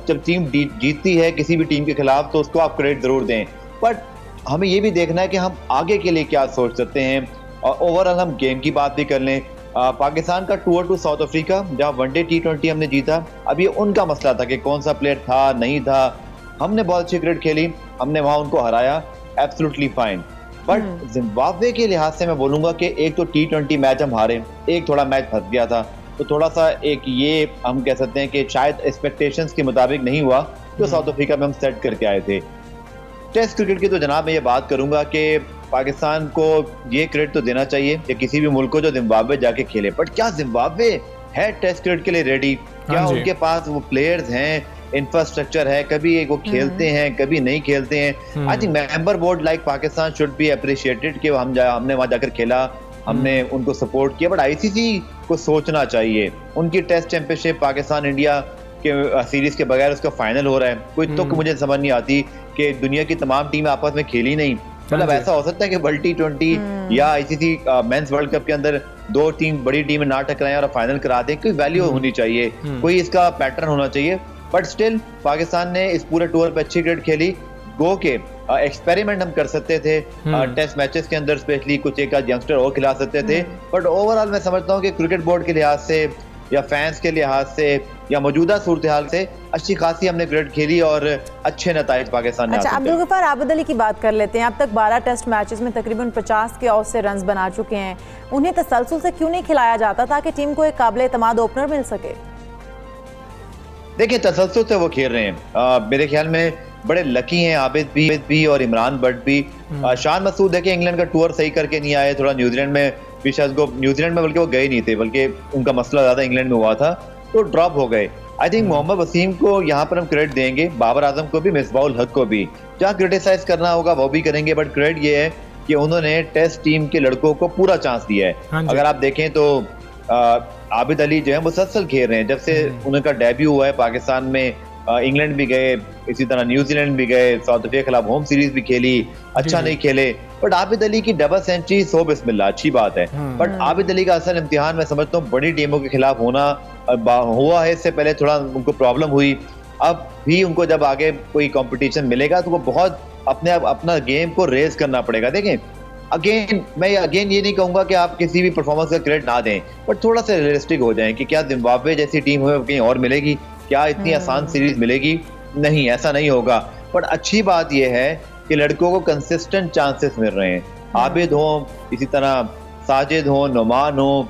जब टीम जीतती है किसी भी टीम के खिलाफ तो उसको आप क्रेडिट ज़रूर दें, बट हमें ये भी देखना है कि हम आगे के लिए क्या सोच सकते हैं। और ओवरऑल हम गेम की बात भी कर लें, पाकिस्तान का टूर टू साउथ अफ्रीका जहाँ वनडे T20 हमने जीता, अब ये उनका मसला था कि कौन सा प्लेयर था नहीं था। हमने बहुत अच्छी क्रिकेट खेली, हमने वहाँ उनको हराया, एब्सोल्युटली फाइन। बट जिम्बाब्वे के लिहाज से मैं बोलूँगा कि एक तो T20 मैच हम हारे, एक थोड़ा मैच फंस गया था, तो थोड़ा सा एक ये हम कह सकते हैं कि शायद एक्सपेक्टेशंस के मुताबिक नहीं हुआ जो साउथ अफ्रीका में हम सेट करके आए थे। टेस्ट क्रिकेट की तो जनाब मैं ये बात करूँगा कि पाकिस्तान को ये क्रेडिट तो देना चाहिए कि किसी भी मुल्क को जो जिम्बाब्वे जाके खेले, बट क्या जिम्बाब्वे है टेस्ट क्रिकेट के लिए रेडी? क्या उनके पास वो प्लेयर्स हैं, इंफ्रास्ट्रक्चर है? कभी वो खेलते हैं कभी नहीं खेलते हैं। I think member board like Pakistan should be appreciated कि हमने वहां जाकर खेला, हमने उनको सपोर्ट किया। बट ICC को सोचना चाहिए, उनकी टेस्ट चैंपियनशिप पाकिस्तान इंडिया कि सीरीज के बगैर उसका फाइनल हो रहा है। कोई तो मुझे समझ नहीं आती कि दुनिया की तमाम टीमें आपस में खेली नहीं। मतलब ऐसा हो सकता है कि वर्ल्ड T20 या ICC मेंस वर्ल्ड कप के अंदर 2-3 बड़ी टीमें ना टकराएं और फाइनल करा दें। कोई वैल्यू होनी चाहिए, कोई इसका पैटर्न होना चाहिए। बट स्टिल पाकिस्तान ने इस पूरे टूर पे अच्छी क्रिकेट खेली। गो के एक्सपेरिमेंट हम कर सकते थे टेस्ट मैचेस के अंदर, स्पेशली कुछ एक यंगस्टर और खिला सकते थे। बट ओवरऑल मैं समझता हूँ कि क्रिकेट बोर्ड के लिहाज से या फैंस के लिहाज से या मौजूदा सूरत हाल से अच्छी खासी हमने क्रिकेट खेली और अच्छे नताइज पाकिस्तान ने। अच्छा, अब्दुल गफ्फार आबिद अली की बात कर लेते हैं। अब तक 12 टेस्ट मैचेस में तकरीबन 50 के औसत से रन बना चुके हैं। उन्हें तसलसल से क्यों नहीं खिलाया जाता ताकि टीम को एक काबिल एतमाद ओपनर मिल सके? देखिए, तसलसल से वो खेल रहे हैं। मेरे ख्याल में बड़े लकी हैं आबिद भी और इमरान भट्ट भी। शान मसूद है कि इंग्लैंड का टूर सही करके नहीं आए, थोड़ा न्यूजीलैंड में भी शायद न्यूजीलैंड में बल्कि वो गए नहीं थे, बल्कि उनका मसला ज्यादा इंग्लैंड में हुआ था तो ड्रॉप हो गए। आई थिंक मोहम्मद वसीम को यहाँ पर हम क्रेडिट देंगे, बाबर आजम को भी, मिसबाउल हक को भी। जहाँ क्रिटिसाइज करना होगा वो भी करेंगे, बट क्रेडिट ये है कि उन्होंने टेस्ट टीम के लड़कों को पूरा चांस दिया है। अगर आप देखें तो आबिद अली जो है मुसलसल खेल रहे हैं जब से उनका डेब्यू हुआ है पाकिस्तान में। इंग्लैंड भी गए, इसी तरह न्यूजीलैंड भी गए, साउथ अफ्रीका के खिलाफ होम सीरीज भी खेली, अच्छा नहीं खेले। बट आबिद अली की डबल सेंचुरी 100 बिस्मिल्लाह, अच्छी बात है। बट आबिद अली का असल इम्तिहान मैं समझता हूँ बड़ी टीमों के खिलाफ होना हुआ है। इससे पहले थोड़ा उनको प्रॉब्लम हुई, अब भी उनको जब आगे कोई कंपटीशन मिलेगा तो वो बहुत अपना गेम को रेज करना पड़ेगा। देखें, मैं ये नहीं कहूंगा कि आप किसी भी परफॉर्मेंस का क्रेडिट ना दें, बट थोड़ा सा रियलिस्टिक हो जाएं कि क्या जिम्बाब्वे जैसी टीम हमें कहीं और मिलेगी, क्या इतनी आसान सीरीज मिलेगी? नहीं, ऐसा नहीं होगा। बट अच्छी बात यह है कि लड़कों को कंसिस्टेंट चांसेस मिल रहे हैं। आबिद हो, इसी तरह साजिद हो, नुमान हो,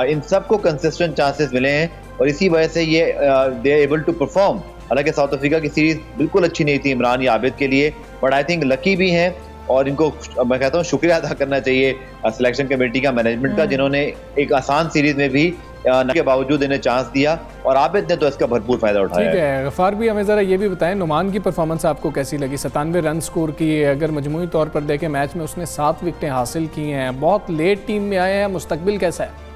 इन सबको कंसिस्टेंट चांसेस मिले हैं और इसी वजह से ये they are able to perform. हालांकि साउथ अफ्रीका की सीरीज बिल्कुल अच्छी नहीं थी इमरान या आबिद के लिए, बट आई थिंक लकी भी हैं और इनको मैं कहता हूँ शुक्रिया अदा करना चाहिए सिलेक्शन कमेटी का, मैनेजमेंट का, जिन्होंने एक आसान सीरीज में भी के बावजूद इन्हें चांस दिया और आबिद ने तो इसका भरपूर फायदा उठाया। ठीक है गफ्फार भी, हमें ज़रा ये भी बताएं नुमान की परफॉर्मेंस आपको कैसी लगी? 97 रन स्कोर की, अगर मजमूई तौर पर देखें मैच में उसने 7 विकेटें हासिल की हैं, बहुत लेट टीम में आए हैं, मुस्तकबिल कैसा है?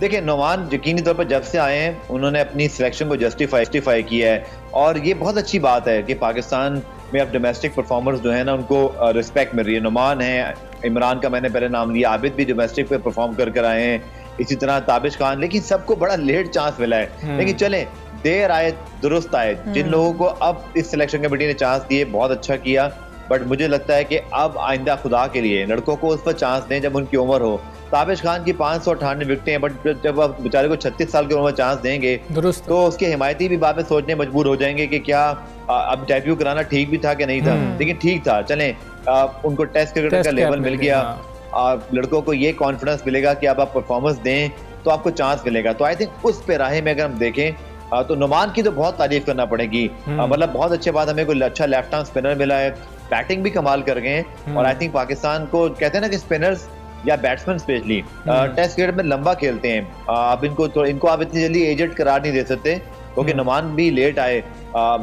देखिए, नुमान यकीनी तौर पर जब से आए हैं उन्होंने अपनी सिलेक्शन को जस्टिफाई किया है और ये बहुत अच्छी बात है कि पाकिस्तान में अब डोमेस्टिक परफॉर्मर्स जो है ना उनको रिस्पेक्ट मिल रही है। नुमान है, इमरान का मैंने पहले नाम लिया, आबिद भी डोमेस्टिक पे परफॉर्म कर आए हैं, इसी तरह ताबिश खान, लेकिन सबको बड़ा लेट चांस मिला है। लेकिन चले, देर आए दुरुस्त आए। जिन लोगों को अब इस सिलेक्शन कमेटी ने चांस दिए बहुत अच्छा किया, बट मुझे लगता है कि अब आइंदा खुदा के लिए लड़कों को उस पर चांस दें जब उनकी उम्र हो। ताबिश खान की 598 विकेटें हैं, बट जब आप बेचारे को 36 साल की उम्र में चांस देंगे तो उसके हिमायती भी बाद में सोचने मजबूर हो जाएंगे कि क्या अब डेब्यू कराना ठीक भी था कि नहीं था। लेकिन ठीक था, चलें, उनको टेस्ट क्रिकेट का लेवल मिल गया। लड़कों को ये कॉन्फिडेंस मिलेगा कि अब आप परफॉर्मेंस दें तो आपको चांस मिलेगा। तो आई थिंक उस पे राह में अगर हम देखें तो नुमान की तो बहुत तारीफ करना पड़ेगी। मतलब बहुत अच्छे बात, हमें कोई अच्छा लेफ्ट आर्म स्पिनर मिला है, बैटिंग भी कमाल कर गए हैं। और आई थिंक पाकिस्तान को कहते हैं ना कि स्पिनर्स या बैट्समैन स्पेशली टेस्ट क्रिकेट में लंबा खेलते हैं। अब इनको आप इतनी जल्दी एजेड करार नहीं दे सकते क्योंकि नुमान भी लेट आए,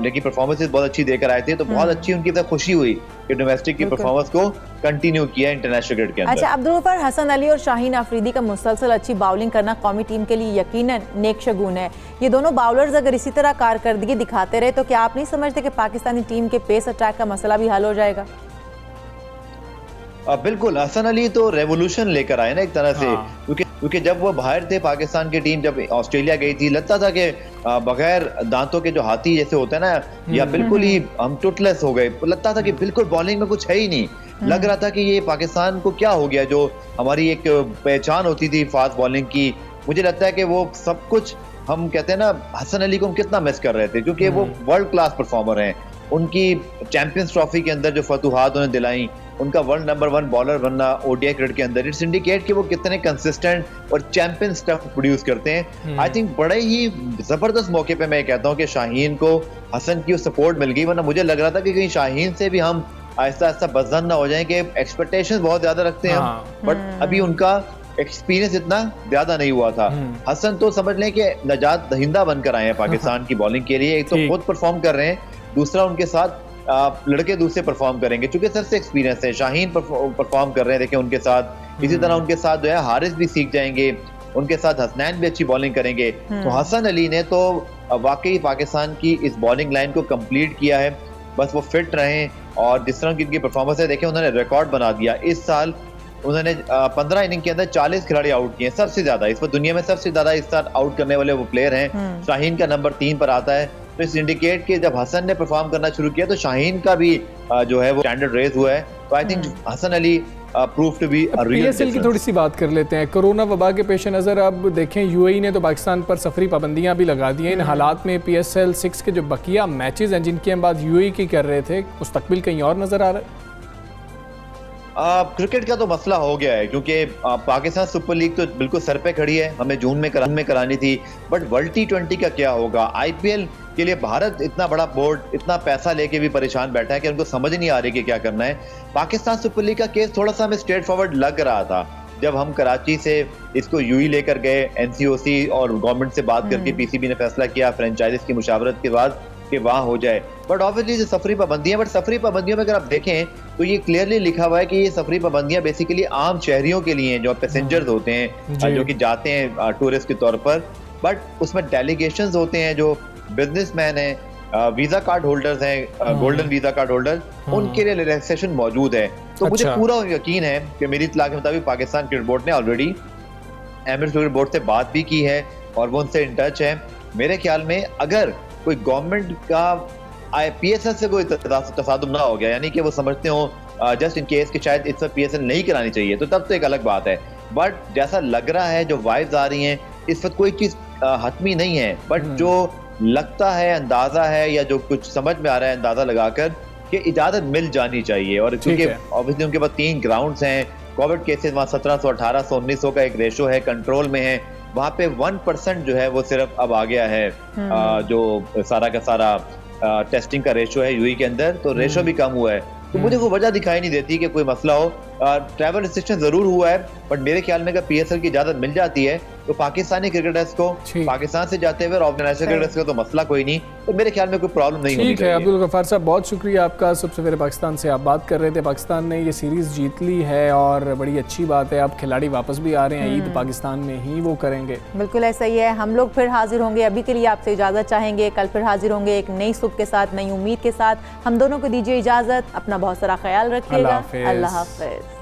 लेकिन परफॉर्मेंसेस बहुत अच्छी देकर आए थे, तो बहुत अच्छी उनकी तरफ खुशी हुई कि डोमेस्टिक की परफॉर्मेंस को कंटिन्यू किया इंटरनेशनल क्रिकेट के अंदर। अच्छा अब्दुल गफ्फार, हसन अली और शाहीन अफरीदी का मुसलसल अच्छी बाउलिंग करना कौमी टीम के लिए यकीनन नेक शगुन है। ये दोनों बाउलर्स अगर इसी तरह कारकर्दगी दिखाते रहे तो क्या आप नहीं समझते कि पाकिस्तानी टीम के पेस अटैक का मसला भी हल हो जाएगा? बिल्कुल, हसन अली तो रेवोल्यूशन लेकर आए ना एक तरह से, क्योंकि जब वो बाहर थे पाकिस्तान की टीम, जब ऑस्ट्रेलिया गई थी, लगता था कि बगैर दांतों के जो हाथी जैसे होते हैं ना, या बिल्कुल ही हम टुटलेस हो गए। लगता था कि बिल्कुल बॉलिंग में कुछ है ही नहीं। लग रहा था कि ये पाकिस्तान को क्या हो गया, जो हमारी एक पहचान होती थी फास्ट बॉलिंग की। मुझे लगता है कि वो सब कुछ हम कहते हैं ना, हसन अली को हम कितना मिस कर रहे थे, क्योंकि वो वर्ल्ड क्लास परफॉर्मर हैं। उनकी चैंपियंस ट्रॉफी के अंदर जो फतूहात उन्हें दिलाई, उनका वर्ल्ड नंबर 1 बॉलर बनना ओडीआई क्रिकेट के अंदर, इट्स इंडिकेट कि वो कितने कंसिस्टेंट और चैंपियन स्टफ प्रोड्यूस करते हैं। आई थिंक बड़े ही जबरदस्त मौके पे मैं कहता हूँ कि शाहीन को हसन की सपोर्ट मिल गई, वरना मुझे लग रहा था कि कहीं शाहीन से भी हम आहिस्ता आहिस्ता बदजन ना हो जाएं कि एक्सपेक्टेशंस बहुत ज्यादा रखते हैं हम, बट अभी उनका एक्सपीरियंस इतना ज्यादा नहीं हुआ था। हसन तो समझ लें कि नजात दहिंदा बनकर आए हैं पाकिस्तान की बॉलिंग के लिए। एक तो खुद परफॉर्म कर रहे हैं, दूसरा उनके साथ लड़के दूसरे परफॉर्म करेंगे, क्योंकि सबसे एक्सपीरियंस है। शाहीन परफॉर्म कर रहे हैं देखें उनके साथ, इसी तरह उनके साथ जो है हारिस भी सीख जाएंगे, उनके साथ हसनैन भी अच्छी बॉलिंग करेंगे। तो हसन अली ने तो वाकई पाकिस्तान की इस बॉलिंग लाइन को कंप्लीट किया है। बस वो फिट रहें और जिस तरह की उनकी परफॉर्मेंस है, देखें उन्होंने रिकॉर्ड बना दिया। इस साल उन्होंने 15 इनिंग के अंदर 40 खिलाड़ी आउट किए, सबसे ज्यादा इस पर दुनिया में सबसे ज्यादा इस साल आउट करने वाले वो प्लेयर हैं। शाहीन का नंबर 3 पर आता है। तो इस इंडिकेट के जब हसन ने परफॉर्म करना शुरू किया तो शाहीन का भी जो है वो स्टैंडर्ड रेज हुआ है। तो I think Hasan Ali prove to be a real. PSL की थोड़ी सी बात कर लेते हैं। कोरोना वबा के पेश नज़र अब देखें यूएई ने तो पाकिस्तान पर सफरी पाबंदियां भी लगा दी हैं। इन हालात में पीएसएल 6 के जो बकिया मैचेस हैं जिनकी हम बात यूएई की कर रहे थे, मुस्तकबिल कहीं और नजर आ रहा है। क्रिकेट का तो मसला हो गया है क्योंकि पाकिस्तान सुपर लीग तो बिल्कुल सर पे खड़ी है, हमें जून में करानी थी। बट वर्ल्ड T20 का क्या होगा? आईपीएल के लिए भारत इतना बड़ा बोर्ड इतना पैसा लेके भी परेशान बैठा है कि उनको समझ नहीं आ रही कि क्या करना है। पाकिस्तान सुपर लीग का केस थोड़ा सा हमें स्ट्रेट फॉरवर्ड लग रहा था जब हम कराची से इसको यूई लेकर गए, एनसीओसी और गवर्नमेंट से बात करके पीसीबी ने फैसला किया फ्रेंचाइजीज की मुशावरत के बाद कि वहाँ हो जाए। बट ऑब्वियसली जो सफरी पाबंदियां, बट सफरी पाबंदियों में अगर आप देखें तो ये क्लियरली लिखा हुआ है कि ये सफरी पाबंदियां बेसिकली आम शहरियों के लिए हैं, जो पैसेंजर्स होते हैं जो कि जाते हैं टूरिस्ट के तौर पर। बट उसमें डेलीगेशंस होते हैं जो बिजनेसमैन हैं, वीजा कार्ड होल्डर्स हैं, गोल्डन वीजा कार्ड होल्डर, उनके लिए रिलैक्सेशन मौजूद है। तो मुझे पूरा यकीन है कि मेरी इत्तला के मुताबिक पाकिस्तान क्रिकेट बोर्ड ने ऑलरेडी एमिरेट्स क्रिकेट बोर्ड से बात भी की है और वो उनसे इन टच है। मेरे ख्याल में अगर कोई गवर्नमेंट का पीएसएल से कोई तसादुम ना हो गया, यानी कि वो समझते हो जस्ट इन केस कि शायद इस पर पीएसएल नहीं करानी चाहिए, तो तब तो एक अलग बात है। बट जैसा लग रहा है, जो वाइब्स आ रही हैं, इस वक्त कोई चीज़ हतमी नहीं है। बट जो लगता है, अंदाजा है या जो कुछ समझ में आ रहा है अंदाजा लगाकर कि इजाज़त मिल जानी चाहिए। और क्योंकि ऑब्वियसली उनके पास 3 ग्राउंड्स हैं, कोविड केसेस वहाँ 1700, 1800, 1900 का एक रेशो है, कंट्रोल में है। वहाँ पे 1% जो है वो सिर्फ अब आ गया है जो सारा का सारा टेस्टिंग का रेशो है यूई के अंदर, तो रेशो भी कम हुआ है। तो मुझे वो वजह दिखाई नहीं देती कि कोई मसला हो। ट्रैवल रिस्ट्रिक्शन जरूर हुआ है, बट मेरे ख्याल में अगर पीएसएल की इजाजत मिल जाती है तो पाकिस्तानी क्रिकेटर्स को पाकिस्तान से जाते हुए ऑर्गेनाइजर क्रिकेटर्स का तो मसला कोई नहीं, तो मेरे ख्याल में कोई प्रॉब्लम नहीं होगी। ठीक है अब्दुल गफ्फार साहब, बहुत शुक्रिया आपका। सबसे पहले पाकिस्तान से आप बात कर रहे थे, पाकिस्तान ने ये सीरीज़ जीत ली है और बड़ी अच्छी बात है। अब खिलाड़ी वापस भी आ रहे हैं, ईद पाकिस्तान में ही वो करेंगे। बिल्कुल ऐसा ही है। हम लोग फिर हाजिर होंगे, अभी के लिए आपसे इजाज़त चाहेंगे। कल फिर हाजिर होंगे एक नई सुबह के साथ, नई उम्मीद के साथ। हम दोनों को दीजिए इजाज़त, अपना बहुत सारा ख्याल रखिएगा। अल्लाह हाफिज़।